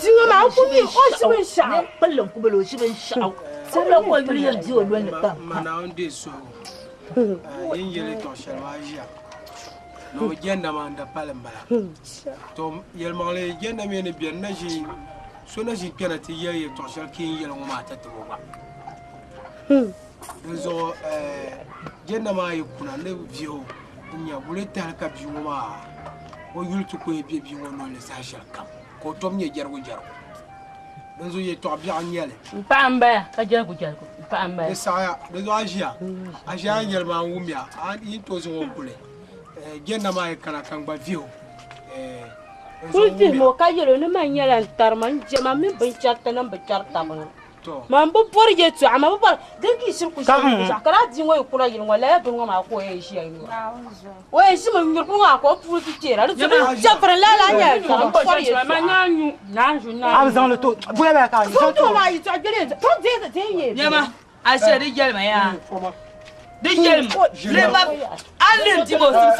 تيغا ما كومي او سبن شاو بلن كوبلو سبن شاو سبلا كو يلي ديو لون تا ما اندي سو ينجلي تو شلواجيا لو جندا ما عند بالمبلا توم يلمالي جندا مين بيان نجي سونا جي كانت هي تو شلكين يلو ما تتبوا نزو جندا ما يكون عنده فيو nya buleta halka biwo ma o yultu ko be biwo no le sa shalka ko tom nye jargo jargo danzo ye to bi an yele pamba ka jargo jargo pamba saya danzo ajia nyel ma ngumya an yi to zo kule genna ma kana kan ba viwo kulti mo ka yelo ne man yela tarman jama min bin chatta nan ba charta ba man bu por ye tu ama bu por denki sim ku shi kala din wo kula yin wala bu ngoma ko ye shi ayi wo ye sim ngur ku nga ko pu ti tera ru jafra la la nya ka por ye ma nyanyu nanju na am zan le to bu ya ka so to ma yi to gele to de ye nyama aseri gel ma ya de gel le ba alin ti bo sim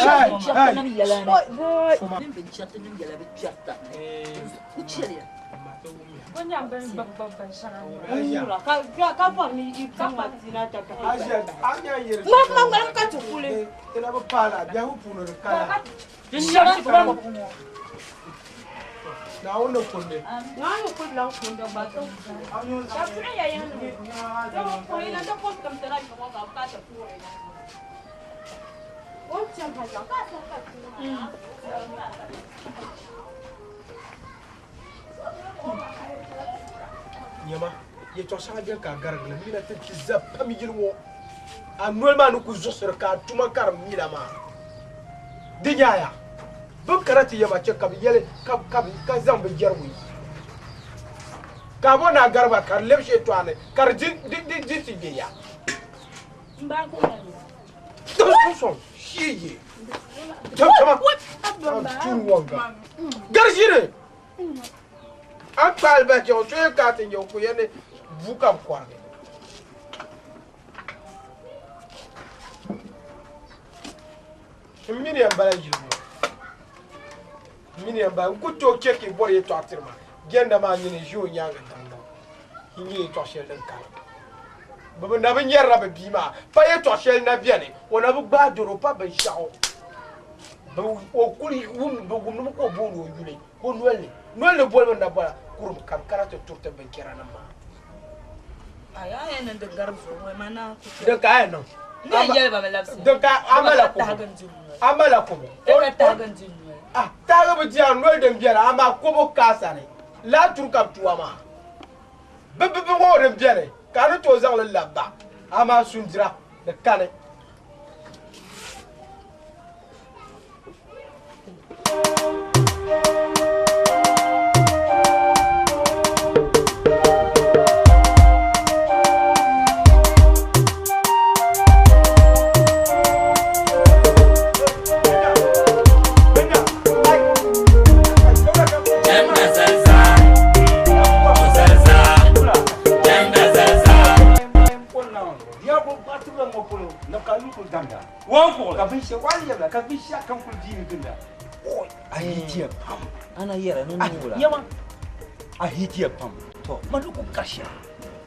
nyama ye to sa bien ka gargle mi na te kizap pami jilwo annuellement nous ku sur ka tuma kar mi la ma dinyaya bu karati yama ce kam yele ka zambe jarwi ka bona garba kar lebshe to ane kar din ti biya mba ko to so shiye tama tu wanga garjire akpal ba jo so ka tin yo ku yene buka kwa mini ambala jibo mini amba ku to keke bor ye to atirma genda ma nyine jo nyanga tanga hingi to shel den kala baba na ben yerra be bima pa ye to shel na biane wona bu ba doro pa ben shao ba o kuli wum bu gum ko bonu yule ko nolle bolbe na bala kurum kam karate turte ben kerana ma aya enen de garzo we mana de ka no ne jere ba labsi de ka amala ko e ta ganji ah ta ga biya no de biara ama ko bo kasare la tur kam tuama be wo de biare ka no to zang la ba ama sundira da kane ana yara nan nura yawa a hitiya pam to maluku kasha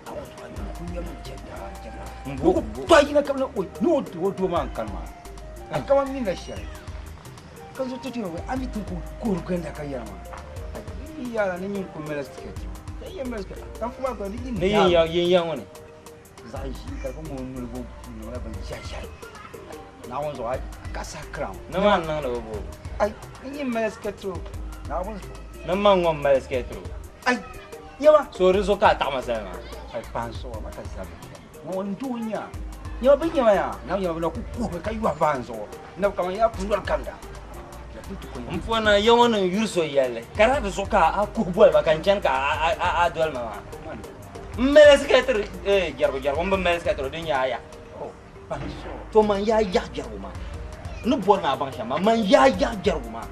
a wato an kun yamin janda janda to yi na kamar oi no to man kalma an kama min da shi kan zo tuti wai ami tun ko ganda ka yama yara nan yin kun mela skirt sai yin mela skirt kan kuma ko yin ne yin wani zai shi ka kuma mun go mun ban shashai na won zo ai kasa crown na man nan da bo ai yin mela skirt na won na man ngom mela skirt ai yawa so rizo ka ta masana ai panso maka sabe mo ndunya yawa bin yawa ya na yawa na ku ka yawa panso na kama ya fundar kanda mfona yawan yurso yalle kara da soka a ku bol ba kan can ka a dol ma mela skirt jarbo mba mela skirt din ya panso to man ya jarbo ma nu bor na ban shama man ya jarbo ma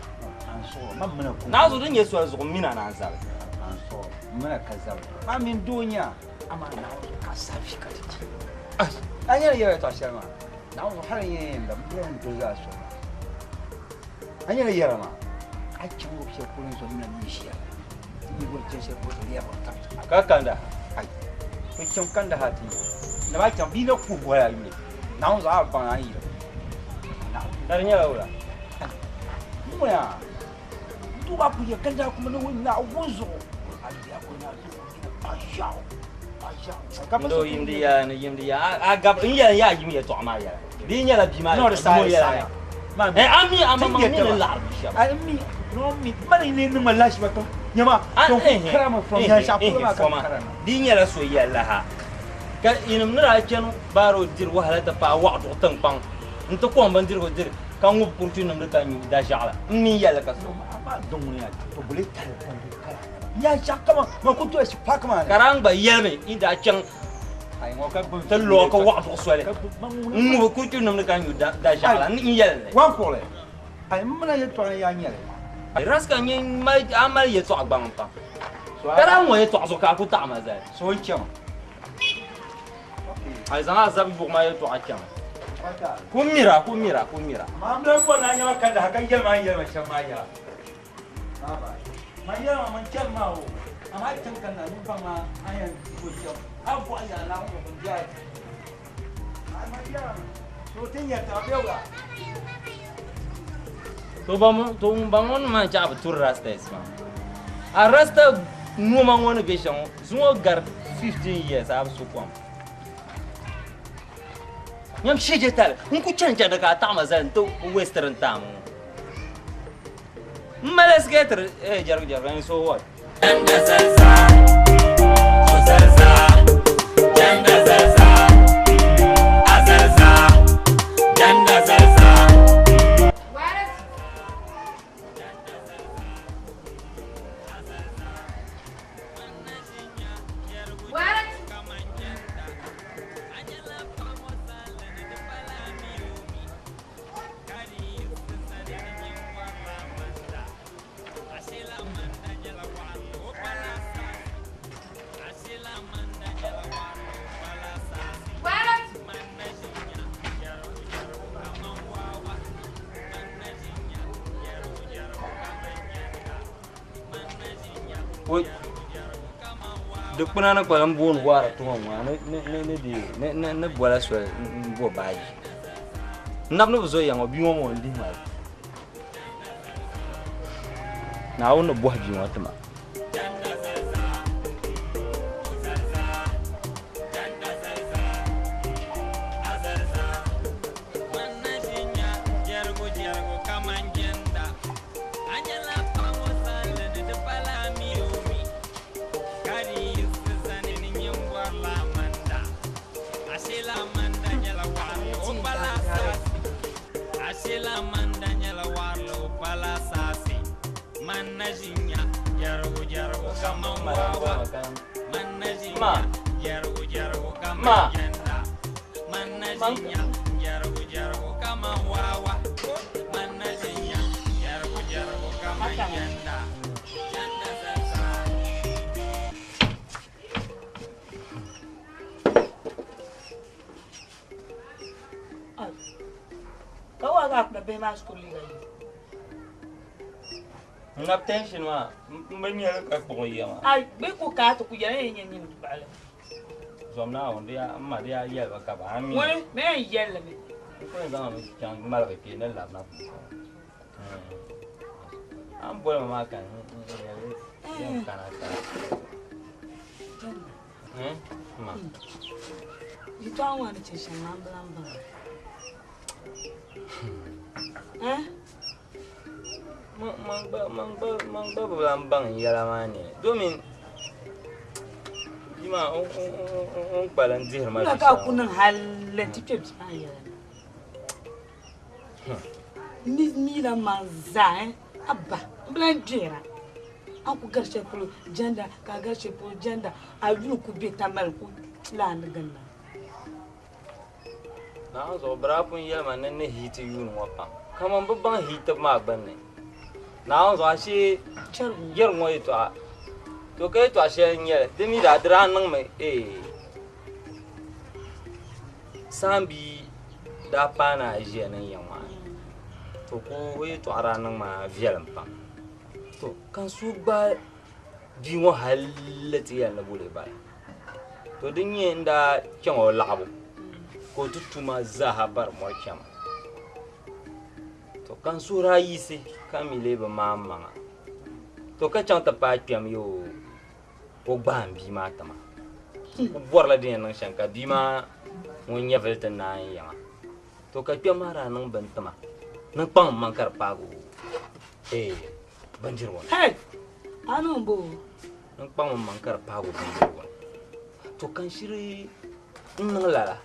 panso man mana ku na zo din yeso zo mina na ansar panso mana kaza ma min dunya ama na ka sabi ka ti anya ya to shama na wo har yin da mun to za so anya ya ma a ci wo she kullun so mina ni shi ni go ce she ko ya ba ta ka kanda ai ko cin kanda hati na ba can bi na ku boya yi na wo za ba na yi dar nya wala mu ya du ba ku ya kanda kuma na wani na wuzo a ya ko na asha ndo yimdi ya agab ya yimi to ama ya bi nya la bi ma no sai ma ami ama ni la ami no mi mari ni no malash ba to nyama to krama from ya shafu ma kan di nya la so ya la ha ka inum nira kenu baro dir wahala da pa wa do tan pang nto ko ban dir ko dir kan ngu purtu num da nyu da shala mi ya la ka so ma don ni ya to bule kala ya shaka ma ku to shi pak ma karang ba yelme inda can ai ngo ka bu tan lo ko wa do so le ngu ku tu num da nyu da shala ni yel wan ko le ai mna ya to ya nyele ai raska nyi mai amal ye to agbang pa karang mo ye to so ka ku ta ma za so chama ai zanga zabi bu ma ye to akam kumira ma mna ko na nyama kan da hakan yel ma chama ya ba Maya man chama o ama tankan na mun fama ayan ko cham abu aya na ko bunjai ai maya so tinya ta bewa to bangon ma cha tur rasta isma a rasta no man wona beshan zuwa gar 15 years ab su kwam nyam shije tal un ku canja daga ta mazan to western tamu Males getter, jar and so what? Janda zaza, janda zaza, azaza, janda zaza. Duk kuna na kwalan buwan wara tuwon wa na bwala so bo baji nab no zo yang obi mo ndi ma na wona bo haji mo tama Asila manda nyala wa manajinya yargo yargo kama wawa manajinya yargo yargo kama yanda manajinya yargo yargo kama wawa manajinya yargo yargo kama yanda yanda sasa kawa ga na be ma school liga ngap tension ma mbanyel ka ko yama ai be ko ka to ku yare yen yen bale zomna on dia amma dia yel ka ba mi woni me yel me ko da ma chang mal ke pe na la na am bola ma kan yel kana ta ma you don't want to change lamba mang ba lambang yala mani domin ima on palan dir ma ka kunan halan tip ya ni la manza abba blan jera an ku garshe pro janda ka garshe pro janda a yu ku be tamal ku la na ganna na zo brapun yama nan ne hiti yun wapa kaman babban hita ma banne na zo shi yer ngoy to kai to ashe nyere demi da dran nan mai sambi da pana je nan yanwa to ko we to aranan ma vielan pa to kan su ba bi wo halati ya na bole ba to dinye inda kyan o labo ko tutuma zahabar mo kyam to kan su rayisi kamile ba mamma to ka chanta pa kyam yo o bambi matama ko borla din nan shanka bima won yavelta na yama to ka kyam mara nan bantama nan pam man kar pago banjir won hey anu bo nan pam man kar pago banjir won to kan shiri nan lala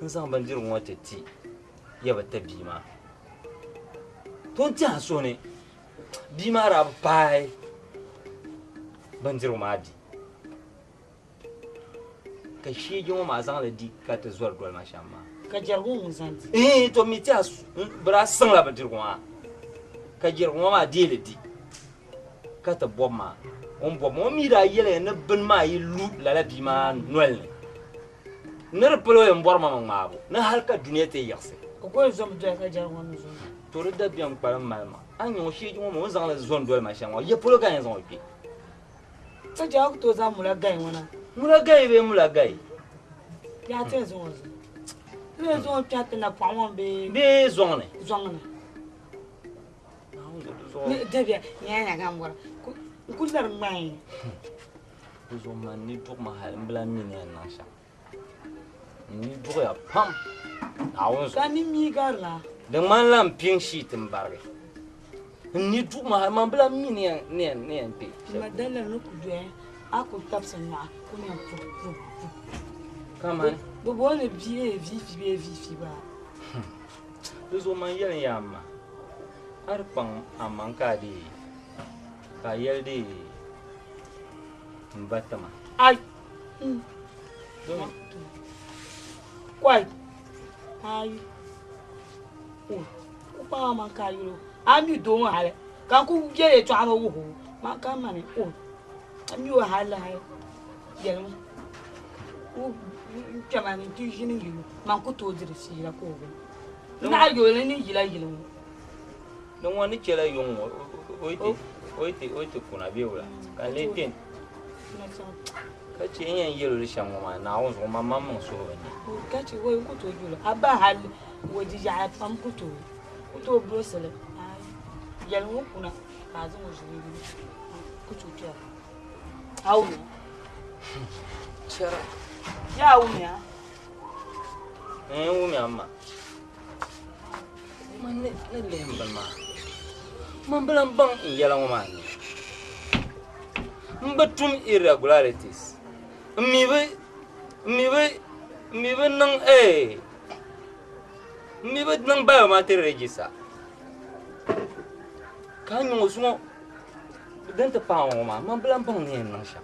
san banjir won tati yaba ta bima ton ti aso ne bima ra pai banjir ma di ka shege ma zan da di ka ta zuwar dole masha Allah ka jargo mun santi to mi ti aso bra san la banjir won ka jirgo ma di le di ka ta bomma on bomma mi da yele na bin ma yi lu la bima noel ne ner polo en borma mang mabo na halka duniya te yakse ko zom de ka jargo no zo to da biam param malma anyo shege mo zan la zone dole masha Allah ye polo ga yan zon bi ta jago to za mu la gai wana mula gai be mula gai ya te zon zo le zon piate na pamon be zone ne debia nya ga ngora ku dar mai zo man ni tok ma hal mbla ni ne na sha ni do ya pam awon ka ni mi garla de man lam ping shi timbarge ni tok ma man mbla mi ne pe madala no ku do aku tapsa na ku ne pu kama bo bo ne vi ba zo man yelen yamma har pan amanka di ka yelde mbatama ai kwai ai ku pa amanka yuro ami do hale kan ku jere to ama wo ma ka mane ami wo hale hay yelmu ku chamani ti jini yilu man ku to dire si la ko na yo ni yila yilu don wani kela yon oite kuna biula kan le tin ka ce yan yelo shan ma na won so mamma mun so ne ka ce wai ku to jula aba hal waji ya pam ku to brosele ai yelo kuna ka zo mo jini ku to kya au chara ya unya umi amma man ne lemban ma man belan bang yela ngoma ni mbatum irregularities mi be nang mi be nang ba ma te register Kan yo so den te pa o ma blan pang ni na sha.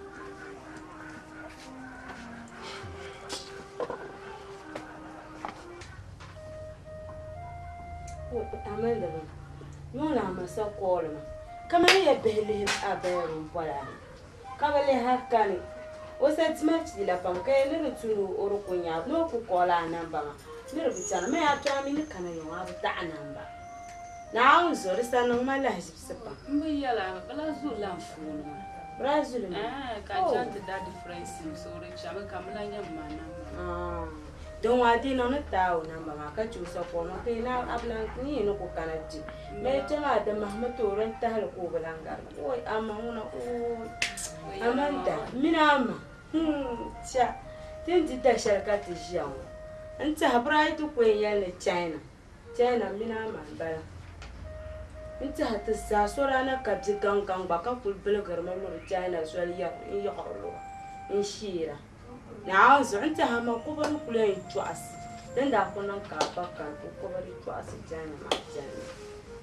Amanda no na masa kola kama ya bele aberu pola kama le hakani o set match la pam kay le tunu oro kunya no ku kola namba ni rubitana me atra mi ni kana yo abu ta namba na unzo risa no mala hisipsa mbi yala bala zulan funu brazil ka jante da difference so re chama kamla nyama namba don wadi no na tawo namba ma ka chusa ko no pe na ablan ni no ko kanati me tama da mahmatu ran ta hal ko balangar oi amma huna o amanda minama cha tinji ta sharkati jiyan anta habrai to ko yalla china minama bala anta hatta sa sora na kabji gangan ba ka kul bulgar ma no china so ya in ya qarlo in shira na zo anta ha ma ko ban kula yin tuas dan da ko nan ka ba ka ko bari tuas jana ma jana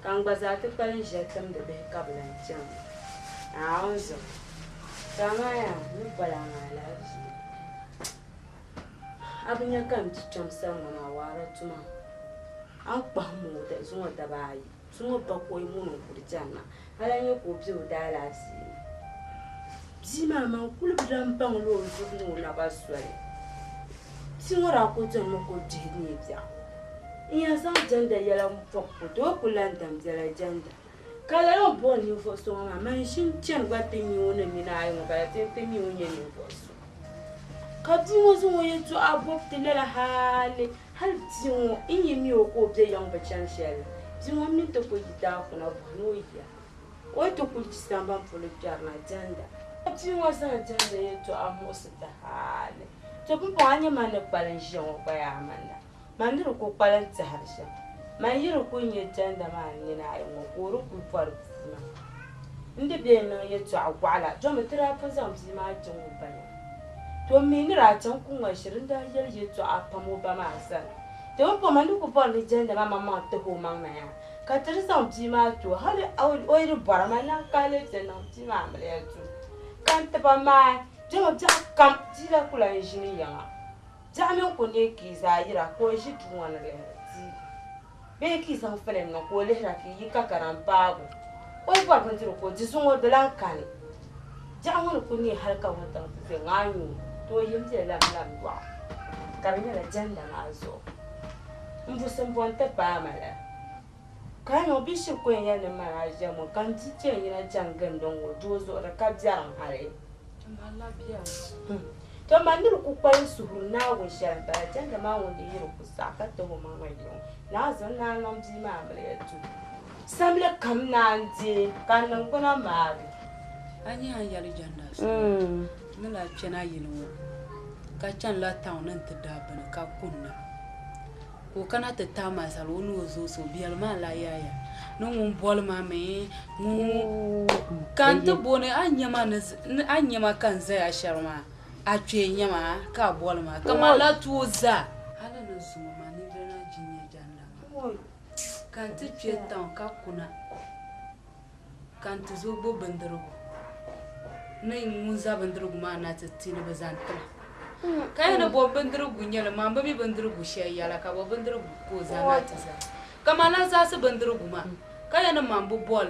kan gbaza ta kalin jetam da be ka blan jan na zo kama ya ni bala mala abunya kan ti chamsa na wara tuma an pa mu da zo da bai so ba ko yi mu no kurjana ala ne ko bi o da la si Zima man kulu bidam bang lo no na baswale. Singora ko tan mo ko dini bia. Iya san janda yala mpoko to kulandam jala janda. Kala yo bon ni fo so ma man shin chen gwa tin yo na mi na ayo kala tin tin mi onye ni fo so. Ka ti mo so ye to abop te la hale hal ti mo inyi mi o ko be yang ba chan shel. Ti mo mi to ko jita ko na no ya. O to ko jisamba polo jarna janda. Ti mo sa janda ye to amos ta hale. To po anya man balan jon ba ya manda. Mandiro ko balan ta harsha. Man yiro ko nye janda man ni na ayo ko ru ku par. Ndi be no ye to awala. To me tra fa zam si ma jon ba. To mi ni ra chan ku wa shirin da yel ye to apamo ba ma san. To po man ku por ni janda ma ma to ho man na ya. Ka tra zam si ma to hali o ri bara ma na ka le te no si ma ma le to. Kan ta ba ma jo ja kam ji la kula injini ya. Ja me ko ne ki za yira ko ji tu wana le. Be ki sa fele no ko le ra ki ka karan babu. Oi ba ban tiro ko ji sun o dalan kan. Ja wona ko ni har ka wata se nganyu to yim je lam wa. Ka bi la janda na zo. Mbu sem bon ta ba mala. Ka no bi shi ko ya ne ma ja mo kan ji je ina jangan don wo do zo ra ka jaran hare. Allah biya. To mandir ku kwai suhur na wo shan ba janda ma wo di yiro ku sa ka to ma ma yo. Na zo na nom ji ma mala tu. Samle kam na nje kan nan ko na ma. Ani an yali janda so. Nala chena yino. Ka chan la town nan ta da bana ka kunna. Ko kana ta tama salo no zo so biyal ma la yaya. No mun bol ma me mu kan ta bone anyama kan zai a sharma. A twe nyama ka bol ma kama la tuza. Hala no zuma ma ni bena jinya janda. Kan ta twe town ka kuna. Kan ta zo bo bandaro. Nay munza bandrugu ma na tatina bazanta kayana bo bandrugu nyala ma mbabi bandrugu shayala ka bo bandrugu ko zanata za kama na za su bandrugu ma kayana ma mbo bol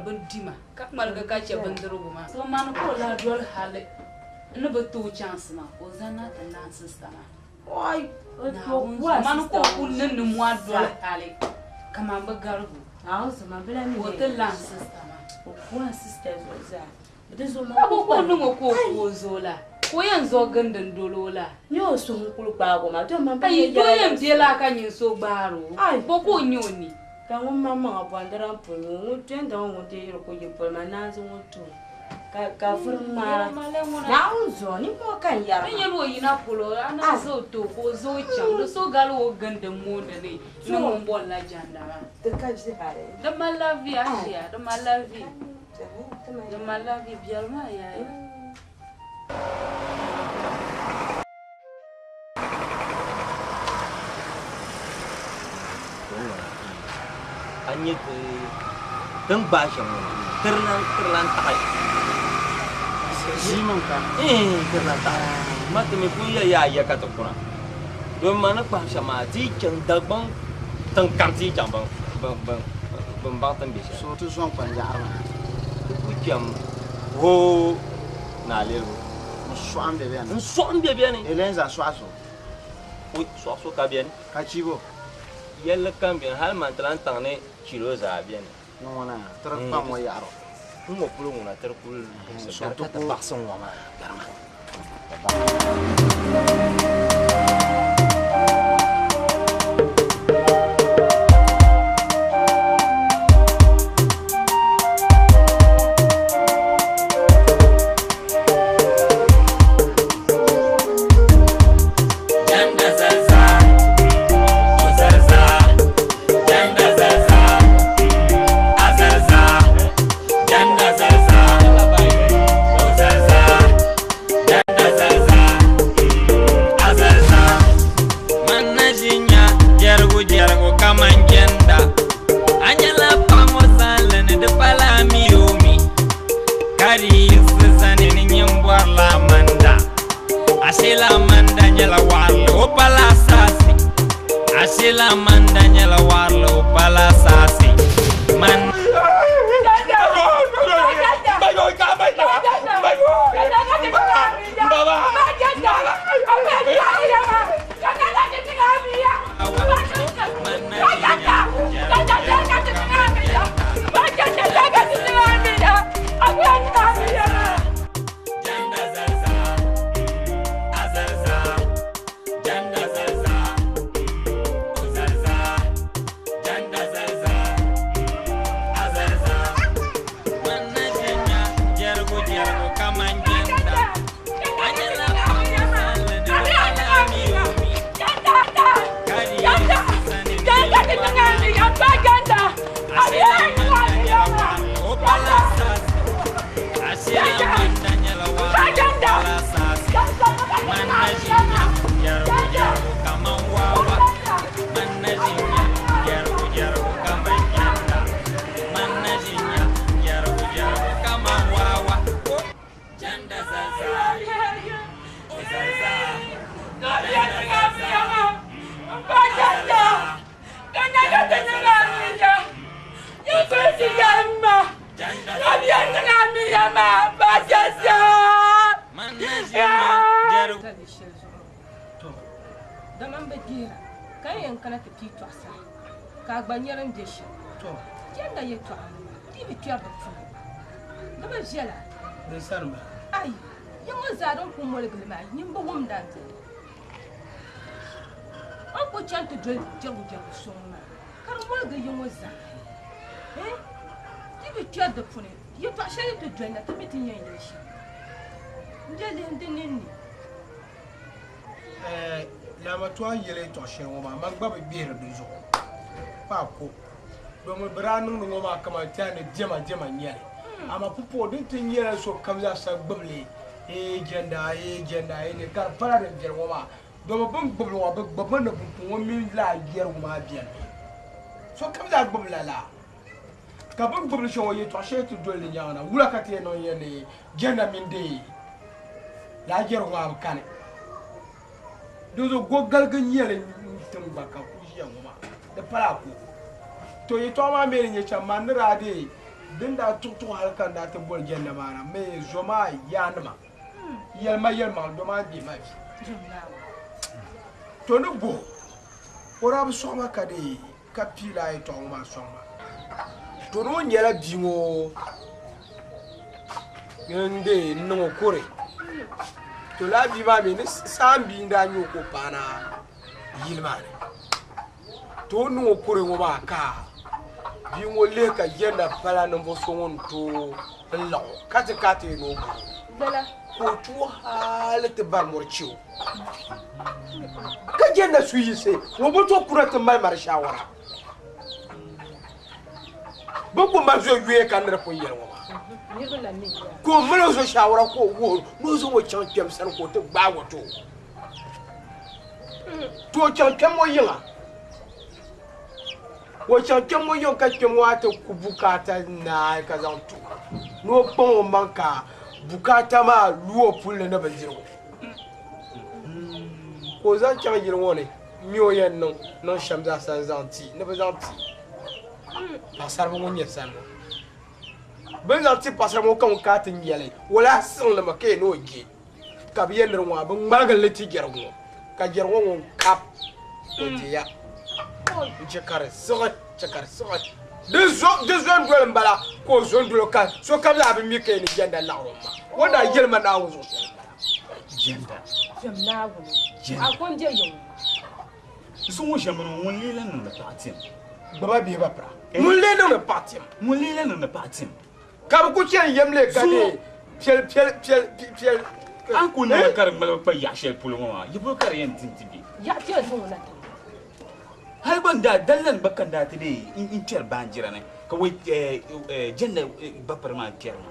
ban dima ka malga ka ce bandrugu ma so man ko la dol hale no ba to chance ma ko zanata na sister ma oi man ko kunnan ni mo dol hale kama ba gargu so ma bla mi ko ta lan sister ma ko sister zo Abo ko nungo ko zola. Ko yanzo gandan dolola. Nyo so nkulu bago ma to mamba ye do yem dela ka nyin so baro. Bo ko nyoni. Ka ngom mama abandara mpunyu ngutenda ngote yiro ko yipol manazo ngoto. Ka furma. Na unzo ni mo kan yara. Nyen wo yina polo ana zo to ko zo cham so galo gandan mo da ne. No mo bolla jandara. De ka ji hare. De malavi asia, de malavi. De malavi bialma ya. dan ba shi mu tirlan tai Ziman ka. Tirlan tai mata me kun ya ka ta kuna don mana ba shi ma ti kin dagban tan kanti jambang bang tan bi So tu son panjar ma. ku jam ho na lelu Swam de bien. Swam de bien. Elenza swaso. Oui, so ka bien. Ka chibo. Yella kan bien hal man tran tang ne kilo za bien. No wana, tra pa mo yaro. Ngo pulo ngona ter kul. So to ta bakson wa ma. Asila mandanya la warlo pala sasi man Daman bagira kan yankana ta ti twasa ka gbanyaran da shi to yanda ya to amma ti bi tuya ba fu da ba jela da sarma ai yan mun zaron kun mo gilma yin ba wum dan an ko chanta do jabu so ma kar mo ga yin waza ti bi tuya da fu ne ya to shi to do na ta bi tin yan shi ndele ndinin ni lama to an yele to shen wo ma magba be biere be zo pa ko do mo branu no ma kama tiane jema nyere ama pupo din tin yele so kamza sa gbable jenda ne kar para de jer wo ma do mo bum gbable wo gbable na pupo wo mi la yer wo ma bien so kamza gbable la ka bum gbable sho ye to she to do le nyana wula ka te no yele jenda min de la yer wo am kan dozo gogal ganyere tin baka kujiya ngoma da fara ko to yi to ma me ne cha manira de dinda tutu halkan da ta bol janna mana me zoma yanma yelma do ma di ma to no bo ora bu soma ka de kapila e to ma soma to no nyela bimo ngende no kore to la bi ba me ni sambi nda nyu ko pana yilmane to nu kure ngo ba ka bi ngo le ka yenda pala no bo songon to law kate no dala ko tu halat bar morchiu ka yenda suyi se wo bo to kura ta mai mar shawara bo ko ma zo yue kan ra ko yelwa ko mana zo shawara ko wo no zo wo champion san ko to ba wato to champion mo yinga wo chankem mo yon ka kem wata ku bukata na ka zan tu no pon manka bukata ma luo pulle na banjiro ko zan chan yir woni mi o yen non shamza san zanti ne bazanti pasar mo nyer san ben zanti pasar mo kan ka tin yele wala sun le make no gi ka bi yen rwa ben magal leti gerwo ka gerwo kap to ya Chakar sogat. Deux zones de l'embala, qu'aux zones de local, so comme la vie qui est gender là. What a yelman now? Gender. J'aime now. I want you. So j'aime mon lila non le parti. Baba bi ba pra. Mon lila non le parti. Mon lila non le parti. Kam ku chen yemle kade. Piel. An ku na kar mal pa ya shel pour le moment. Il faut carrer un tintibi. Ya tu es bon là. Hay banda dallan bakkan da tide in cer banjira ne ka wai janna baparma kerma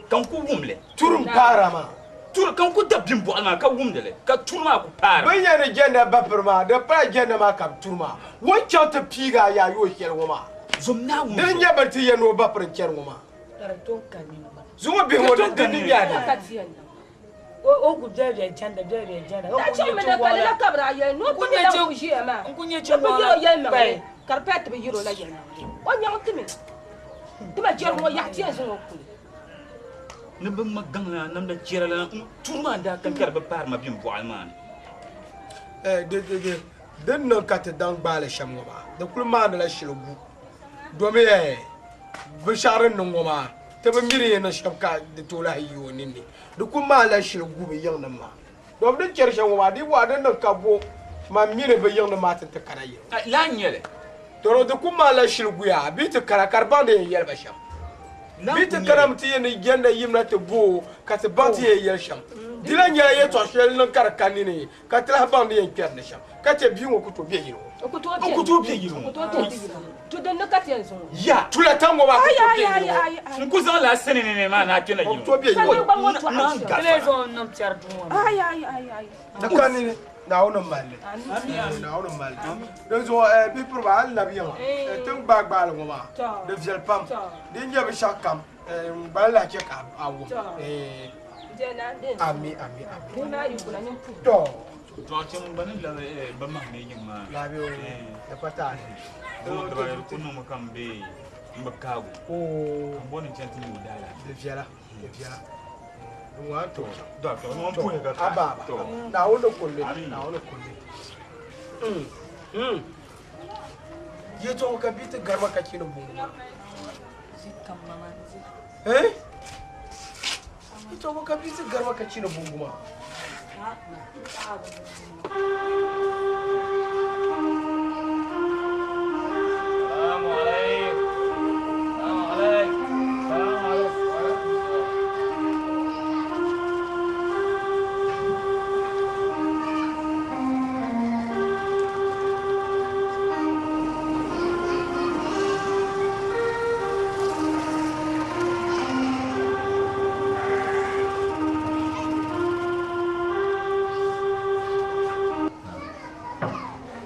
kan ku wumle turum parama tur kan ku dabbin bo alma ka wumle ka turma ku para banya ne janna baparma da pa janna ma kam turma wancan ta piga ya yo kerwoma zumna wum dan ya barti yano bapar kerwoma Karaton kanina zuma bi mo da ni ya da o ku dere janda o ku me na kala la kabra ye no ku ne la ku shi ma ku ne che mo ye ma karpet be yiro la ye o nya timi tuma jer mo ya ti zo ku ne ba magana nam da jira la turma da kan kar ba par ma bim bo alman de non ka te dang bale shamgo ba de kulma da la shirgu do me bisharin nan goma ta ba miri na shabka da tola hiyo ninni da kuma la shirgu be yan nan ma do da kershen goma di wa da nan ka bo ma miri be yan ma ta karaye la nyele to da kuma la shirgu ya bi ta karakar ba da yel ba sham bi ta karamti yin genda yimna ta bo ka ta ba ta yel sham dilan ya ye to shel nan karakani ne ka ta ba da yin kerne sham ka ta bi wo ku to be yiro ku to be yiro to da na ka ta yanzu ya tula tango ba ai ku zan la sene ne ma na kina yiro to be yiro na ga telezo non certo ai da kanini na wono malle na wono malle donc zo bi pour ba al nabiyan tun ba ba la ngoma de viel pam din je be shakam ba la che ka awu ami na yu kuna nyum pu to cin banin la ba ma ne yin ma la bi da pata do da ba ku no makam be mbakago kan bonin cin tin udala de viela Wato doctor non puoi ga aba na wono kolle ye to ka bita garma ka kino bungu zikam mama ye to ka bita garma ka kino bungu ma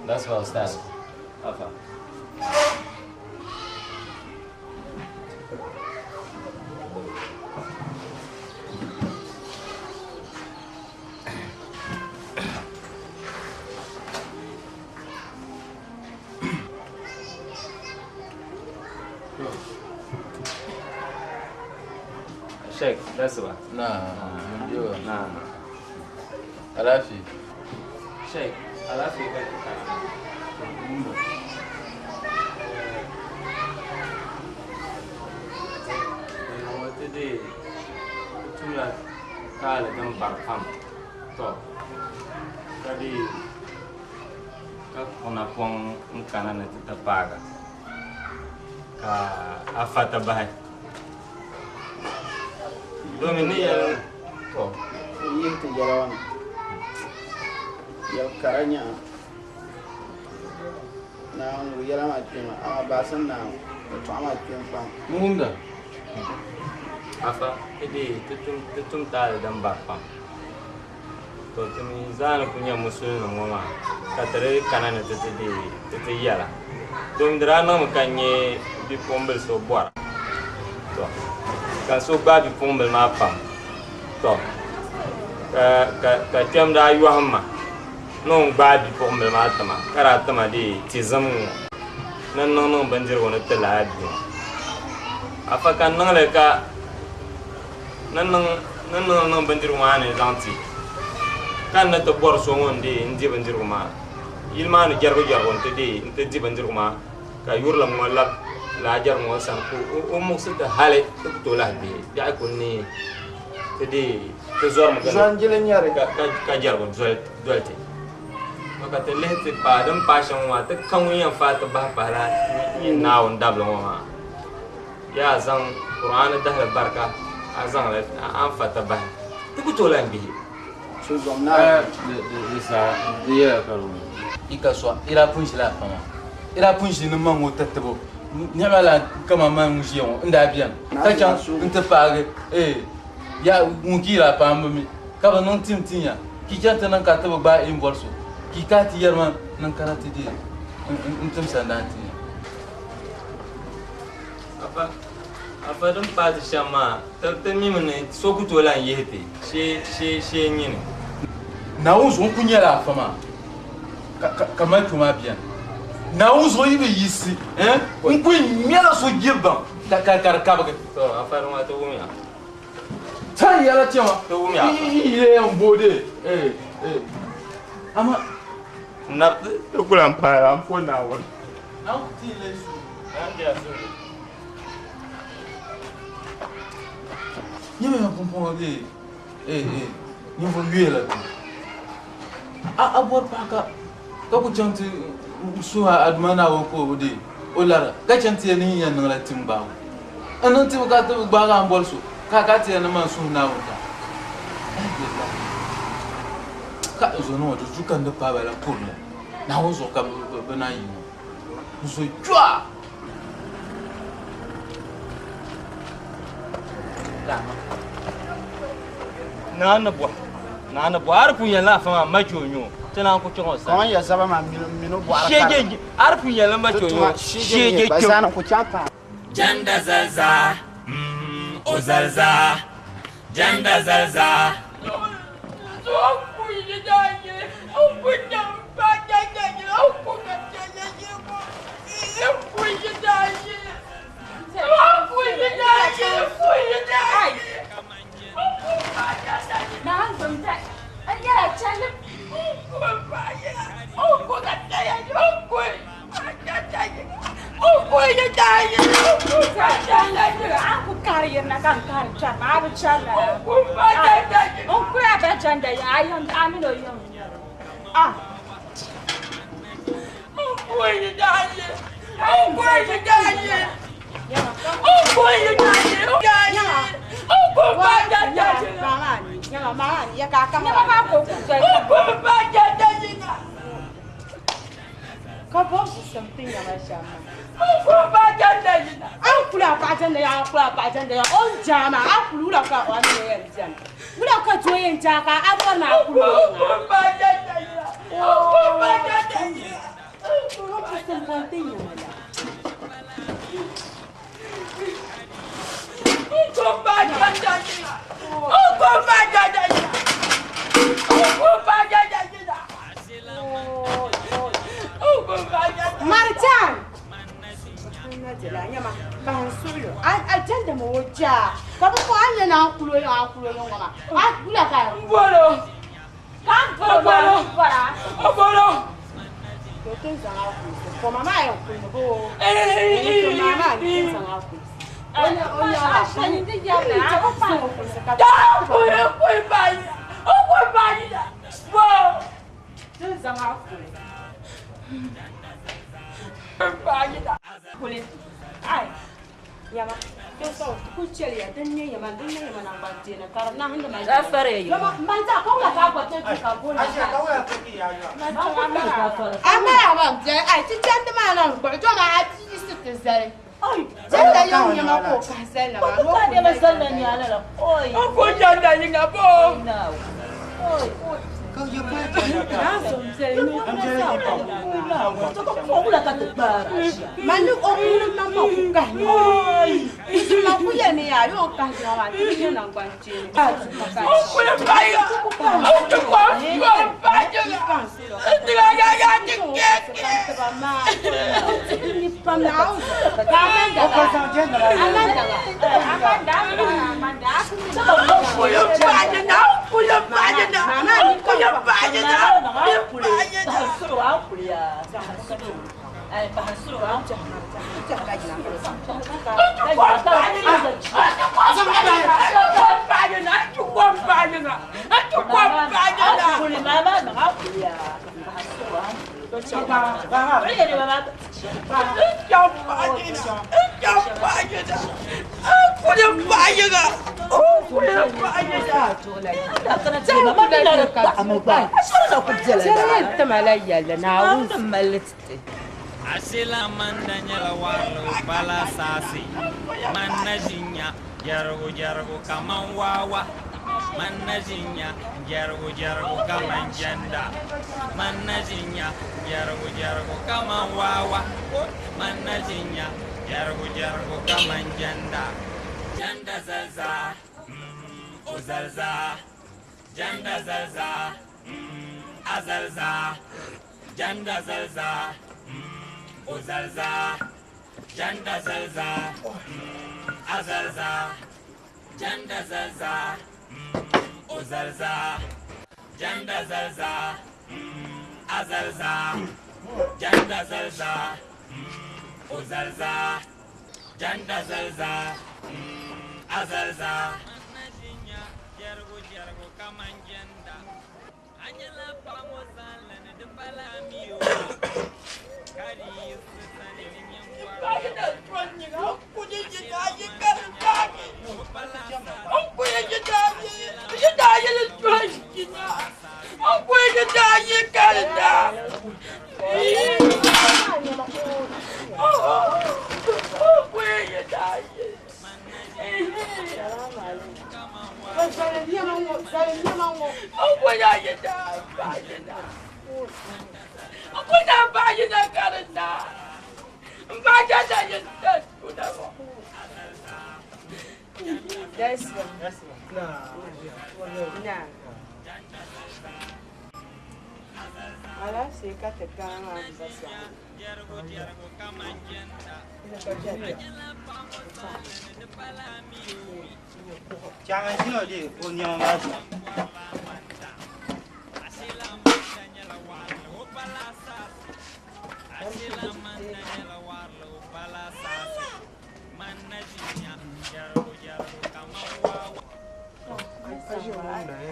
That's well established. Alpha. Sheikh, that's what. Nah. Alafi. Sheikh, Alafi ka wata dai tura kala dan barfam to kadi ka kuna pon kana na tatapaga ka afata bahay domin ni ya to yin ta jarawan ya karanya na wani yala ma tema amma ba san na to amma tema munda afa ide tutum ta dan barfam to tuni zana kunya musulun ngoma katare kanana tete yala dum drana mukanye bi pombel so bora to kan so ba bi pombel ma pam to ka tem da yu hamma non ba bi pombel ma tama kara tama di tizam nan banjir wona tala bi afa kan nan le ka nan banjir ma ne zanti kan na to bor so ngonde ndi banjir ma ilma no jargo on te di banjir ma ka yurla mo la jar mo san ko o mo sita hale to la bi ya ko ni te di te zor mo zan jile nyare ka jargo dolte maka te lehte pa dam pa shan wa te kan wi fa ta ba para ni na on dablo ma ya zan qur'an da barka azan an fata ba tuku to la bi so zomna de sa dia kalu ika so ira punshi la fama ira punshi no mango tatabo nyamala kama man mujion nda bian ta chan nte page ya mukira pamba mi kaba non timtinya ki janta nan ka tabo ba in bolso ki kati yarman nan karati di ntum sandanti apa dum pa de chama te mi mene so ku to la yete she nyine na uzo kunya la fama kama kuma bian na uzo ibe yisi nku nyela so girban ka baga to apa ma to umia ta yala tiama to umia ile mbode ama na to kula mpara ampona wa na ti le su anja so nyeme na pompon de nyembo yela a bor paka ka ku chanti suha admana wo ko de olara ka chanti ni yan na timba anan tim ka to ba ga bolso ka ti na man su na wo ka zo no do jukan da pa bala kurla na wo zo ka bana yi zo jwa na bo arpu yala fama majonyo tana ku chon sa kon ya zaba ma minu bo arka shege arpu yala majonyo shege bazana ku chapa janda zalza o zalza janda zalza Manu orang nama bukan. Cuma aku yang ni ada orang jawab dia nak bantu. Aku yang baik. Aku kuat banyak. Tengah gaya cekek. Ini pamau. Aman dah. Aman dah. Aku yang banyak dah. Aku yang banyak dah. Aku yang banyak dah. Suruh aku dia. Suruh aku jangan lagi nak. Asila mandanya lawalu pala sasi manajinya jargo kaman wawa manajinya jargo kaman janda manajinya jargo kaman wawa manajinya jargo kaman janda janda zaza uzalza janda zaza azalza janda zaza uzalza janda zalza azalza janda zalza uzalza janda zalza azalza janda zalza uzalza janda zalza azalza jargo kaman janda anyala pamozala ne de palamio Ala seka tekana basa. Jangan sini aja, punya lagi.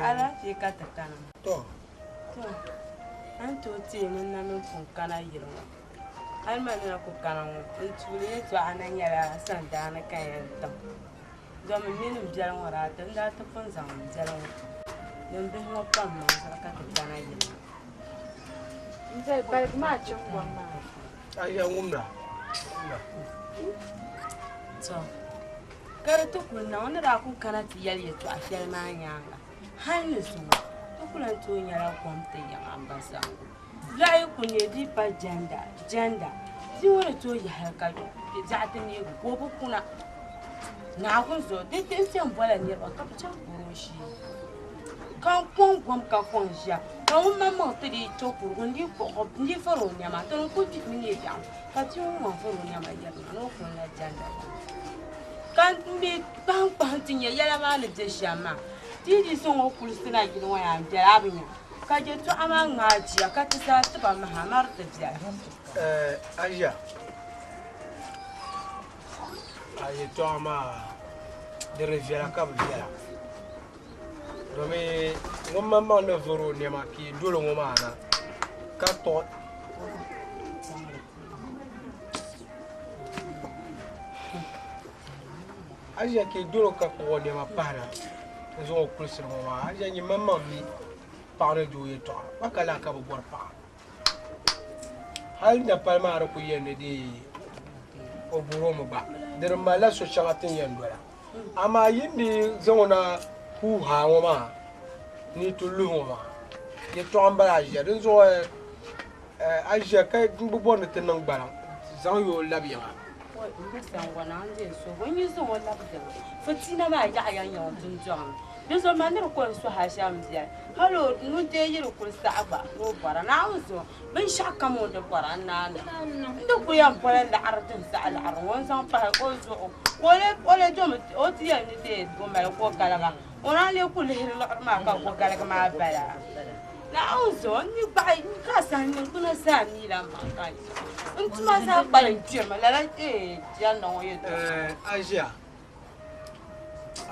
Ala seka tekana. Anto ti mun na mun kun kana yiro. Al ma na ku kana mu. Ntuli to anan yara san da na kan ta. Do mun ni nim jaran wara ta da ta fun zan jaran. Dan bin wa pam ma sa ka ta kana yiro. Nzai ba ma cin gwanna. Ai ya umra. To. Kar to kun na wani da ku kana ti yal to a shel ma nyanga. Hannu su. Kulan to nyara kwamta yang ambasa lai kunye di pa janda di wona to ya haka zata ne gobe kuna na kun zo din sai bola ne ba ka ta buroshi kan kwam ka kon sha kan mamma to di to kurun di ko di faro ne ma to ko ti ne ya ka ti mo faro ne ma ya no kun la janda kan mi ban tin ya yala ma le je shama Didi son o kulsina gidan waya jarabinya ka je to ama ngaji ka ta sa ta ba mahamar ta biya Aja aye to ama de revela ka biya domi ngomma ma no voro ne ma ki dolo ngoma na ka to Aja ki dolo ka ko ne ma para zo kulsina ma aja ni mamma mi paare do yeto bakala ka bo pa hal na palma ara ko yende di o buromo ba der mala so chagatin yendora ama yindi zona hu ha ma ni tulu ma ye tomba la je din zo a je kai gumbu bon tin nan gbara zan yo labiya wai musan wana ande so wani zo wala bada fatina ma ya ya ya dun jon biso manir ko so ha sham dia halo nu de yir ko sa aba no bara na uzo bin shaka mo de bara na ndo ko yam bara la artin sa al arwan san fa ko zo wala jom o ti ya ni de ko ma ko kala ona le ko le hir la ma ka ko kala ma bala na uzo ni ba ni ka san ni kuna sa ni la ma ka ntuma sa bala jema la ya no ye asia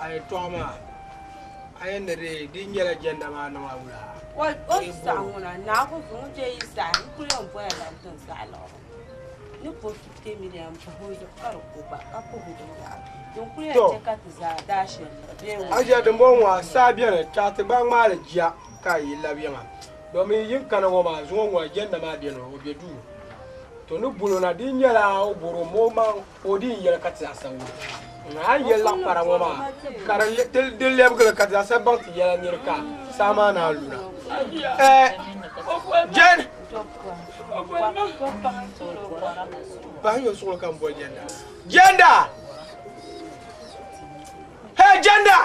ay toma ayen de dinjela jenda ma no wala wa o sanguna na ko fu je isa ku le mpo ya tan salo ni ko 50 million pa ho je karo ko ba ka ko hu ya don ku ya je ka za dashi asia de mo wa sa bien ta te ba ma le jia ka yi la bien do mi yin kana wo ma zo wo jenda ma bien o be du to no bulo na dinjela o boro mo ma o din yela ka ta sa wo na yella para mama kara del lebgal ka da saban ti yella nirka sama na luna jen ba yo so kan bo jenda hey jenda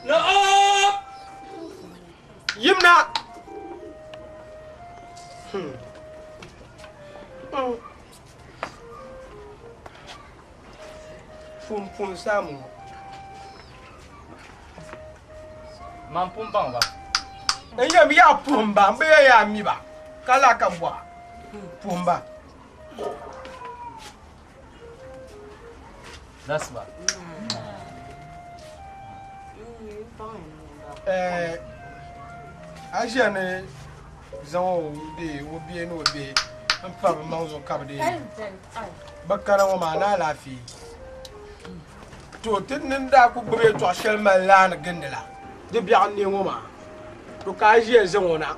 no yimna pum samu man pum bang ba ya mi ya pum ba be ya mi ba kala kan bwa pum ba das ba asia ne zan de wo bi no be an fa ba manzo kabde bakara wa ma na lafi to tin da ku gbe to shel malana gandala de bi an ne ngoma to ka je zangona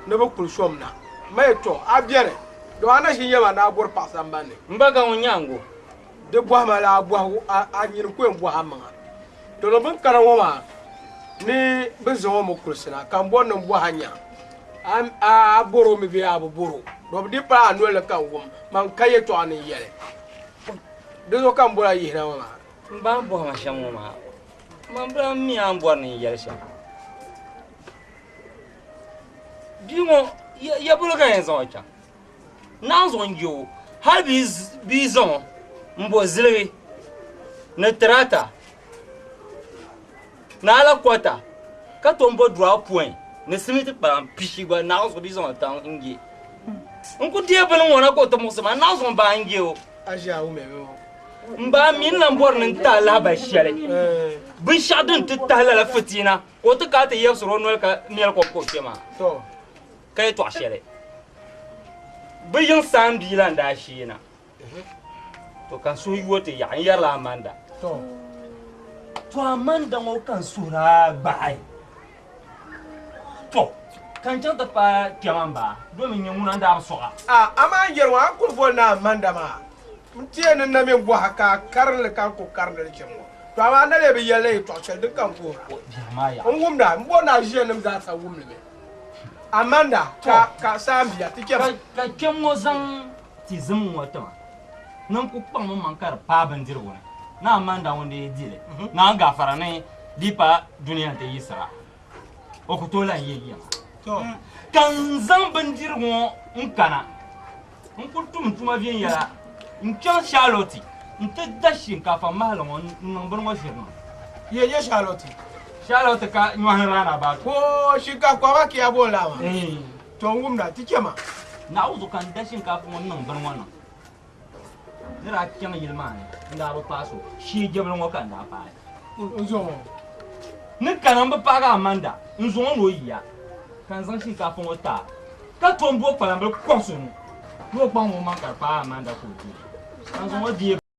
ne ba kul somna mai to abiere do ana shi yama na bor pasamba ne mbaga onyango de bo mala bo a nyir ko en bo hamma to no ban karan ngoma ni be zo mo kulsina kan bon no bo hanya a boro mi bi abu boro do di pa no le kan gum man kaye to an yele de zo kan bora yi na ma mba bo ma shamu ma bra mi an bo ni yele sha bingo ya bulu kan zo cha na zo njo ha bizon mbo zilri na trata na la kwata ka tombo draw point ne simiti pa pishi ba na zo bizon tan ngi nku die bulu wona ko to mo sama na zo ba ngi o aja o mebe mba min nan bor nan ta la ba share bin shadin ta la fitina ko ta ka ta yasro no ka mel ko kema to kai to share bin san bilan da shi na to kan so yiwote ya yar la amanda to amanda mo kan sura bai to kan ta pa kemamba do min yuna da soka ama yerwa ko fo na amanda ma mtiene na me bo haka karle kan ko karle chemo to ama na le be yele to chel de kan ko maya ngum da mbo na jenem da sa wum le amanda ka sambia tikem ka kemo zan ti zum wata nan ku pan mun mankar pa bandir wona na amanda wonde dile na gafara ne dipa duniya ta yisra o ku tola yeyi to kan zan bandir wo nkana nkutum tuma bien yara nkan Charlotte nte dashin ka fa mahalon nan bar mo firma ye Charlotte ka nyuhan rana ba ko shi ka kwa ba ki abo lawa to ngum da tikema na uzu kan dashin ka fa wannan bar wannan dira kyan yilmani nda ba paso shi jebel ngo kan da pa nzo ni kanan ba paga amanda nzo no yiya kan zan shi ka fa wata ka tombo palambe konsu no pa mo man ka pa amanda ko ti nzo mo die